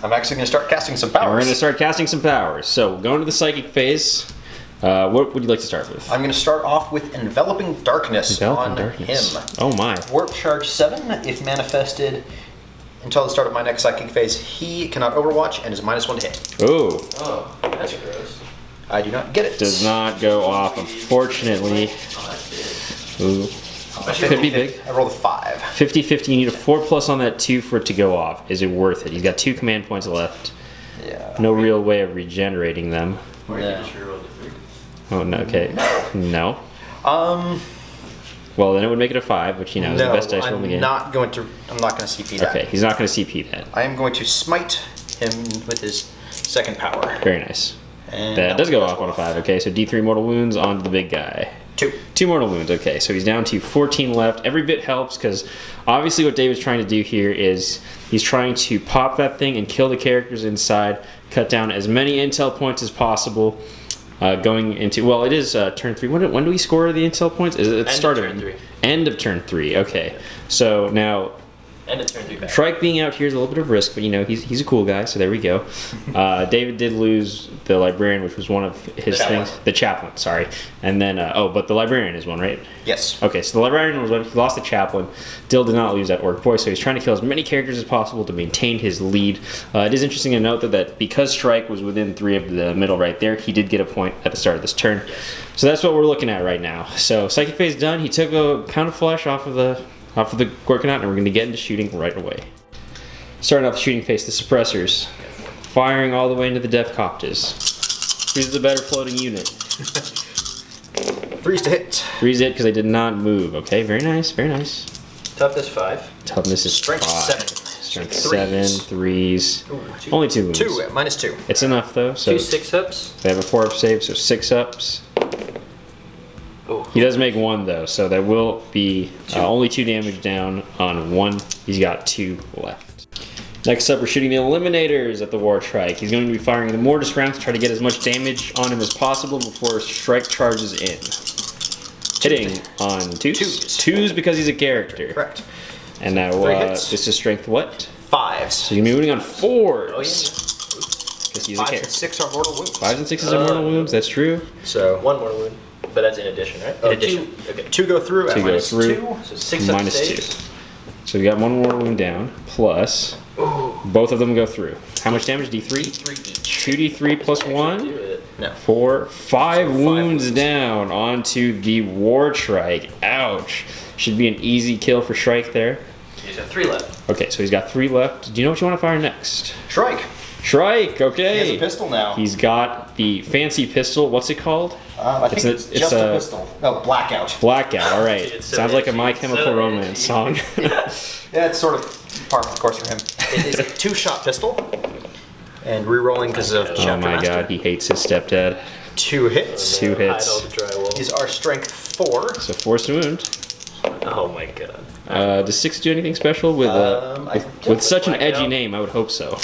I'm actually going to start casting some And we're powers. going to start casting some powers. So going to the psychic phase. What would you like to start with? I'm going to start off with Enveloping Darkness on him. Oh my. Warp Charge 7, if manifested until the start of my next psychic phase, he cannot overwatch and is -1 to hit. Oh, Oh, that's gross. I do not get it. does not go off, unfortunately. Oh, that's big. Ooh. Could be big. I rolled a 5. 50-50, you need a 4+ on that 2 for it to go off. Is it worth it? He's got 2 command points left. Yeah. No real way of regenerating them. Or you just rerolled the 3. Oh, no, okay. No. Um, Well, then it would make it a 5, which, you know, is the no, best dice roll in the I'm game. not going to CP that. Okay, he's not going to CP that. I am going to smite him with his second power. Very nice. And That does go off on a 5. Okay, so D3 mortal wounds onto the big guy. 2. 2 mortal wounds, okay, so he's down to 14 left. Every bit helps because obviously what David's trying to do here is he's trying to pop that thing and kill the characters inside, cut down as many intel points as possible. Going into, well, it is turn 3. When do we score the intel points? Is it at the start of turn 3. End of turn 3, okay. So now And a turn 3 back. Shrike being out here is a little bit of risk, but you know, he's a cool guy, so there we go. David did lose the librarian, which was one of his chaplain. things. The chaplain, sorry. And then, but the librarian is one, right? Yes. Okay, so the librarian was one. He lost the chaplain. Dill did not lose that orc boy, so he's trying to kill as many characters as possible to maintain his lead. It is interesting to note that because Shrike was within 3 of the middle right there, he did get a point at the start of this turn. Yes. So that's what we're looking at right now. So psychic phase done. He took a pound of flesh off of the Gorkanaut, and we're going to get into shooting right away. Starting off the shooting phase, the suppressors. Firing all the way into the Death Copters. Who's the better floating unit? 3's to hit. 3's it because they did not move. Okay, very nice, very nice. Toughness 5. Toughness is Strength 5. 7. Strength Threes. 7, 3s. Ooh, 2. Only 2 wounds. 2, -2. It's enough though. So 2 6-ups. they have a 4-up save, so 6-ups. Oh. He does make 1 though, so there will be only 2 damage down on 1. He's got 2 left. Next up, we're shooting the Eliminators at the War Trike. He's going to be firing the Mortis rounds to try to get as much damage on him as possible before Shrike charges in. Hitting on 2s. 2s because he's a character. Correct. And now Three hits. this is strength what? 5s. So you're moving on 4s. Oh, yeah. Because he's a 5 character. and 6 are mortal wounds. 5s and 6s are mortal wounds, that's true. So One more wound. But that's in addition, right? in addition, 2. Okay. 2 go through at Two go minus through. 2. So 6 up Minus saves. 2. So we got one mortal wound down, plus both of them go through. How much damage? D3? 3 each. 2d3 plus 1? Do it. No. 4, 5 wounds wounds. down onto the War Trike. Ouch. Should be an easy kill for Shrike there. You just have 3 left. Okay, so he's got 3 left. Do you know what you want to fire next? Shrike. Shrike, He okay. has a pistol now. He's got the fancy pistol. What's it called? I think it's just a pistol. No, Blackout. Blackout, all right. It's so Sounds like a edgy, My so Chemical Romance edgy. song. Yeah, it's sort of par for the course for him. It is a 2-shot pistol. And re-rolling because of Oh Chapter my Master. god, he hates his stepdad. 2 hits. 2 Hide hits. all the drywall. These are strength 4. So forced wound. Oh my god. Does 6 do anything special with with such an edgy Blackout. name? I would hope so.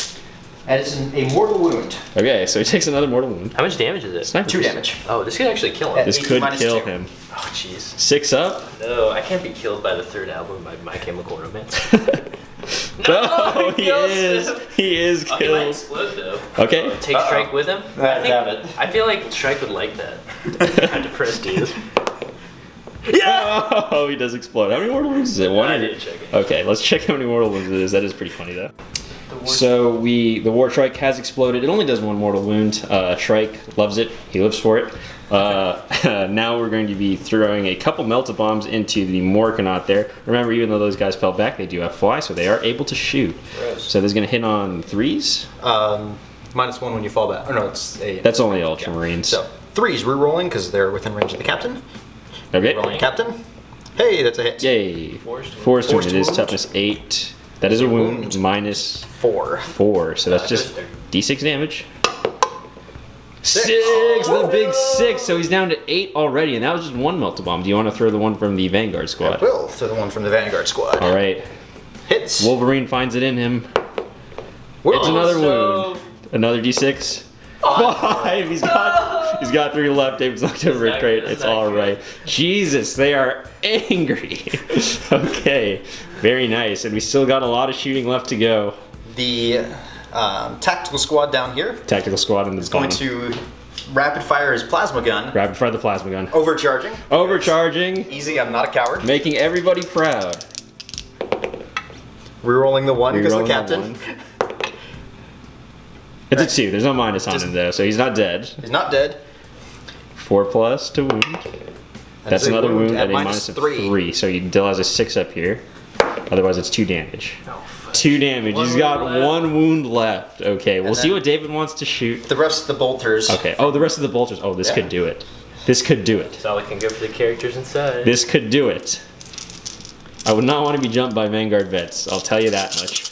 And it's a mortal wound. Okay, so he takes another mortal wound. How much damage is it? Snipers. 2 damage. Oh, this could actually kill him. This 18 could minus kill 2. him. Oh, jeez. 6 up. No, I can't be killed by the 3rd album by My Chemical Romance. No, he kills is. him. He is Oh, he might killed. explode though. Okay. Take Strike with him. I doubt it. I feel like Strike would like that. How depressed he is. Oh, he does explode. How many mortal wounds is it? One. I or- didn't check it. Okay, let's check how many mortal wounds it is. That is pretty funny though. So the War Trike has exploded. It only does 1 mortal wound. Shrike loves it. He lives for it. Now we're going to be throwing a couple melta bombs into the Morkanot there. Remember, even though those guys fell back, they do have fly, so they are able to shoot. Gross. So this is going to hit on 3s. Minus 1 when you fall back. Oh no, it's a. That's only Ultramarines. So 3s re-rolling because they're within range of the captain. Okay. Rolling captain. Hey, that's a hit. Yay. Forced wound. Forced wound. Forced It is wound. toughness 8. That is a wound. Minus 4. 4. So that's just Good. D6 damage. 6! The big 6! So he's down to 8 already, and that was just 1 melta bomb. Do you want to throw the one from the Vanguard squad? Will throw the one from the Vanguard squad. Alright. Hits. Wolverine finds it in him. Will. It's another no. wound. Another D6. 5! He's got 3 left. David's knocked over a not crate. good. It's That's not alright. Jesus, they are angry. Okay. Very nice. And we still got a lot of shooting left to go. The tactical squad down here Tactical squad in the is going to rapid fire his plasma gun. rapid fire the plasma gun. Overcharging. Overcharging. Easy, I'm not a coward. Making everybody proud. Rerolling the 1 because of the Rerolling captain. that one. It's a 2. There's no minus on him though, so he's not dead. He's not dead. 4 plus to wound. That's a another wound wound at at a minus minus of 3. 3. So he still has a 6 up here. Otherwise, it's 2 damage. Oh, fuck. 2 damage. One He's got wound left. 1 wound left. Okay, we'll And see then- what David wants to shoot. The rest of the bolters. Okay. Oh, the rest of the bolters. Oh, this Yeah. could do it. This could do it. That's all I can go for the characters inside. This could do it. I would not want to be jumped by Vanguard vets. I'll tell you that much.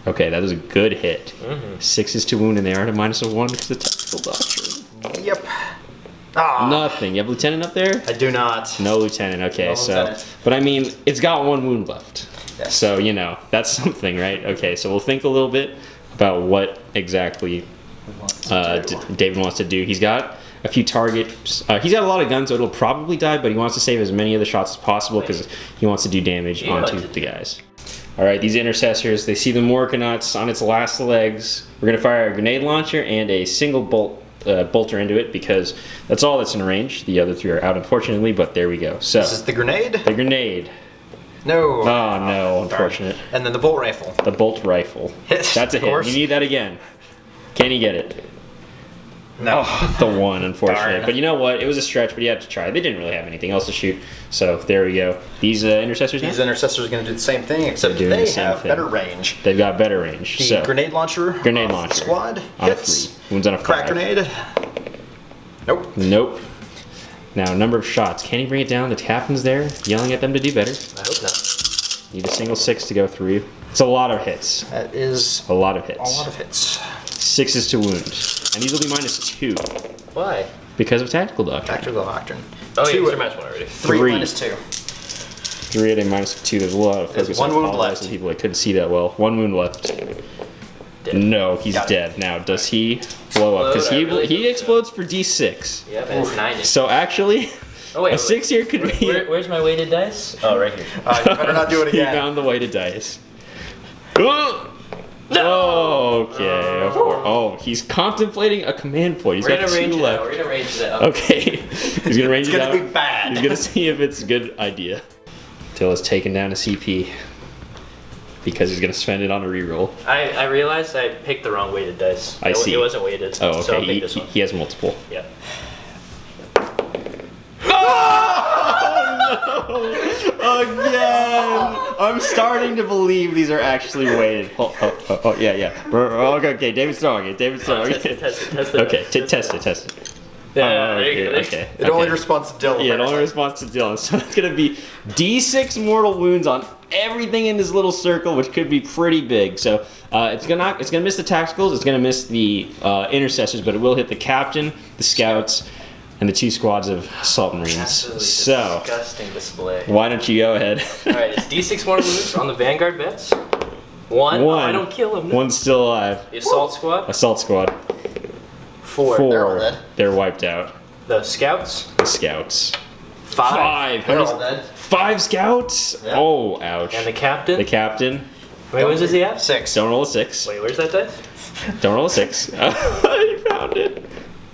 Okay, that was a good hit. 6 is to wound, and they are at a minus of 1 because of the tactical doctrine. Yep. Ah, Nothing. You have lieutenant up there? I do not. No lieutenant. Okay, No so lieutenant. but I mean, it's got 1 wound left. Yes. So you know that's something, right? Okay, so we'll think a little bit about what exactly David wants to do. He's got a few targets. He's got a lot of guns, so it'll probably die, but he wants to save as many of the shots as possible because he wants to do damage onto the guys. All right, these intercessors, they see the Morkanauts on its last legs. We're gonna fire a grenade launcher and a single bolter into it because that's all that's in range. The other 3 are out, unfortunately, but there we go. So This is the grenade. the grenade. No. Oh no, unfortunate. And then the bolt rifle. The bolt rifle. Hit, That's a of hit. course. You need that again. Can he get it? No. Oh, the 1, unfortunately. Darn. But you know what? It was a stretch, but you had to try. They didn't really have anything else to shoot. So there we go. These intercessors now? These intercessors are going to do the same thing, except doing they the same have thing. better range. They've got better range. The So grenade launcher. Grenade off launcher. Squad on a hits. 3. Wounds on a 5. Crack grenade. Nope. Nope. Now, number of shots. Can he bring it down? The captain's there, yelling at them to do better. I hope not. Need a single 6 to go through. It's a lot of hits. That is A lot of a hits. lot of hits. 6 is to wound. And these will be minus 2 Why? because of tactical doctrine. Tactical doctrine. Oh, yeah, 2 it's your match 1 already. 3 3. minus 2. 3 at a minus 2. There's a lot of There's focus one on wound all left. those people. I couldn't see that well. 1 wound left. Dead. No, he's Got it. dead. Now, does he blow up? Because I really he hope so. explodes for D6. Yeah, but it's 9 inches. So actually, Oh wait, A 6 here could be. Where's my weighted dice? Oh, right here. You better not do it He again. found the weighted dice. No! Okay. Of course. Oh, he's contemplating a command point. He's We're got gonna range 2 it out. left. We're gonna range it out. Okay. He's gonna range It's it gonna out. be bad. He's gonna see if it's a good idea. Tilla's taking down a CP because he's gonna spend it on a reroll. I realized I picked the wrong weighted dice. I see. It wasn't weighted. Oh, So I'll okay. pick this one. He has multiple. Yeah. Again! I'm starting to believe these are actually weighted. Oh, yeah. Okay, David's throwing it. Test it. Okay, test it. Yeah, there you go. Okay. It only responds to Dylan. Yeah, it only responds to Dylan. So it's gonna be D6 mortal wounds on everything in this little circle, which could be pretty big. So it's gonna miss the tacticals, it's gonna miss the intercessors, but it will hit the captain, the scouts, and the 2 squads of assault marines. Absolutely So disgusting display. why don't you go ahead? All right, it's D6 mortal wounds on the vanguard vets. One. Oh, I don't kill him. No. One's still alive. The assault squad. Assault squad. 4. 4. They're all dead. They're wiped out. The scouts. The scouts. 5. How They're many- all dead. 5 scouts? Yeah. Oh, ouch. And the captain. The captain. Wait, what does he have? 6. Don't roll a 6. Wait, where's that dice? Don't roll a 6. You found it.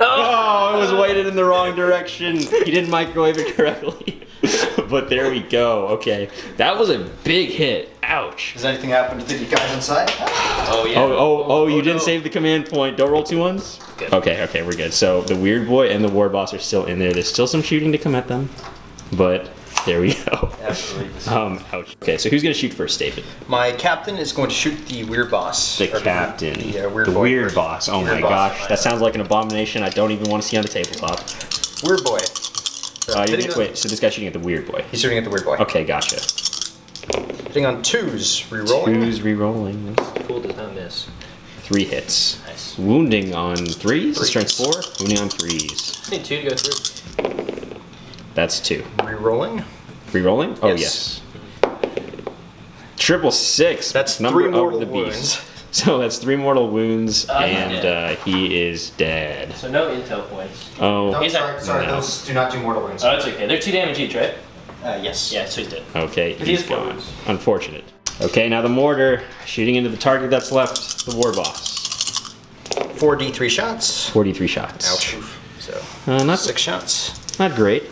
Oh, it was weighted in the wrong direction. He didn't microwave it correctly. But there we go. Okay. That was a big hit. Ouch. Does anything happen to the guys inside? Oh yeah. Oh, you didn't no. save the command point. Don't roll 2 ones? Good. Okay, we're good. So the weird boy and the war boss are still in there. There's still some shooting to come at them. But there we go. Absolutely. Ouch. Okay, so who's going to shoot first, David? My captain is going to shoot the weird boss. The Or captain. The weird the boy weird first. boss. Oh Weird my boss. gosh. That sounds like an abomination I don't even want to see on the tabletop. Weird boy. So Wait, so this guy's shooting at the weird boy. He's shooting at the weird boy. Okay, gotcha. Hitting on 2s, rerolling. 2's re-rolling. Fool does not miss. 3 hits. Nice. Wounding on 3s. Threes. Strength 4. Wounding on 3s. I need 2 to go through. That's 2. Rerolling. Re-rolling? Oh, Yes. yes. Triple 6. That's number 3 of mortal the beast. wounds. So that's 3 mortal wounds, He's and dead. he is dead. So no intel points. Oh, No, He's sorry, not- sorry, no. those do not do mortal wounds. Oh, that's okay. They're 2 damage each, right? Yes. Yeah, so he's dead. okay, But he's he's 4 gone. wounds. Unfortunate. Okay, now the mortar shooting into the target that's left, the war boss. 4d3 shots. 43 shots. Ouch. So, Not 6 shots. not great.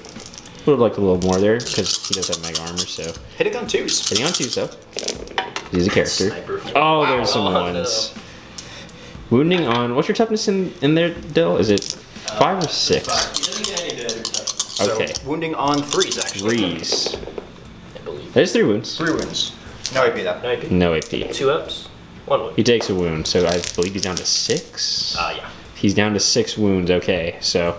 Would have liked a little more there because he does have mega armor. So Hitting on 2s. hitting on 2s though. He's a character. Sniper. Oh, Wow. there's some Oh, ones. Wounding on. What's your toughness in there, Dill? Is it 5 or 6? He doesn't get any better toughness, So, Okay. wounding on 3s, actually. 3s. I believe. There's 3 wounds. 3 wounds. No AP though. No AP. No AP. 2 ups. 1 wound. He takes a wound, so I believe he's down to 6. Yeah. He's down to 6 wounds. Okay, so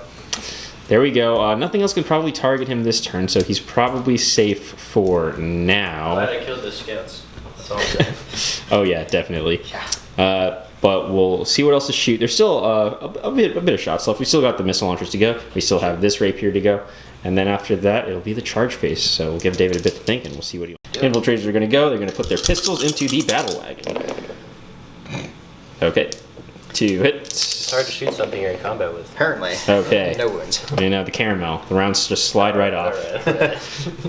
there we go. Nothing else can probably target him this turn, so he's probably safe for now. Glad I killed the scouts. That's all I'm saying. Oh yeah, definitely. But we'll see what else to shoot. There's still a bit of shots left. We still got the missile launchers to go. We still have this rapier to go. And then after that, it'll be the charge phase. So we'll give David a bit to think, and we'll see what he wants. Infiltrators are going to go. They're going to put their pistols into the battle wagon. Okay. 2 hits. It's hard to shoot something you're in combat with. Apparently. Okay. No wounds. You know, the caramel. The rounds just slide right off. Alright.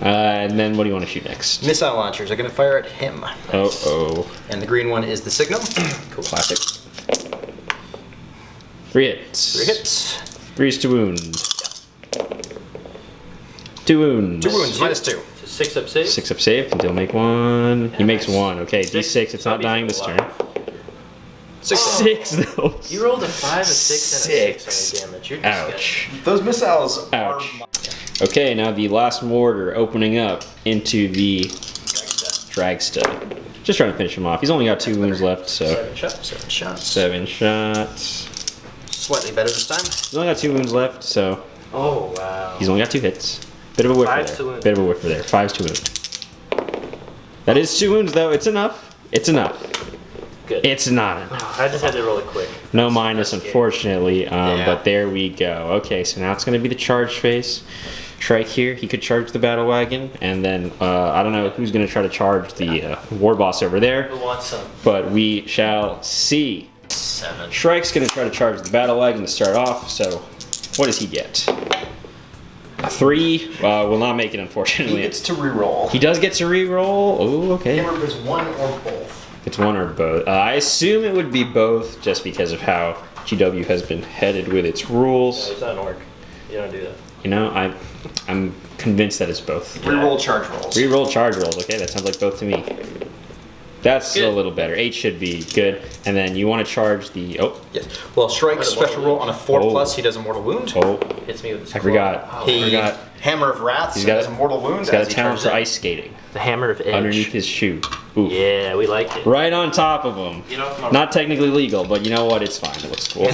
And then what do you want to shoot next? Missile launchers are going to fire at him. Oh. And the green one is the signal. Cool. Classic. 3 hits. 3 hits. 3's to wound. 2 wounds. 2 wounds, minus 2. So 6 up save. 6 up save. Until make 1. He makes Nice. 1. Okay, Six. D6. It's not Zombies dying are this alive. turn. 6. 6 though. You rolled a 5, a 6, and a 6 Six. on your damage. You're disgusting. Ouch. Those missiles Ouch. Okay, now the last mortar opening up into the drag stud. Just trying to finish him off. He's only got 2 wounds left, so 7 shots. 7 shots. 7 shots. Slightly better this time. He's only got 2 wounds left, so Oh, wow. he's only got 2 hits. Bit of a whiffer Fives to there. wound. Bit of a whiffer there. 5's to wound. That is 2 wounds though. It's enough. It's enough. Good. It's not enough. I just had to roll it quick. No minus, That's unfortunately. Yeah. But there we go. Okay, so now it's going to be the charge phase. Shrike here, he could charge the battle wagon, and then I don't know who's going to try to charge the war boss over there, Who wants some? but we shall see. 7. Shrike's going to try to charge the battle wagon to start off. So, what does he get? 3 will not make it, He unfortunately. gets to reroll. He does get to reroll. Oh, okay. Can't remember if it's one or both. It's one or both. I assume it would be both, just because of how GW has been headed with its No, rules. it's not an orc. You don't do that. You know, I'm convinced that it's both. Reroll charge rolls. Reroll charge rolls. Okay, that sounds like both to me. That's Good. a little better. 8 should be good. And then you want to charge the Yes. Well, Shrike What a special mortal roll on a 4 Oh. plus. He does a mortal wound. oh, Hits me with the I forgot. Oh, He I forgot. Hammer of Wrath. He's So got he does a mortal wound. He's got as a he talent charges for in. ice skating the hammer of edge. underneath his shoe. Ooh. Yeah, we like it. Right on top of him. You know, it's my- Not technically legal, but you know what? It's fine. It looks cool.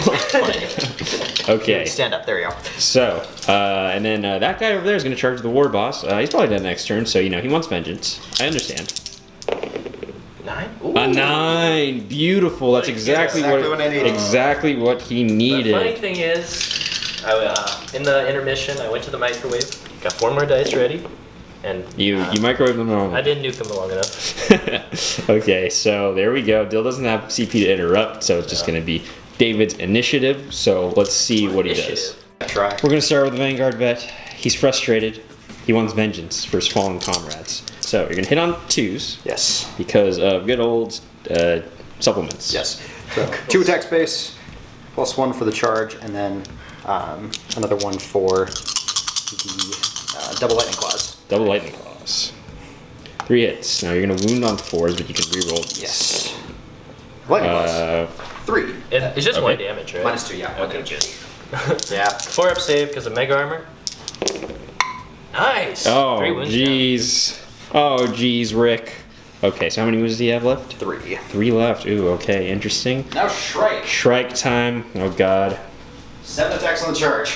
Okay. Stand up. There you go. So, and then that guy over there is going to charge the war boss. He's probably dead next turn, so you know he wants vengeance. I understand. 9? Ooh. A 9, beautiful. That's exactly Exactly what I needed. exactly what he The funny needed. thing is, in the intermission, I went to the microwave, got 4 more dice ready, and You microwave them wrong. I didn't nuke them long enough. Okay, so there we go. Dill doesn't have CP to interrupt, so it's just going to be David's initiative. So let's see what he does. Initiative. Try. We're going to start with the Vanguard vet. He's frustrated. He wants vengeance for his fallen comrades. So you're going to hit on 2s Yes. because of good old supplements. Yes. So 2 attack space, +1 for the charge, and then another 1 for the double lightning claws. Double lightning claws. 3 hits. Now you're going to wound on 4s, but you can reroll these. Yes. Lightning claws. 3. It's just Okay. 1 damage, right? -2, yeah. one Okay, damage. good. Yeah. 4 up save because of mega armor. Nice! 3 Oh, wounds down. jeez. Oh, jeez, Rick. Okay, so how many wounds do you have left? 3. 3 left. Ooh, okay, interesting. Now Shrike. Shrike time. Oh, God. 7 attacks on the charge.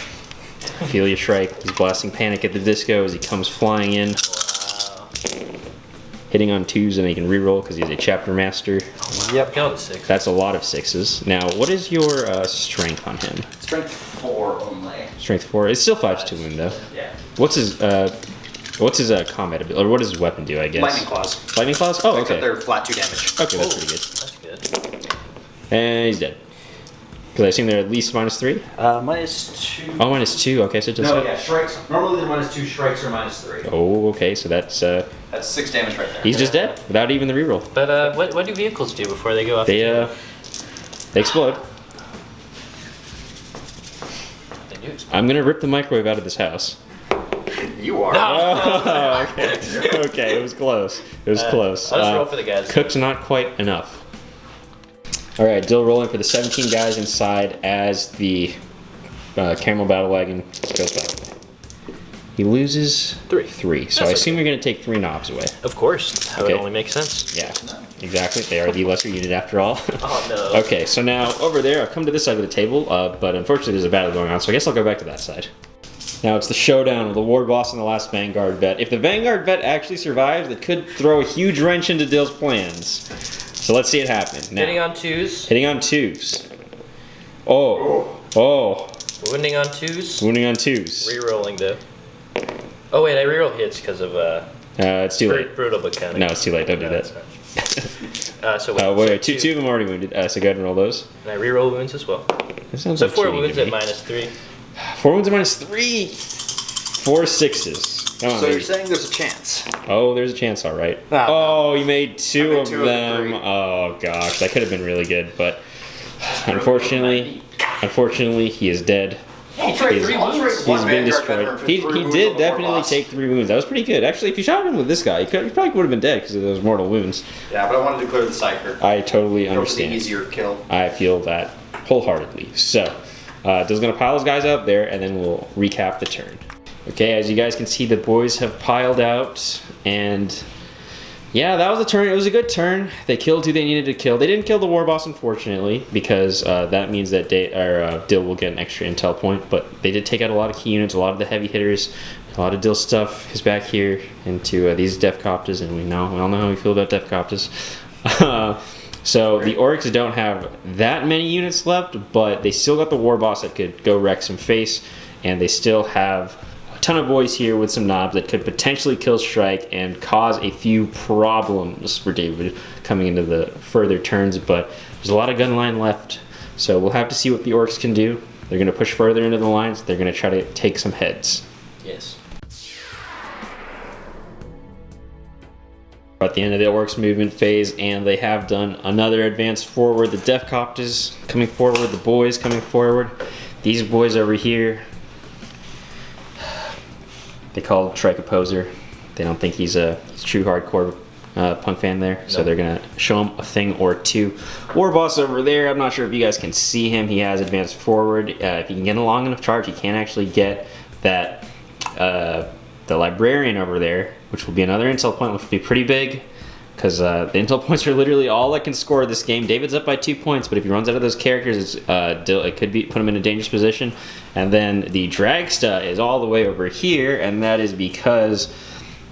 Feel you, Shrike. He's blasting panic at the disco as he comes flying in. Wow. Hitting on 2s, and he can reroll because he's a chapter master. Yep. Killed 6. That's a lot of 6s. Now, what is your strength on him? Strength 4 only. Strength 4. It's still 5 to wound, though. Yeah. What's his combat ability, or what does his weapon do? I guess. Lightning claws. Lightning claws. Oh, Except okay. they're flat 2 damage. Okay, that's Oh, pretty good. That's good. And he's dead. Because I assume they're at least -3. -2. Oh, -2. Okay, so it does. No, yeah, Shrikes. Normally they're -2, Shrikes are -3. Oh, okay. So that's That's 6 damage right there. he's just dead without even the reroll. But what do vehicles do before they go off? They they explode. They do explode. I'm gonna rip the microwave out of this house. You are. Oh, okay. Okay, it was close. It was close. I'll just roll for the guys. Cooked not quite enough. All right, Dill rolling for the 17 guys inside as the camel battle wagon goes by. He loses 3. 3. So That's I assume you're gonna take 3 knobs away. Of course. That would Okay. only make sense. Yeah, exactly. They are the lesser unit after all. Oh, no. Okay, so now over there, I've come to this side of the table, but unfortunately there's a battle going on, so I guess I'll go back to that side. Now it's the showdown of the war boss and the last Vanguard vet. If the Vanguard vet actually survives, it could throw a huge wrench into Dill's plans. So let's see it happen. Now, Hitting on 2s. hitting on 2s. Oh, oh, Wounding on 2s. wounding on 2s. Rerolling though. Oh wait, I reroll hits because of It's too late. brutal but counting. No, it's too late. Don't do that. So Wait, two of them already wounded. So go ahead and roll those. And I reroll wounds as well. That sounds So like 4 cheating wounds to at me. -3. 4 wounds at -3. 4 6s. Come on, So you're baby. saying there's a chance. Oh, there's a chance, all right. Ah, Oh, you made 2 I made of 2 of the them. 3. Oh gosh, that could have been really good, but unfortunately, he is dead. He tried He's- 3 wounds. He's been destroyed. He did definitely take 3 wounds. That was pretty good. Actually, if you shot him with this guy, he probably would have been dead because of those mortal wounds. Yeah, but I wanted to clear the cipher. I totally Go for the understand. easier kill. I feel that wholeheartedly. So, Dill's gonna pile his guys out there, and then we'll recap the turn. Okay, as you guys can see, the boys have piled out, and yeah, that was a turn. It was a good turn. They killed who they needed to kill. They didn't kill the war boss, unfortunately, because that means that Dill will get an extra intel point. But they did take out a lot of key units, a lot of the heavy hitters. A lot of Dill stuff is back here into these Defcopters, and we all know how we feel about Defcopters. So the Orcs don't have that many units left, but they still got the war boss that could go wreck some face, and they still have a ton of boys here with some knobs that could potentially kill Shrike and cause a few problems for David coming into the further turns, but there's a lot of gun line left, so we'll have to see what the Orcs can do. They're going to push further into the lines. They're going to try to take some heads. Yes. At the end of the Orcs movement phase, and they have done another advance forward. The Death Copters coming forward, the boys coming forward. These boys over here, they call Shrike a poser. They don't think he's a true hardcore punk fan there, so they're gonna show him a thing or two. Warboss over there, I'm not sure if you guys can see him. He has advanced forward. If he can get a long enough charge, he can actually get that the librarian over there, which will be another intel point, which will be pretty big, because the intel points are literally all that can score this game. David's up by 2 points, but if he runs out of those characters, it could be put him in a dangerous position. And then the Dragsta is all the way over here, and that is because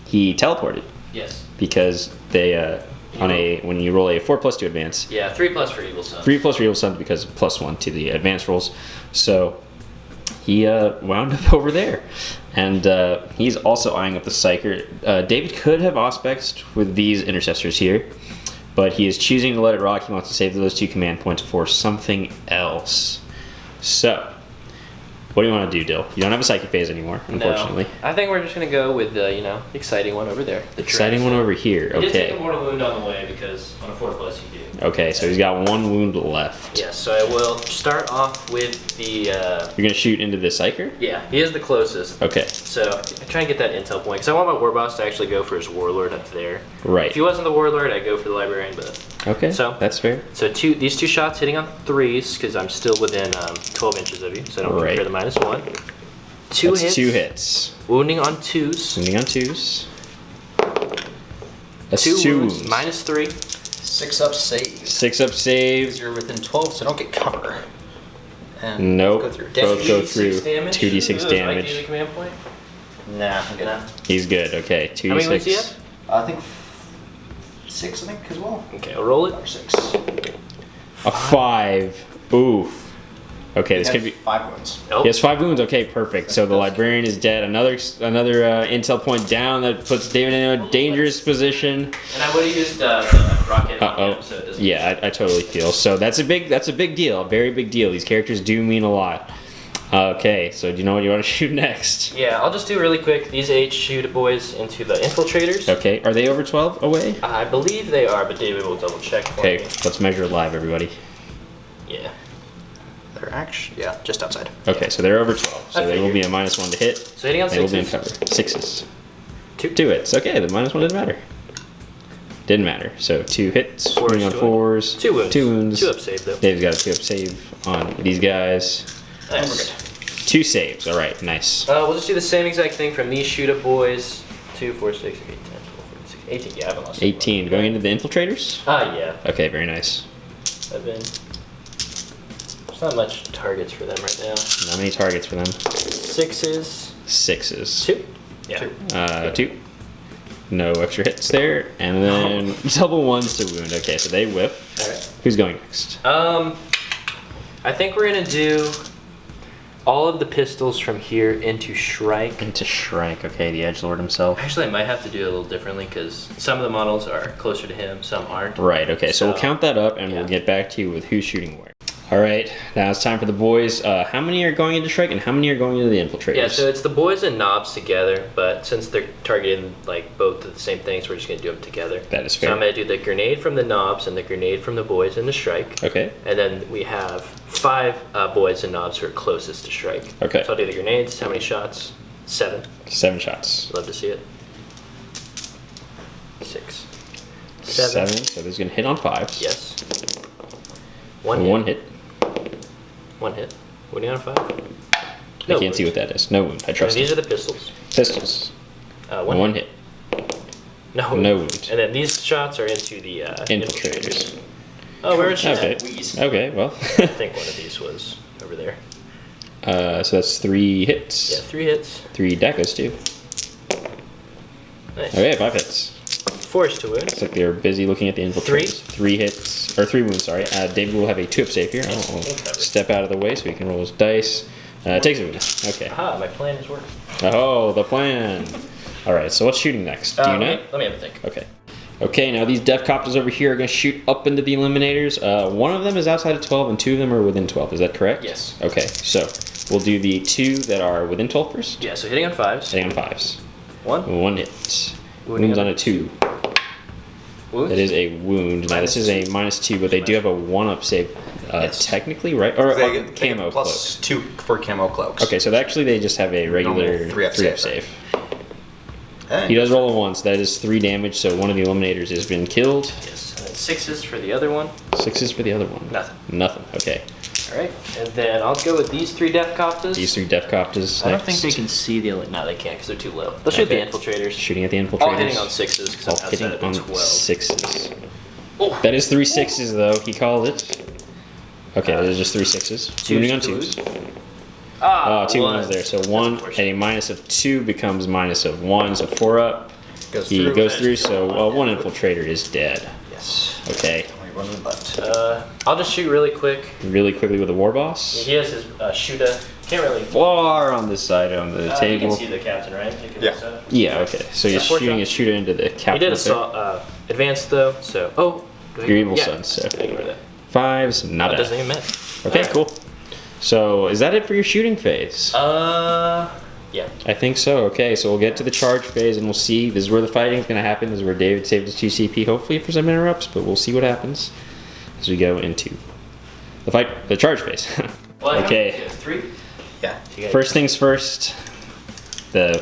he teleported. Yes. Because they when you roll a 4+2 advance. Yeah, 3+ for Evil Sons. 3+ for Evil Sons because +1 to the advance rolls. So he wound up over there. And he's also eyeing up the Psyker. David could have Auspexed with these intercessors here, but he is choosing to let it rock. He wants to save those 2 command points for something else. So, what do you want to do, Dill? You don't have a Psychic phase anymore, unfortunately. No. I think we're just going to go with the, exciting one over there. The exciting one over here, okay. He did take okay. a mortal wound on the way because on a 4+ you do. Okay, so he's got 1 wound left. Yeah, so I will start off with the... You're going to shoot into the Psyker? Yeah, he is the closest. Okay. So I try and get that intel point, because I want my Warboss to actually go for his Warlord up there. Right. If he wasn't the Warlord, I'd go for the Librarian, but... Okay, so that's fair. So these 2 shots hitting on 3s, because I'm still within 12 inches of you, so I don't care the -1. 2 That's hits. 2 hits. Wounding on 2s. Wounding on 2s. That's 2 wounds. wounds. -3. 6 up save. 6 up save. You're within 12, so don't get cover. And Nope. go through. Both go 2d6 through. damage? 2d6 Ooh, damage. Mike, do you have a command point? Nah, I'm good. No. He's good. Okay, 2d6. How many wounds do you have? I think 6, I think, as well. Okay, I'll roll it. Or 6. A 5. Oof. Okay, this could be. 5 wounds. Nope. He has 5 wounds. Okay, perfect. So the Librarian is dead. Another intel point down that puts David in a dangerous position. And I would have used the rocket on him, so it doesn't... Yeah, I totally feel. So that's a big deal. A very big deal. These characters do mean a lot. Okay, so do you know what you want to shoot next? Yeah, I'll just do really quick. These 8 shoot boys into the infiltrators. Okay, are they over 12 away? I believe they are, but David will double check for Okay, me. let's measure live, everybody. Yeah. They're actually, yeah, just outside. Okay, so they're over 12. So I they will figured. be a -1 to hit. So hitting on They will be in 6s. cover. 6s. 2. 2 hits. Okay, the -1 didn't matter. Didn't matter. So 2 hits, 4s swing on to it. 4s. 2 wounds. 2 wounds. 2 up save though. Dave's got a 2 up save on these guys. And we're Nice. good. 2 saves. All right, nice. We'll just do the same exact thing from these shoot boys. 2, 4, 6, 8, 10, 12, 14, 18. Yeah, I haven't lost 18. Going into the infiltrators? Yeah. Okay, very nice. 7. There's not much targets for them right now. Not many targets for them. 6s. 6s. 2. Yeah. 2. No extra hits there. And then double 1s to wound. Okay, so they whip. Alright. Who's going next? I think we're gonna do all of the pistols from here into Shrike. Into Shrike. Okay, the edgelord himself. Actually, I might have to do it a little differently because some of the models are closer to him, some aren't. Right, okay, so we'll count that up and yeah. we'll get back to you with who's shooting where. All right, now it's time for the boys. How many are going into Shrike and how many are going into the infiltrators? Yeah, so it's the boys and knobs together, but since they're targeting like both of the same things, we're just gonna do them together. That is fair. So I'm gonna do the grenade from the knobs and the grenade from the boys into Shrike. Okay. And then we have 5 boys and knobs who are closest to Shrike. Okay. So I'll do the grenades. How many shots? 7. 7 shots. Love to see it. 6. 7. So there's gonna hit on 5s. Yes. One hit. 1 hit. Wounding on 5. I can't see what that is. No wound. I trust These it. are the pistols. Pistols. 1 hit. No wound. No wound. And then these shots are into the Infiltrators. Oh, where is she? Okay. Okay, well. I think one of these was over there. So that's 3 hits. Yeah, 3 hits. 3 decos too. Nice. Okay, 5 hits. 4 is to wound. Looks like they're busy looking at the infiltrators. 3 hits, or 3 wounds, sorry. David will have a 2 up save here. I'll step out of the way so he can roll his dice. Takes a wound. Okay. Aha, my plan is working. Oh, the plan. Alright, so what's shooting next? Do you know? Let me have a think. Okay. Okay, now these death copters over here are going to shoot up into the eliminators. One of them is outside of 12 and 2 of them are within 12. Is that correct? Yes. Okay, so We'll do the 2 that are within 12 first. Yeah, so hitting on 5s. Hitting on 5s. 1. Hit. Wounding Wounds on a 2. Wounds? That is a wound. Now this is a -2, but they do have a 1-up save. Yes. Technically, right? Or They camo get cloak. +2 for camo cloaks. Okay, so actually they just have a regular Normal 3-up 3-up save. save. He does roll a 1, so that is 3 damage, so one of the eliminators has been killed. Yes, and then 6s for the other one. 6s for the other one. Nothing. Nothing, okay. Alright, and then I'll go with these 3 Death Coptas. These 3 Death Coptas. I don't think they can see the other. No, they can't because they're too low. They'll shoot Okay. the infiltrators. Shooting at the infiltrators. All hitting on 6s because I'm All hitting outside of on the 12. 6s. Oh. That is 3 6s though, he called it. Okay, those are just 3 6s. Shooting on 2s. Ah, 2 ones there. So 1 at a -2 becomes -1, so 4 up. He goes through, so 1 infiltrator is dead. Yes. Okay. Only 1 left. I'll just shoot really quick. Really quickly with the Warboss. He has his shooter. Can't really. Far on this side on the You table. can see the captain, right? You can Yeah. look at it. Yeah, okay. So you're Yeah. shooting a shooter into the He captain. did up there. assault, advanced though, so. Oh! Your evil yeah. son, so. Ignore that. 5s, not That a. doesn't even matter. Okay, Alright. cool. So is that it for your shooting phase? Yeah. I think so. Okay, so we'll get to the charge phase and we'll see. This is where the fighting is going to happen. This is where David saved his 2 CP, hopefully for some interrupts, but we'll see what happens as we go into the charge phase. Well, Okay. 3. Yeah. First things first, the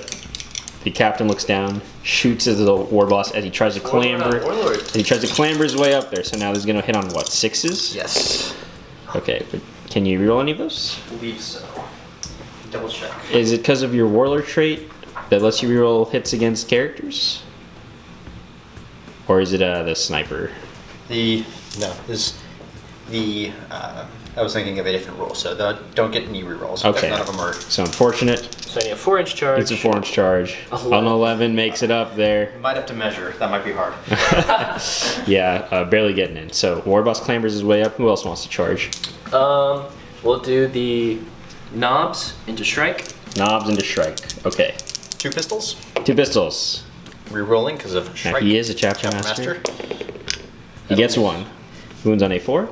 captain looks down, shoots at the Warboss as he tries to clamber. Warlord. As he tries to clamber his way up there. So now this is going to hit on what, 6s? Yes. Okay, but can you reroll any of those? I believe so. Double check. Is it because of your warlord trait that lets you reroll hits against characters? Or is it the sniper? I was thinking of a different rule, so don't get any rerolls. Okay. None of them are. So unfortunate. So I need a 4-inch charge. It's a 4-inch charge. 11. On 11 makes it up there. You might have to measure. That might be hard. Yeah, barely getting in. So Warboss clambers his way up. Who else wants to charge? We'll do the knobs into Shrike. Knobs into Shrike. Okay. 2 pistols. 2 pistols. Rerolling because of Now, Shrike. he is a chapter master. He gets 1. Wounds on a 4.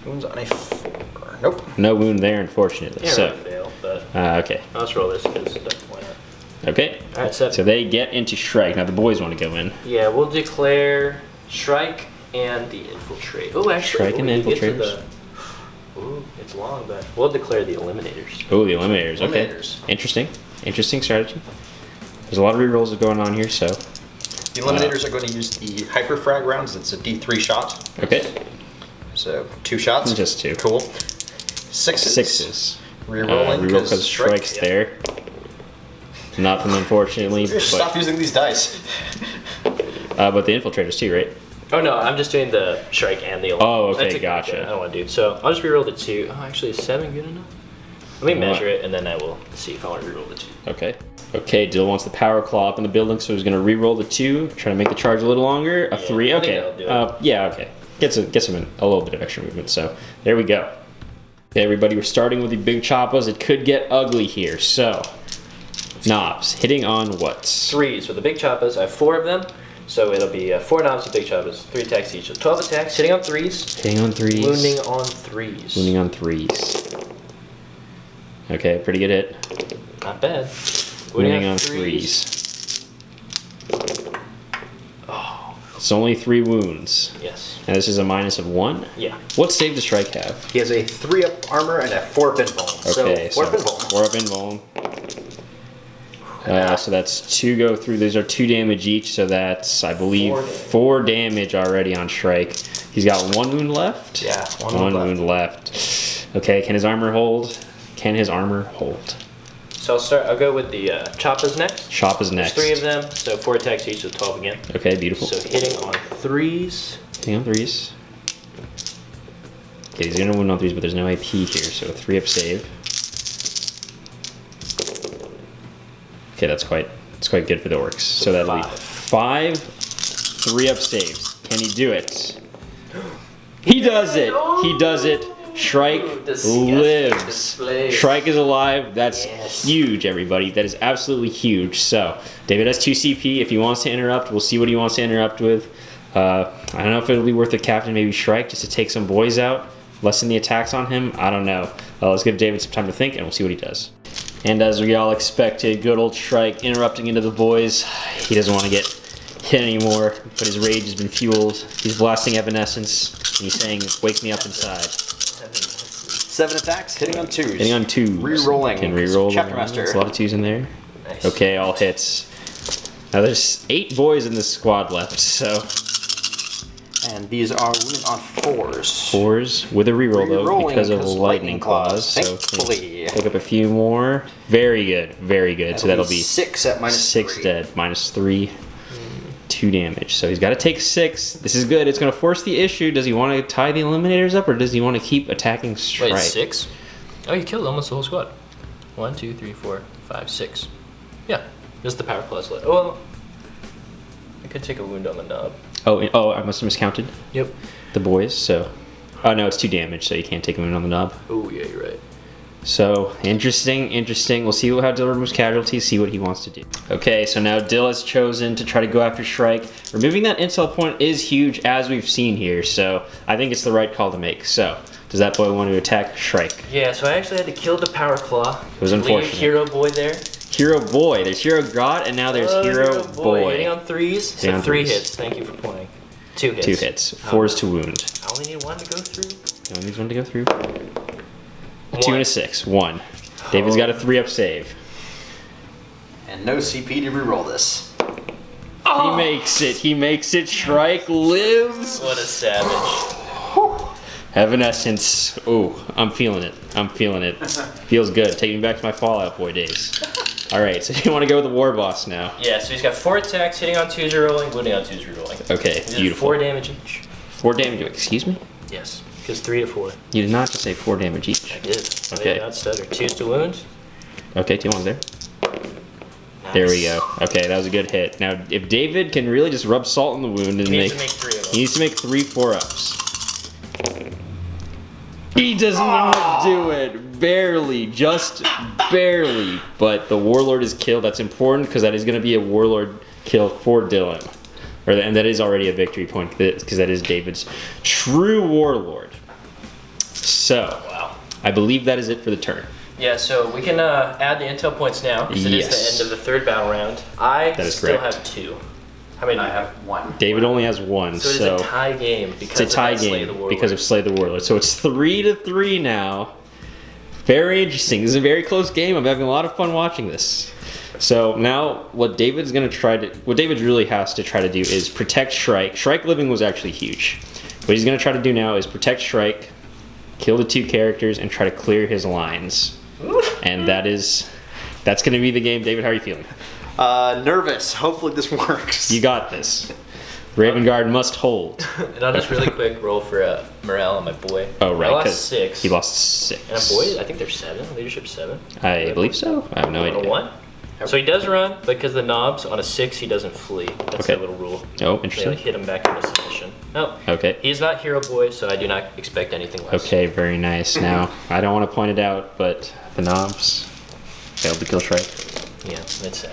Wounds on a 4. Nope. No wound there, unfortunately. Can't So, really fail, but okay. let's roll this because why not? Okay. Alright, 7. So they get into Shrike. Now the boys want to go in. Yeah, we'll declare Shrike and the Infiltrate. Oh, actually, Shrike and when we get to Infiltrators. Ooh, it's long, but we'll declare the Eliminators. Oh, the Eliminators. Okay. Eliminators. Interesting. Interesting strategy. There's a lot of rerolls going on here, so. The Eliminators are going to use the Hyperfrag rounds. It's a D3 shot. Okay. So 2 shots. Just 2. Cool. 6s. 6s. Rerolling Reroll because Shrike's there. Nothing, unfortunately. Stop But, using these dice. but the Infiltrators too, right? Oh no, I'm just doing the Shrike and the Eliminators. Oh, okay, That's a good gotcha. idea. I don't want to do so. I'll just reroll the 2. Oh, actually, is 7 good enough? Let me measure it and then I will see if I want to reroll the 2. Okay. Okay, Dill wants the Power Claw up in the building, so he's going to re-roll the 2, try to make the charge a little longer. A 3, I think okay. that'll do it. Yeah, okay. Gets him a little bit of extra movement, so there we go. Okay, everybody, we're starting with the big choppas. It could get ugly here, so. Knobs, hitting on what? 3s with the big choppas. I have 4 of them, so it'll be 4 knobs with big choppas, 3 attacks each. So 12 attacks, hitting on 3s. Hitting on 3s. Wounding on 3s. Wounding on 3s. Okay, pretty good hit. Not bad. Wounding on 3s. Oh, It's only 3 wounds. yes. And this is a -1. Yeah. What save does Shrike have? He has a 3-up armor and a 4-up invuln. Okay, so 4-up invuln. 4-up invuln. So that's 2 go through. These are 2 damage each, so that's, I believe, 4 damage already on Shrike. He's got 1 wound left? Yeah, 1 wound left. Okay, can his armor hold? Can his armor hold? So I'll go with the choppas next. Chop is There's next. 3 of them, so 4 attacks each with 12 again. Okay, beautiful. So hitting on 3s. Hitting on 3s. Okay, he's gonna wound on 3s, but there's no AP here, so a 3-up save. Okay, that's quite good for the Orcs. So that'll be 5 3-up saves. Can he do it? He does it! He does it! Shrike Disgusting lives. display. Shrike is alive. That's Yes. huge, everybody. That is absolutely huge. So, David has 2 CP. If he wants to interrupt, we'll see what he wants to interrupt with. I don't know if it'll be worth the captain, maybe Shrike, just to take some boys out. lessen the attacks on him? I don't know. Let's give David some time to think, and we'll see what he does. And as we all expected, good old Shrike interrupting into the boys. He doesn't want to get hit anymore, but his rage has been fueled. He's blasting Evanescence, and he's saying, "Wake me up inside." 7 attacks, hitting on 2s. Hitting on 2s. Rerolling. Can reroll. Chapter Master. There's a lot of 2s in there. Nice. Okay, all hits. Now there's 8 boys in this squad left, so. And these are wounded on 4s. 4s with a reroll though, Rerolling because of because lightning claws. So thankfully. pick up a few more. Very good, very good. So that'll be 6 at minus 6 3. dead, minus 3. 2 damage. So he's got to take 6. This is good. It's going to force the issue. Does he want to tie the eliminators up, or does he want to keep attacking Strike? Wait, 6? Oh, you killed almost the whole squad. 1, 2, 3, 4, 5, 6. Yeah, just the power claws left. Oh, well, I could take a wound on the knob. Oh, I must have miscounted. Yep. The boys. So, oh no, it's 2 damage, so you can't take a wound on the knob. Oh yeah, you're right. So, interesting. We'll see how Dill removes casualties, see what he wants to do. Okay, so now Dill has chosen to try to go after Shrike. Removing that intel point is huge, as we've seen here, so I think it's the right call to make. So, does that boy want to attack Shrike? Yeah, so I actually had to kill the power claw. It was unfortunate. Leave Hero Boy there. Hero Boy. There's Hero God, and now there's Hero Boy. Hitting on 3s. So 3 hits. Thank you for pointing. 2 hits. 2 hits. 4s to wound. I only need 1 to go through. He only needs 1 to go through. 2 and a 6. 1. David's got a 3-up save. And no CP to reroll this. Oh. He makes it. He makes it. Shrike lives. What a savage. Evanescence. Oh, I'm feeling it. I'm feeling it. Feels good. Taking me back to my Fallout Boy days. Alright, so you want to go with the War Boss now. Yeah, so he's got 4 attacks, hitting on 2s rerolling, wounding on 2s rerolling. Okay, These beautiful. 4 damage each. 4 damage. Excuse me? Yes, because 3 to 4. You did not just say 4 damage each. I did. Okay. Not stutter. 2s to wound. Okay, 2 ones there. Nice. There we go. Okay, that was a good hit. Now, if David can really just rub salt in the wound and He needs to make 3 of them. he needs to make 3 4-ups. He does not do it. Barely. Just barely. But the Warlord is killed. That's important because that is going to be a Warlord kill for Dylan. And that is already a victory point because that is David's true Warlord. So, Wow. I believe that is it for the turn. Yeah, so we can add the intel points now because it is the end of the 3rd battle round. I still have 2. How many? I have 1. David only has 1, so it is a tie game because it's a tie of that game because of Slay the Warlord. So it's 3-3 now. Very interesting. This is a very close game. I'm having a lot of fun watching this. So now what David really has to try to do is protect Shrike. Shrike living was actually huge. What he's going to try to do now is protect Shrike, kill the 2 characters, and try to clear his lines. And that's going to be the game. David, how are you feeling? Nervous. Hopefully this works. You got this. Raven Guard must hold. And I'll just really quick roll for morale on my boy. Oh, right. I lost 6. He lost 6. And a boy, I think they're 7. Leadership 7. I believe so. I have no idea. A 1? So he does run, but because the knobs, on a 6 he doesn't flee. That's Okay. a little rule. Oh, They interesting. hit him back into submission. No. Okay. He's not Hero Boy, so I do not expect anything less. Okay, very nice. Now, I don't want to point it out, but the knobs failed to kill Shrike. Yeah, that's sad.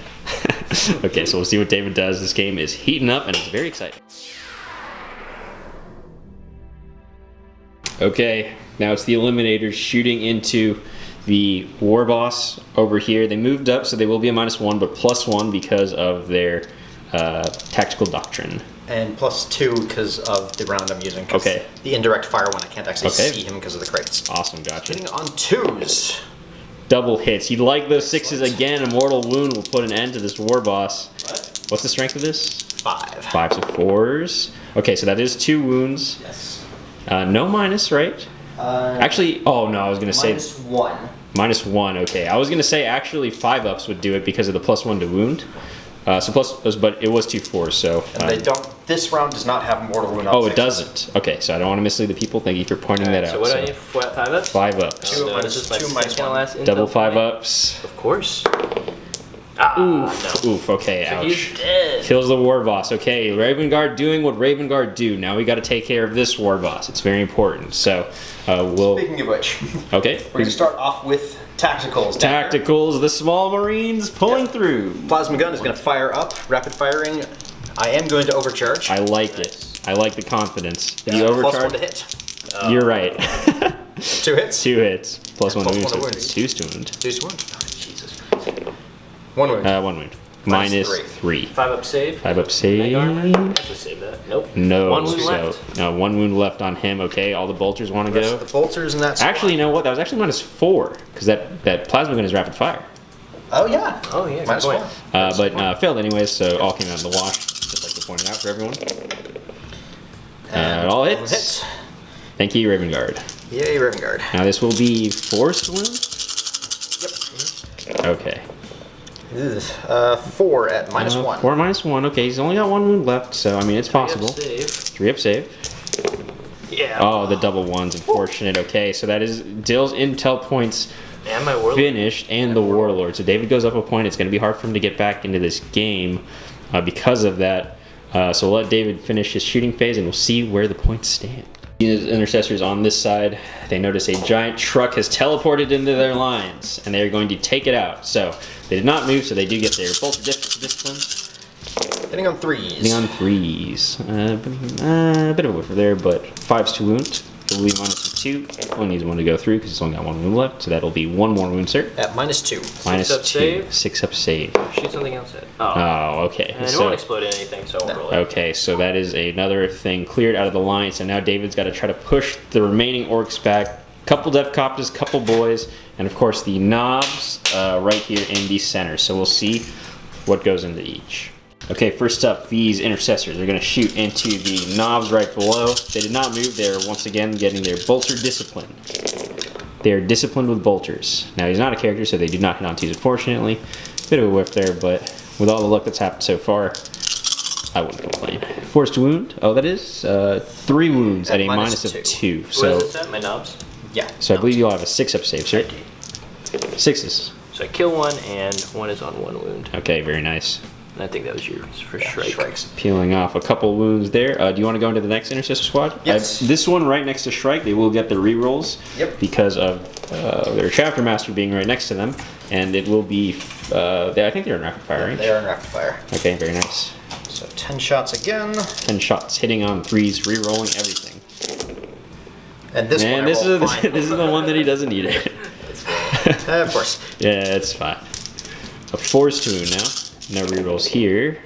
Okay, so we'll see what David does. This game is heating up and it's very exciting. Okay, now it's the Eliminators shooting into the War Boss over here. They moved up, so they will be a -1, but +1 because of their tactical doctrine. And +2 because of the round I'm using. Okay. The indirect fire one, I can't actually Okay. see him because of the crates. Awesome, gotcha. Hitting on 2s. Double hits. You'd like those 6s again. A mortal wound will put an end to this War Boss. What's the strength of this? 5. 5, so 4s. Okay, so that is 2 wounds. Yes. No minus, right? Actually, oh no, I was gonna say -1. -1. Okay, I was gonna say actually 5-ups would do it because of the +1 to wound. But it was 2 4s, so. And they don't. This round does not have mortal wound. On Oh, it 6s. doesn't. Okay, so I don't want to mislead the people. Thank you for pointing that out. So what do I need? 5-ups? 5-ups. Two No, minus this is my 2 minus second 1. last intel Double point. 5-ups. Of course. Oof. No. Oof. Okay. So Ouch. he's dead. Kills the War Boss. Okay, Raven Guard doing what Raven Guard do. Now we got to take care of this War Boss. It's very important. So we'll. Speaking of which, Okay. we're going to start off with tacticals. Tacticals. The small Marines pulling through. Plasma gun is going to fire up, rapid firing. I am going to overcharge. I like it. I like the confidence. You +1 to overcharge. hit. You're right. 2 hits. 2 hits. Plus And 1 plus wound. one So wound. it's 2 to wound. 2 to wound. Oh, Jesus. 1 wound. 1 wound. Minus Minus 3. 5 up save. 5 up save. Mega armor. I have to save that. Nope. No. 1 wound so, left. 1 wound left on him. Okay, all the bolters want to Rest go. of the bolters and that's Actually, you know what? That was actually minus 4 because that plasma gun is rapid fire. Oh yeah. Oh yeah. Minus good 1. point. But failed anyways, so all came out in the wash, just like we pointed out for everyone. And all one hits. Thank you, Raven Guard. Yay, Raven Guard. Now this will be forced wound. Yep. Okay. 4 at minus 1. 4 minus 1. Okay, he's only got 1 wound left, so I mean it's possible. Save. 3 up save. Yeah. Oh, the double one's unfortunate. Okay, so that is Dill's intel points And my warlord. finished, and the warlord. So David goes up a point. It's going to be hard for him to get back into this game because of that. So we'll let David finish his shooting phase, and we'll see where the points stand. His intercessors on this side, they notice a giant truck has teleported into their lines, and they are going to take it out. So they did not move, so they do get their bolter discipline. Hitting on 3s. Hitting on 3s. A bit of a whiffer there, but 5's to wound. It will be minus 2. Only needs 1 to go through because it's only got 1 wound left, so that'll be 1 more wound, sir. At minus 2. Minus 6 up 2. save. 6 up save. Shoot something else at. Oh. Oh, okay. And it won't explode anything, so I won't roll it. Okay, so that is another thing cleared out of the line. So now David's got to try to push the remaining orcs back. Couple death copters, couple boys, and of course the knobs right here in the center. So we'll see what goes into each. Okay, first up, these intercessors are going to shoot into the knobs right below. They did not move. They're once again getting their bolter discipline. They are disciplined with bolters. Now he's not a character, so they do not hit on 2s, unfortunately. Bit of a whiff there, but with all the luck that's happened so far, I wouldn't complain. Forced wound. Oh, that is 3 wounds at a minus of 2. What So, is this at? My knobs? Yeah. so I believe you'll have a 6 up save, sir. 6s. So I kill 1, and 1 is on 1 wound. Okay, very nice. And I think that was yours for Yeah, strike. strikes. Peeling off a couple wounds there. Do you want to go into the next intercessor squad? Yes. This one right next to Shrike, they will get the rerolls. Yep. Because of their chapter master being right next to them, and it will be. I think they're in rapid fire range. They are in rapid fire. Okay, very nice. So 10 shots again. 10 shots, hitting on 3s, rerolling everything. And this Man, one this I will is find. this is the one that he doesn't need it. Of course. Yeah, it's fine. A forced wound now. No rerolls here.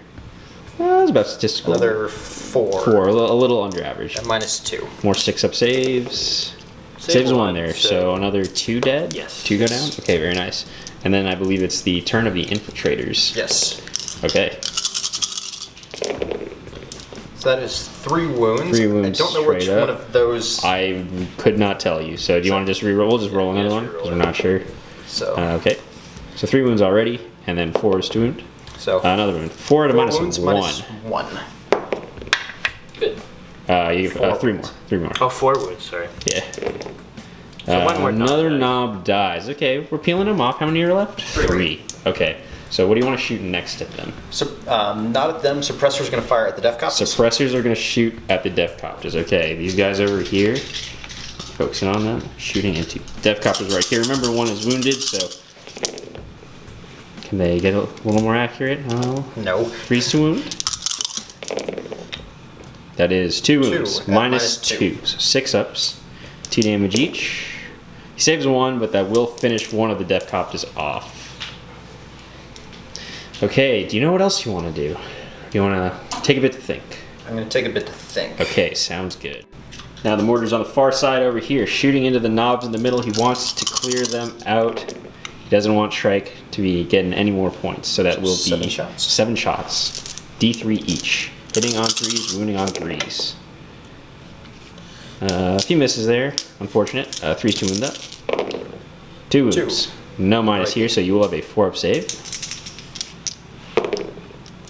That's about statistical. Another 4. 4, a little under average. At minus 2. More 6 up saves. Save Saves 1 one, there, so- so another 2 dead? Yes. 2 go down? Okay, very nice. And then I believe it's the turn of the infiltrators. Yes. Okay. So that is 3 wounds. 3 wounds I don't know which straight one up. of those. I could not tell you. So do you want to just reroll? We'll just roll another just one re-roll because we're it. not sure. So. Okay. So 3 wounds already, and then 4 is 2 wound. So. Another wound. 4 at a 4 minus wounds 1. minus 1. Good. You 3 more. 3 more. Oh, 4 wounds, sorry. Yeah. So one more knob another dies. knob dies. Okay, we're peeling them off. How many are left? 3. Okay. So what do you want to shoot next at them? So, not at them. Suppressor's going to fire at the Death Cops. Suppressors are going to shoot at the Death Copters. Okay, these guys over here, focusing on them, shooting into Death Copters right here. Remember, 1 is wounded, so can they get a little more accurate? No. 3's to wound. That is 2 wounds. at Minus -2. 2. So 6 ups. 2 damage each. He saves 1, but that will finish 1 of the Death Copters off. Okay, do you know what else you want to do? Do you want to take a bit to think? I'm going to take a bit to think. Okay, sounds good. Now the mortar's on the far side over here, shooting into the knobs in the middle. He wants to clear them out. He doesn't want Shrike to be getting any more points, so that will be 7 shots. 7 shots. D3 each. Hitting on 3s, wounding on 3s. A few misses there, unfortunate. 3's to wound up. 2 wounds. No minus here, so you will have a 4 up save.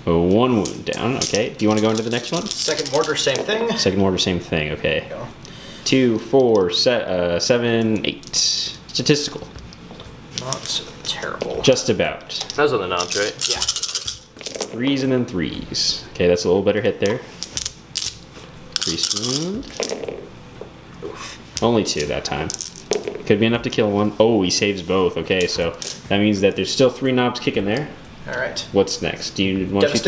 1 wound down, okay. Do you want to go into the next one? Second mortar, same thing. Second mortar, same thing, okay. Go. 2, 4, 7, 8. Statistical. Not so terrible. Just about. That was on the knobs, right? Yeah. 3s and then 3s. Okay, that's a little better hit there. 3 wound. Only 2 that time. Could be enough to kill 1. Oh, he saves both. Okay, so that means that there's still 3 knobs kicking there. All right. What's next? Do you want to shoot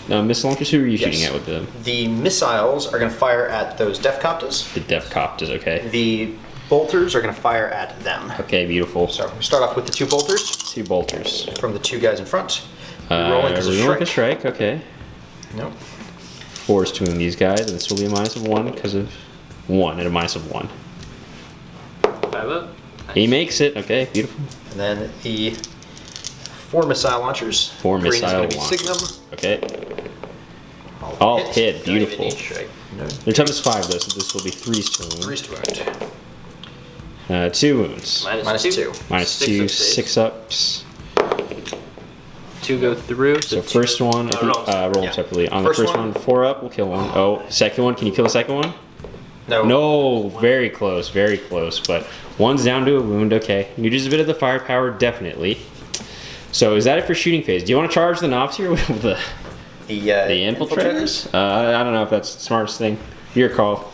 the missile launchers? Who are you shooting at with them? The missiles are going to fire at those Defcoptas. The Defcoptas, okay. The bolters are going to fire at them. Okay, beautiful. So we start off with the 2 bolters. 2 bolters. From the 2 guys in front. Rolling because a strike, okay. Nope. 4 is to wound these guys, and this will be a -1 because of 1 at a -1. 5 up. Nice. He makes it, okay, beautiful. And then the 4 missile launchers. 4 Green is missile going to be launchers. Signum. Okay. All hit, Don't even beautiful. need strike. No. Their toughest 5 though, so this will be 3s to wound. 3 to wound. 2 wounds. Minus 2. -2, 6 6 ups. 2 go through. So first one, if you, roll them Yeah. separately. On First the first one. one, 4 up, we'll kill 1. Oh, second one, can you kill the second one? No. No, very close, but 1's down to a wound, okay. Uses a bit of the firepower, definitely. So is that it for shooting phase? Do you want to charge the knobs here with the infiltrators? I don't know if that's the smartest thing. Your call.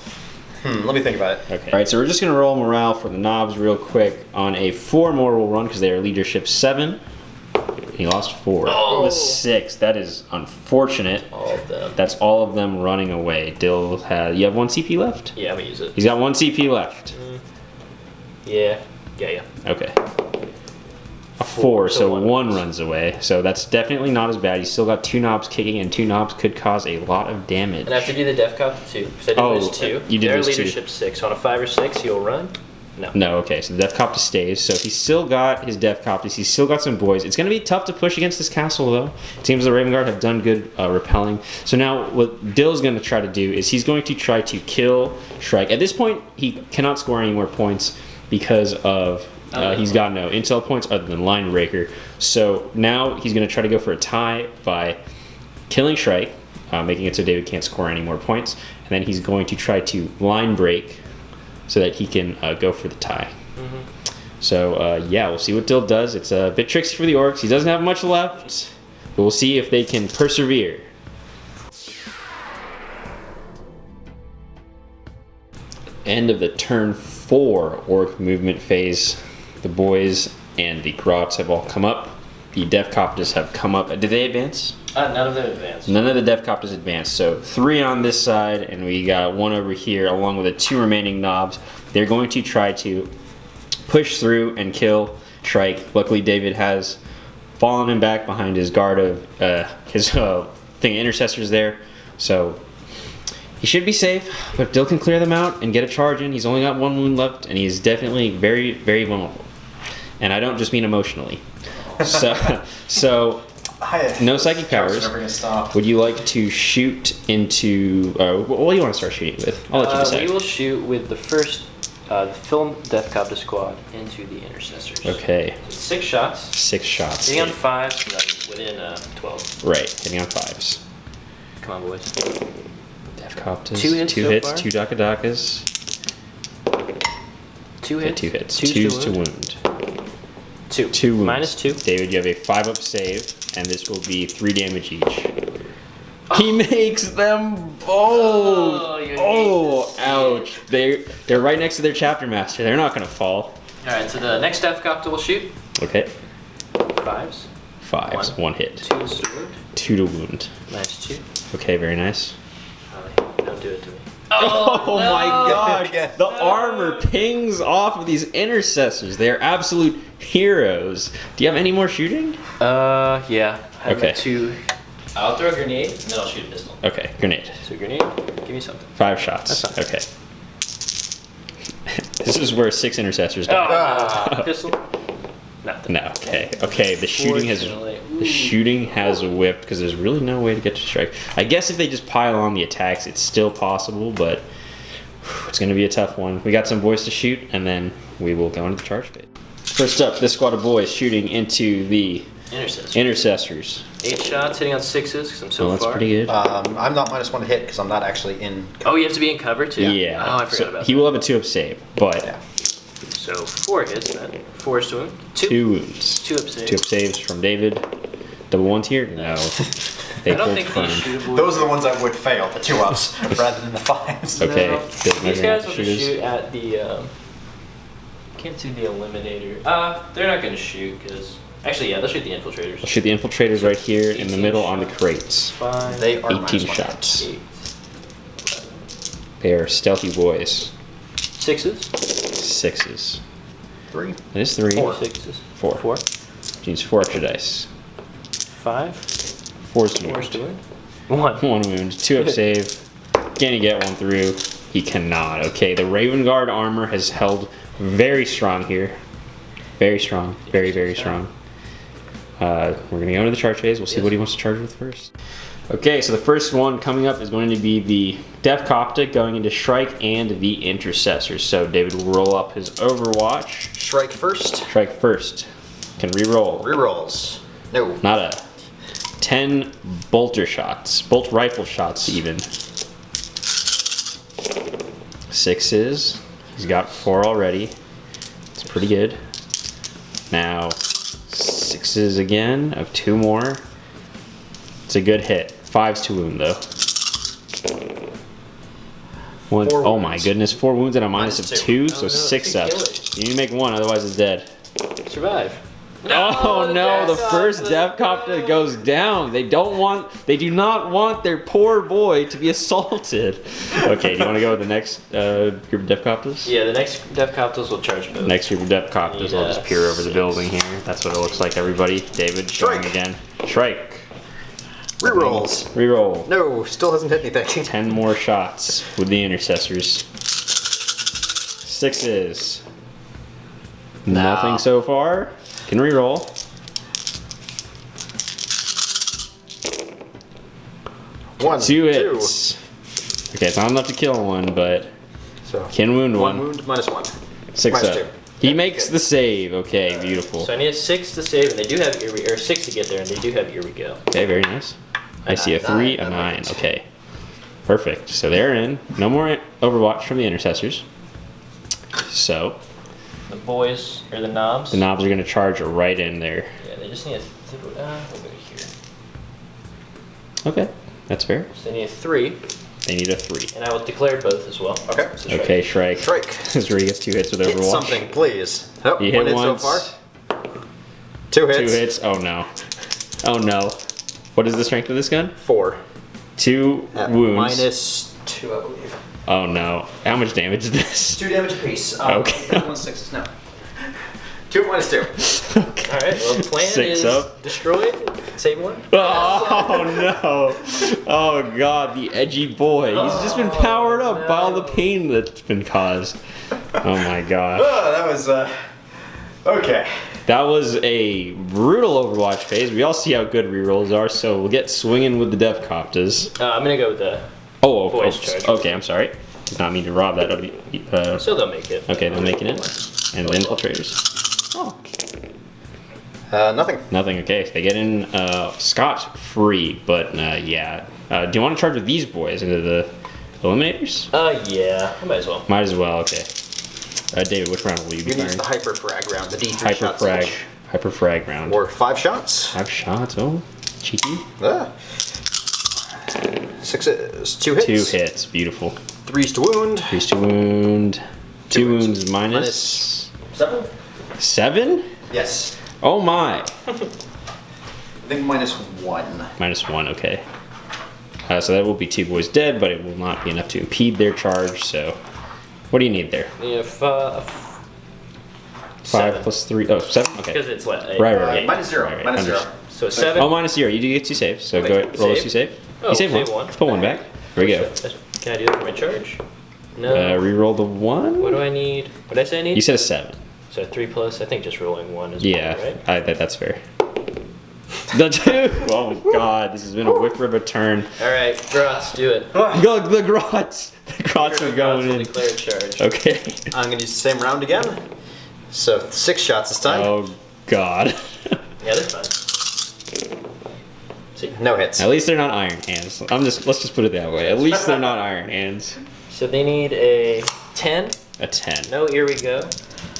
Let me think about it. Okay. All right, so we're just going to roll morale for the knobs real quick. On a 4 more we'll run because they are leadership 7. He lost 4. Oh. With 6. That is unfortunate. All of them. That's all of them running away. Dill has. You have 1 CP left? Yeah, I'm gonna use it. He's got 1 CP left. Yeah. Okay. A 4, so 1 runs away. So that's definitely not as bad. He's still got 2 knobs kicking, and 2 knobs could cause a lot of damage. And I have to do the def cop too. Because I did lose 2. You did Their lose 2. leadership 6. So on a 5 or 6, you'll run? No. No, okay, so the Def Copter stays. So he's still got his Def Copters. He's still got some boys. It's going to be tough to push against this castle, though. It seems the Raven Guard have done good repelling. So now what Dill's going to try to do is he's going to try to kill Shrike. At this point, he cannot score any more points because of he's got no intel points other than Line Breaker. So now he's going to try to go for a tie by killing Shrike, making it so David can't score any more points. And then he's going to try to line break so that he can go for the tie. So yeah, we'll see what Dill does. It's a bit tricksy for the Orcs. He doesn't have much left, but we'll see if they can persevere. End of the turn 4 Orc movement phase. The boys and the Grots have all come up. The Def Copters have come up. Did they advance? None of them advanced. None of the Def Copters advanced. So 3 on this side, and we got 1 over here, along with the 2 remaining knobs. They're going to try to push through and kill Shrike. Luckily, David has fallen him back behind his guard of his intercessors there. So he should be safe, but Dill can clear them out and get a charge in. He's only got 1 wound left, and he's definitely very, very vulnerable. And I don't just mean emotionally. So no psychic powers. Would you like to shoot into? What do you want to start shooting with? I'll let you decide. We will shoot with the first, the film Death Copter squad into the intercessors. Okay. So 6 shots. 6 shots. Hitting on 5s, within 12. Right, hitting on 5s. Come on, boys. Def Copters. 2 hits. 2 so hits. far. 2 Dakadakas. 2 hits. 2 hits. 2's 2's to wound. 2. 2 wounds. Minus 2. David, you have a 5-up save, and this will be 3 damage each. He makes them both. Oh, ouch! They're right next to their chapter master. They're not gonna fall. All right. So the next Death Copter will shoot. Okay. 5s. 5s. 1 hit. 2's to wound. 2 to wound. Minus 2. Okay, very nice. Don't do it to me. Oh no! my god! Again. The armor pings off of these intercessors. They're absolute heroes. Do you have any more shooting? Yeah. I have Okay. 2. I'll throw a grenade, and then I'll shoot a pistol. Okay, grenade. So grenade, give me something. 5 shots. That's fine. Okay. This is where 6 intercessors die. Pistol. Nothing. No. Okay. Okay. The shooting has whipped because there's really no way to get to Strike. I guess if they just pile on the attacks, it's still possible, but it's going to be a tough one. We got some boys to shoot, and then we will go into the charge phase. First up, this squad of boys shooting into the intercessors. 8 shots, hitting on 6s because I'm so That's far. pretty good. I'm not -1 to hit because I'm not actually in. Oh, you have to be in cover too? Yeah. Oh, I forgot about He that. will have a 2-up save, but Yeah. So 4 hits then. 4 is to wound. 2 wounds. 2-up save. 2-up saves from David. Double 1 here? No. They I don't pulled think firm. these shootable. Those are the ones that would fail, the 2-ups, rather than the 5s. Okay. No. Bill's These measuring guys out will the just shooters. shoot at the. Can't do the eliminator. They're not going to shoot because Actually, yeah, let's shoot the infiltrators. We'll shoot the infiltrators right here in the 18 middle on the shots. crates. 5, They are 18 -1 shots. hit. 8, They are stealthy boys. 6s. 6s. 3. That is 3. 4. 6s. 4. 4. Use 4 extra dice. 5. 4's to 4's to wound. win. 1. 1 wound. 2 up save. Can he get 1 through? He cannot. Okay, the Raven Guard armor has held very strong here. Very strong. Very, very strong. We're going to go into the charge phase. We'll see what he wants to charge with first. Okay, so the first one coming up is going to be the Death Coptic going into Shrike and the Intercessors. So David will roll up his Overwatch. Strike first. Strike first. Can re-roll. Rerolls. No. Not a 10 bolter shots. Bolt rifle shots even. 6s. He's got 4 already. It's pretty good. Now 6s again of 2 more. It's a good hit. 5's to wound though. 1. 4 Oh my wounds. goodness, 4 wounds and a minus of Minus 2, two. so Oh no, 6 you up. kill it. You need to make 1, otherwise it's dead. Survive. Oh no, the first Death Copter goes down. They do not want their poor boy to be assaulted. Okay, do you want to go with the next group of Death Copters? Yeah, the next Death Copters will charge both. Next group of Death Copters will just peer over the 6. building here. That's what it looks like, everybody. David, showing Strike. again. Strike. Rerolls. Reroll. No, still hasn't hit anything. 10 more shots with the Intercessors. 6s. No. Nothing so far. Can reroll. One. 2 hits. Okay, it's not enough to kill one, but So can wound 1 one. wound minus 1. 6 minus up. 2. He Yeah, makes good. the save. Okay, beautiful. So I need a 6 to save, and they do have or 6 to get there, and they do have Here We Go. Okay, very nice. I see a 3, a 9. 9. Okay, perfect. So they're in. No more Overwatch from the Intercessors. So The boys, or the knobs. the knobs are going to charge right in there. Yeah, they just need a we'll go here. Okay, that's fair. So they need a 3, They need a 3. and I will declare both as well. Okay. So strike. Okay, Shrike. Strike. This is where he gets 2 hits with Hit Overwatch. something, please. Oh, He 1 hit hit so once. far. 2 hits. 2 hits. Oh no. Oh no. What is the strength of this gun? 4. 2 wounds. Minus 2, I believe. Oh no. How much damage is this? 2 damage apiece. Okay. 1 6 no. 2 minus 2. Okay. All right. Well, the plan 6 is up. destroyed. Save 1. Oh no! Oh god, the edgy boy. He's just been powered up by all the pain that's been caused. Oh my gosh. Oh, that was okay. That was a brutal Overwatch phase. We all see how good rerolls are, so we'll get swinging with the Death Copters. I'm gonna go with the. Boys charge. Okay, I'm sorry. Did not mean to rob that of you. So they'll make it. Okay, they'll make it in. And the infiltrators. Oh. Nothing. Nothing, okay. They get in scot-free, but yeah. Do you want to charge with these boys into the eliminators? Yeah. I might as well. Might as well, okay. David, which round will you be You can use firing? the hyper frag round, the D3 shots Hyper each. frag round. Or 5 shots. 5 shots, oh, cheeky. 6s. 2 hits. 2 hits, beautiful. 3s to wound. 3's to wound. 2 wounds minus Minus 7. 7? Yes. Oh my. I think minus 1. Minus 1, okay. So that will be 2 boys dead, but it will not be enough to impede their charge, so. What do you need there? Yeah, 5 7. plus 3. Oh, 7? Okay. Because it's what? Right. Minus 0. Right, Minus 0. understood. So 7. Oh, minus 0. You do get 2 saves, so Wait, go ahead, roll a save? 2 save. Oh, You save save 1. one. Put 1 back. Here we go. Can I do that for my charge? No. Reroll the 1. What do I need? What did I say I need? You said a 7. So 3 plus. I think just rolling 1 is Yeah, fine, right? that's fair. The 2. Oh god, this has been a whip rib turn. All right, Grots, do it. Go, the grots. The grots are going in. Declare charge. Okay. I'm going to use the same round again. So 6 shots this time. Oh god. Yeah, that's fine. See. No hits. At least they're not iron hands. Let's just put it that way. At least they're not iron hands. So they need a 10. A 10. No, here we go.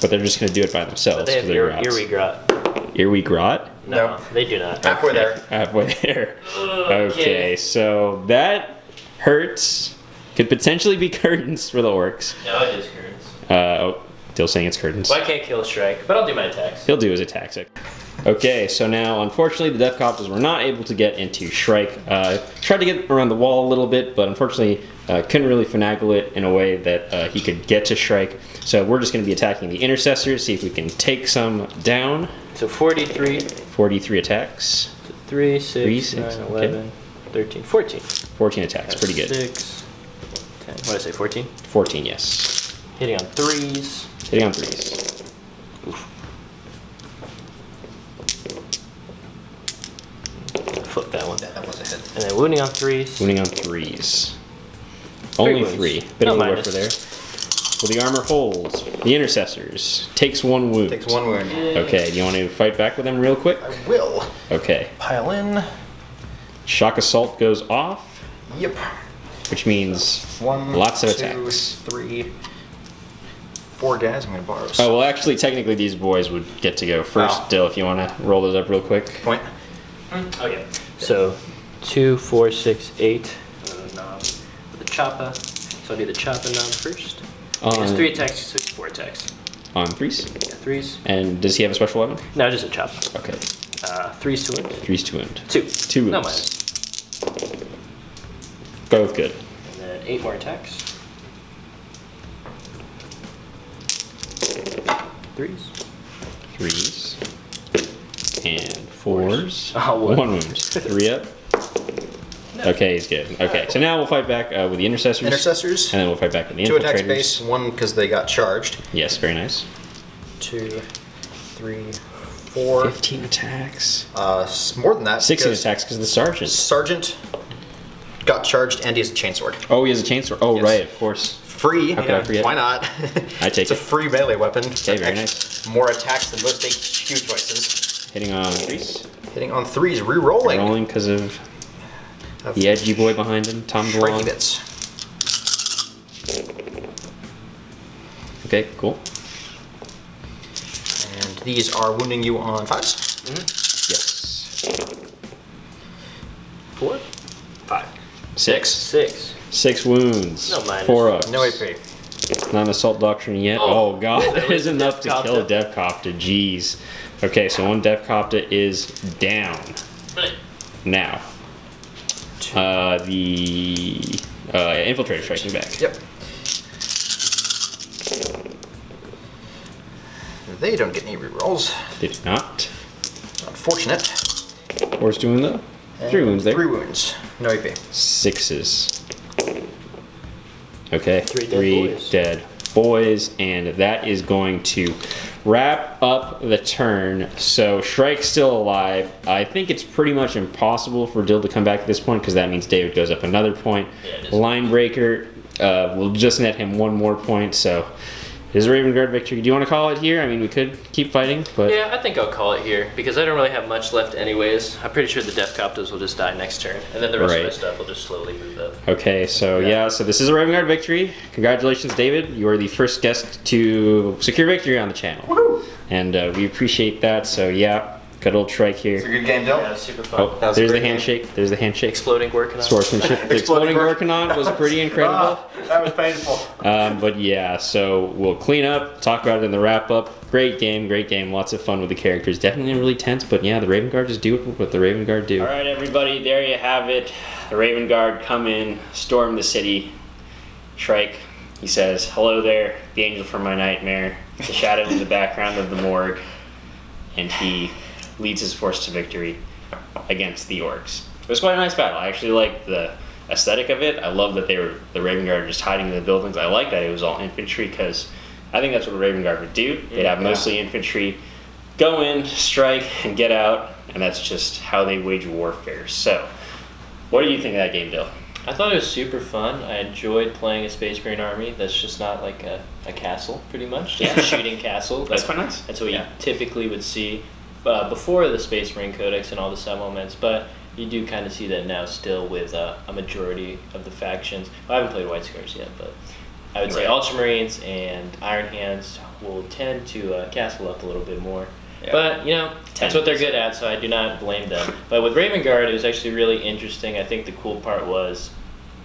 But they're just gonna do it by But themselves they have because they're here grots. we grot. Here we grot. No, No. they do not. Halfway there. Halfway there. Okay, so that hurts. Could potentially be curtains for the orcs. No, it is curtains. Still saying it's curtains. Well, I can't kill Shrike, but I'll do my attacks. He'll do his attacks. Okay, so now unfortunately the Death Copters were not able to get into Shrike. Tried to get around the wall a little bit, but unfortunately couldn't really finagle it in a way that he could get to Shrike. So we're just going to be attacking the Intercessors, see if we can take some down. So 43. 43 attacks. 3, 6, 9, okay. 11, 13, 14. 14 attacks, pretty good. 6, 10. What did I say, 14? 14, yes. Hitting on 3s. Hitting on 3s. Oof. Flip that one. That was a hit. And then wounding on 3s. Wounding on 3s. Only wounds. 3. Bit of No a whiffer there. Well, the armor holds. The Intercessors takes 1 wound. Takes 1 wound. Okay, do you want to fight back with them real quick? I will. Okay. Pile in. Shock Assault goes off, Yep. which means 1, lots of 2, attacks. 3, 4 guys. I'm going to borrow some. Oh, well, actually, technically, these boys would get to go first. Oh. Dill, if you want to roll those up real quick. Point. Oh, yeah. So 2, 4, 6, 8. Knob with the choppa. So I'll do the choppa knob first. It's 3 attacks, 6, 4 attacks. On 3s? Yeah, 3s. And does he have a special weapon? No, just a choppa. Okay. 3s to wound. 3s to wound. 2. 2 wounds. No minus. Both good. And then 8 more attacks. 3s. 3s. And 4s. Oh, 1 wound. 3 up. Okay, he's good. Okay, so now we'll fight back with the Intercessors. Intercessors. And then we'll fight back with the 2 attacks Infiltrators. base. 1 because they got charged. Yes, very nice. 2, 3, 4. 15 attacks. More than that. 16 because attacks because of the Sergeant. Sergeant got charged and he has a chainsword. Oh, he has a chainsaw. Oh, Yes. right, of course. Free. How could I forget? Why not? I take it's a it. free melee weapon. Okay, very nice. More attacks than most HQ choices. Hitting on 3s. Hitting on 3s, re-rolling. Rolling because of the edgy boy behind him, Tom Striking DeLong. bits. Okay, cool. And these are wounding you on 5s. Yes. 4? 5. 6. 6. 6 wounds. No minus. 4 ups. No AP. Not an assault doctrine yet. Oh. Oh, god, that is enough to Death kill a Copter. Death Copter. Jeez. Okay, so 1 Death Copter is down. Now, the Infiltrator striking back. Yep. They don't get any rerolls. They do not. Unfortunate. What's doing though? 3 wounds there. 3 wounds. No AP. 6s. Okay, 3 dead 3 boys. dead boys, and that is going to wrap up the turn. So Shrike's still alive. I think it's pretty much impossible for Dill to come back at this point because that means David goes up another point. Yeah, it is. Linebreaker will just net him 1 more point. So it is a Raven Guard victory. Do you want to call it here? I mean, we could keep fighting, but Yeah, I think I'll call it here because I don't really have much left anyways. I'm pretty sure the Death Copters will just die next turn, and then the rest Right. of my stuff will just slowly move up. Okay, so yeah, so this is a Raven Guard victory. Congratulations, David. You are the first guest to secure victory on the channel. Woohoo! And we appreciate that. So yeah, good old Shrike It's a here. good game, Dill. Yeah, super fun. Oh, That was a there's the great game. handshake. There's the handshake. Exploding working on. Swordsmanship. The Exploding exploding Orcanon was pretty incredible. That was painful. But yeah, so we'll clean up, talk about it in the wrap up. Great game, lots of fun with the characters. Definitely really tense, but yeah, the Raven Guard just do what the Raven Guard do. All right, everybody, there you have it. The Raven Guard come in, storm the city. Shrike, he says, "Hello there, the angel from my nightmare, the shadow in the background of the morgue," and he leads his force to victory against the Orcs. It was quite a nice battle. I actually liked the aesthetic of it. I love that the Raven Guard just hiding in the buildings. I like that it was all infantry because I think that's what the Raven Guard would do. They'd have mostly infantry go in, strike, and get out, and that's just how they wage warfare. So, what do you think of that game, Dill? I thought it was super fun. I enjoyed playing a Space Marine army that's just not like a castle, pretty much. Just a shooting castle. That's quite nice. That's what you typically would see before the Space Marine Codex and all the supplements, but you do kind of see that now still with a majority of the factions. Well, I haven't played White Scars yet, but I would say Ultramarines and Iron Hands will tend to castle up a little bit more. Yeah. But, you know, that's what they're good at, so I do not blame them. But with Raven Guard, it was actually really interesting. I think the cool part was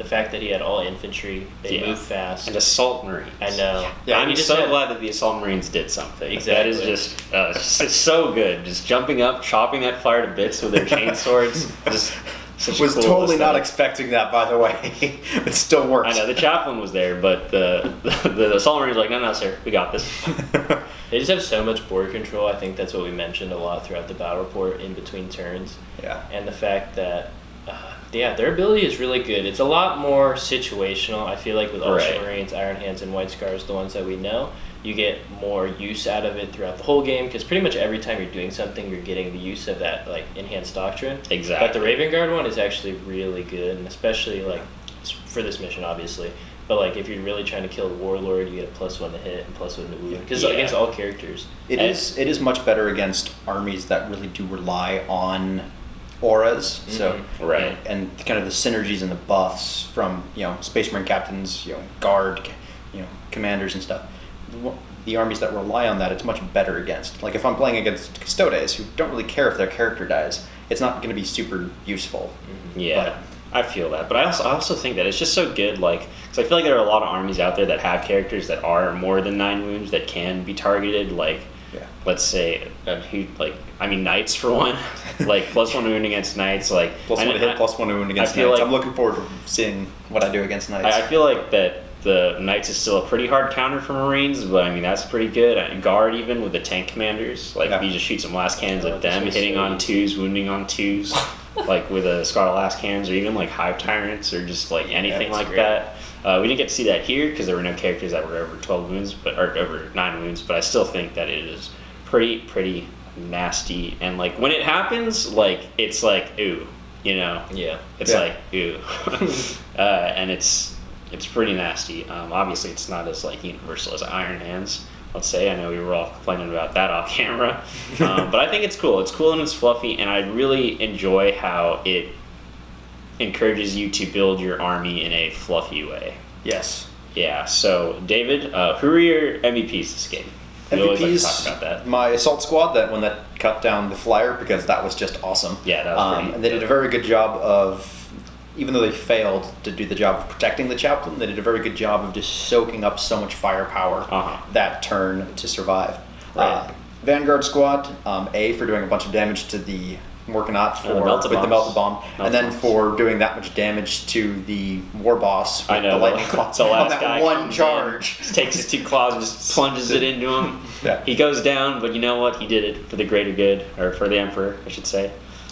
the fact that he had all infantry, they move fast. And assault marines. I know. Yeah, I'm just so glad that the assault marines did something. Exactly. That is just it's so good. Just jumping up, chopping that flyer to bits with their chain swords. Just such Was cool totally not aesthetic. expecting that, by the way. It still works. I know the chaplain was there, but the assault marines were like, no, sir, we got this. They just have so much board control. I think that's what we mentioned a lot throughout the battle report in between turns. Yeah. And the fact that, their ability is really good. It's a lot more situational. I feel like with Ultramarines, Iron Hands, and White Scars, the ones that we know, you get more use out of it throughout the whole game because pretty much every time you're doing something, you're getting the use of that like enhanced doctrine. Exactly. But the Raven Guard one is actually really good, and especially like for this mission, obviously. But like if you're really trying to kill the Warlord, you get a +1 to hit and +1 to wound because against all characters. It is much better against armies that really do rely on auras. Mm-hmm. So Right. and kind of the synergies and the buffs from Space Marine captains, guard, commanders and stuff. The armies that rely on that, it's much better against. Like if I'm playing against Custodes who don't really care if their character dies, it's not going to be super useful. Yeah, I feel that, but I also think that it's just so good. Like, because I feel like there are a lot of armies out there that have characters that are more than 9 wounds that can be targeted. Like, let's say, knights for one, like +1 wound against knights. Like +1 to hit, +1 wound against I feel knights. like- I'm looking forward to seeing what I do against knights. I feel like that the knights is still a pretty hard counter for Marines, but I mean that's pretty good. And guard even with the tank commanders, like you just shoot some last cannons at them, hitting on 2s, wounding on 2s, like with a Scarlet last cannons, or even like Hive Tyrants, or just like anything like great. that. We didn't get to see that here because there were no characters that were over 12 wounds, or over 9 wounds. But I still think that it is pretty nasty, and like when it happens, like it's like ooh, it's like ooh, and it's pretty nasty. Obviously, it's not as like universal as Iron Hands. Let's say I know we were all complaining about that off camera, but I think it's cool. It's cool and it's fluffy, and I really enjoy how it encourages you to build your army in a fluffy way. Yes. Yeah. So David, who are your MVPs this game? We always like to MVPs, talk about that. my assault squad, that one that cut down the flyer, because that was just awesome. Yeah, that was pretty. And they did a very good job of, even though they failed to do the job of protecting the chaplain, they did a very good job of just soaking up so much firepower that turn to survive. Right. Vanguard squad, A, for doing a bunch of damage to the Morkanot with the melted bomb, and then for doing that much damage to the war boss with the lightning claw. So last on that guy one charge, just takes his 2 claws and just plunges it into him. Yeah. He goes down, but you know what? He did it for the greater good, or for the Emperor, I should say.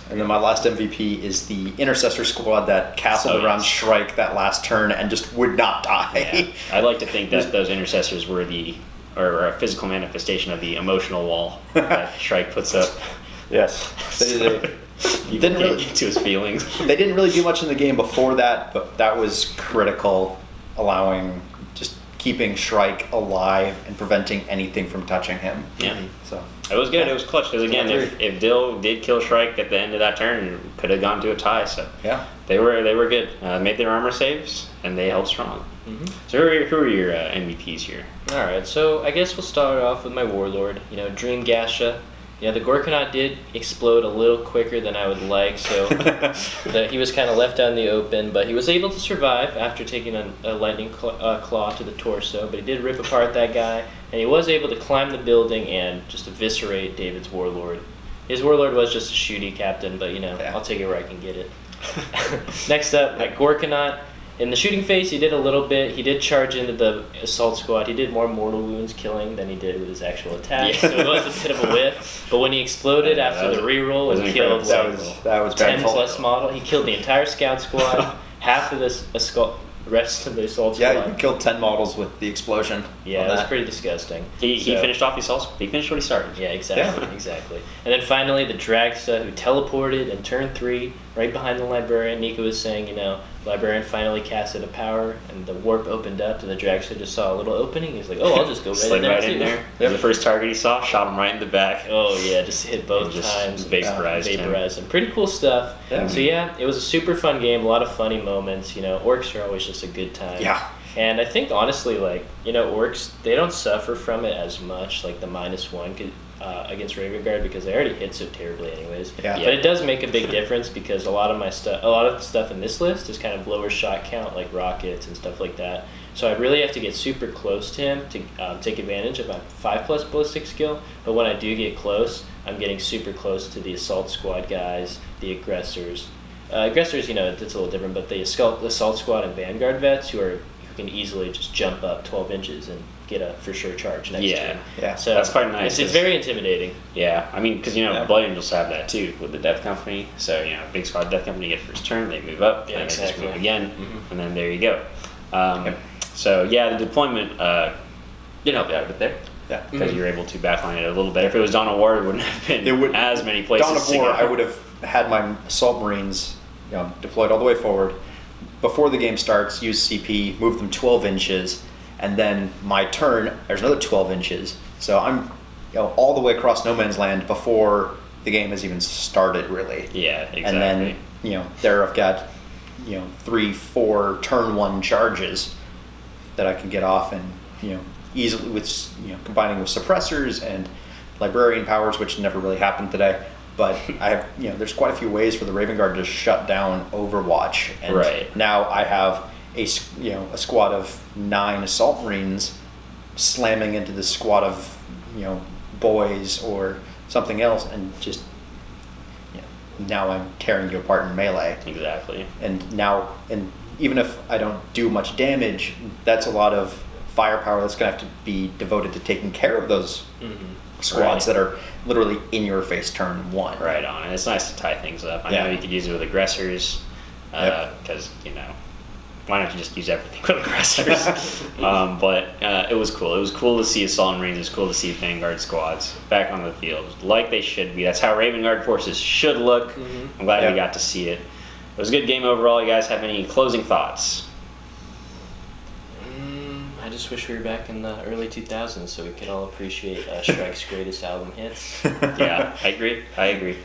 And then my last MVP is the Intercessor squad that castled around Shrike that last turn and just would not die. Yeah. I like to think that those Intercessors were or a physical manifestation of the emotional wall that Shrike puts up. Yes. You didn't really get to his feelings. They didn't really do much in the game before that, but that was critical, just keeping Shrike alive and preventing anything from touching him. Yeah. So it was good. It was clutch. Because again, if Dill did kill Shrike at the end of that turn, it could have gone to a tie. So yeah, they were good. Made their armor saves, and they held strong. Mm-hmm. So who are your MVPs here? All right, so I guess we'll start off with my Warlord. Dreamgasha. Yeah, the Gorkanaut did explode a little quicker than I would like, so he was kind of left out in the open, but he was able to survive after taking a lightning claw to the torso, but he did rip apart that guy, and he was able to climb the building and just eviscerate David's Warlord. His Warlord was just a shooty captain, but I'll take it where I can get it. Next up, my Gorkanaut. In the shooting phase, he did a little bit. He did charge into the assault squad. He did more mortal wounds killing than he did with his actual attack, so it was a bit of a whiff. But when he exploded after the reroll and killed that was 10 plus model, he killed the entire scout squad, half of the rest of the assault squad. Yeah, you killed 10 models with the explosion. Yeah, it was pretty disgusting. He finished off the assault squad. He finished what he started. Yeah, exactly. And then finally, the Dragsta, who teleported in turn 3, right behind the Librarian. Nico was saying, Librarian finally casted a power, and the warp opened up, and the Dragsta just saw a little opening. He's like, oh, I'll just go right in there. Yep. The first target he saw, shot him right in the back. Oh, yeah, just hit both times. Vaporized him. Pretty cool stuff. Yeah. So, yeah, it was a super fun game, a lot of funny moments. Orcs are always just a good time. Yeah. And I think honestly, like, you know, orcs, they don't suffer from it as much, like the -1 against Raven Guard, because they already hit so terribly anyways. Yeah. But it does make a big difference because a lot of the stuff in this list is kind of lower shot count, like rockets and stuff like that. So I really have to get super close to him to take advantage of my 5+ ballistic skill. But when I do get close, I'm getting super close to the assault squad guys, the aggressors. Aggressors, you know, it's a little different, but the assault squad and vanguard vets who can easily just jump up 12 inches and get a for sure charge next to him. Yeah, so that's quite nice. It's very intimidating. Yeah, I mean, because, you know, Blood Angels have that too with the Death Company. So, you know, big squad Death Company get first turn, they move up, and they just move again, and then there you go. So, yeah, the deployment did help you out a bit there. Yeah. Because you're able to backline it a little bit. If it was Dawn of War, it wouldn't have been as many places. Dawn of War, I would have had my assault marines, you know, deployed all the way forward. Before the game starts, use CP, move them 12 inches, and then my turn, there's another 12 inches. So I'm, you know, all the way across no man's land before the game has even started, really. Yeah, exactly. And then, you know, there I've got, you know, 3-4 turn 1 charges that I can get off, and, you know, easily with, you know, combining with suppressors and librarian powers, which never really happened today. But I have, you know, there's quite a few ways for the Raven Guard to shut down Overwatch, and now I have a squad of 9 assault marines slamming into the squad of, you know, boys or something else, and just, you know, now I'm tearing you apart in melee. Exactly. And even if I don't do much damage, that's a lot of firepower that's gonna have to be devoted to taking care of those squads that are literally in your face turn 1. Right on, and it's nice to tie things up. I know you could use it with aggressors, because, you know, why don't you just use everything with aggressors? But it was cool. It was cool to see Assault Marines. It was cool to see Vanguard squads back on the field, like they should be. That's how Raven Guard forces should look. I'm glad we got to see it. It was a good game overall. You guys have any closing thoughts? I just wish we were back in the early 2000s so we could all appreciate Shrike's greatest album hits. Yeah, I agree.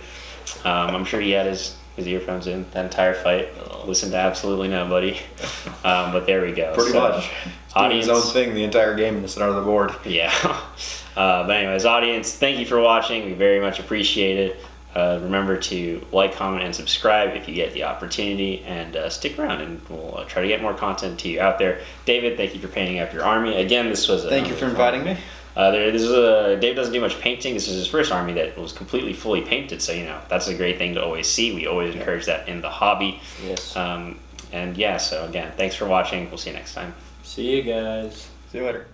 I'm sure he had his earphones in that entire fight. Listened to absolutely nobody. But there we go. Pretty much. Audience, doing his own thing the entire game in the center of the board. Yeah. But anyways, audience, thank you for watching. We very much appreciate it. Remember to like, comment, and subscribe if you get the opportunity, and stick around, and we'll try to get more content to you out there. David, thank you for painting up your army. Again, this was thank you for inviting me. Dave doesn't do much painting. This is his first army that was completely fully painted, so, you know, that's a great thing to always see. We always encourage that in the hobby. Yes. And yeah, so again, thanks for watching. We'll see you next time. See you guys. See you later.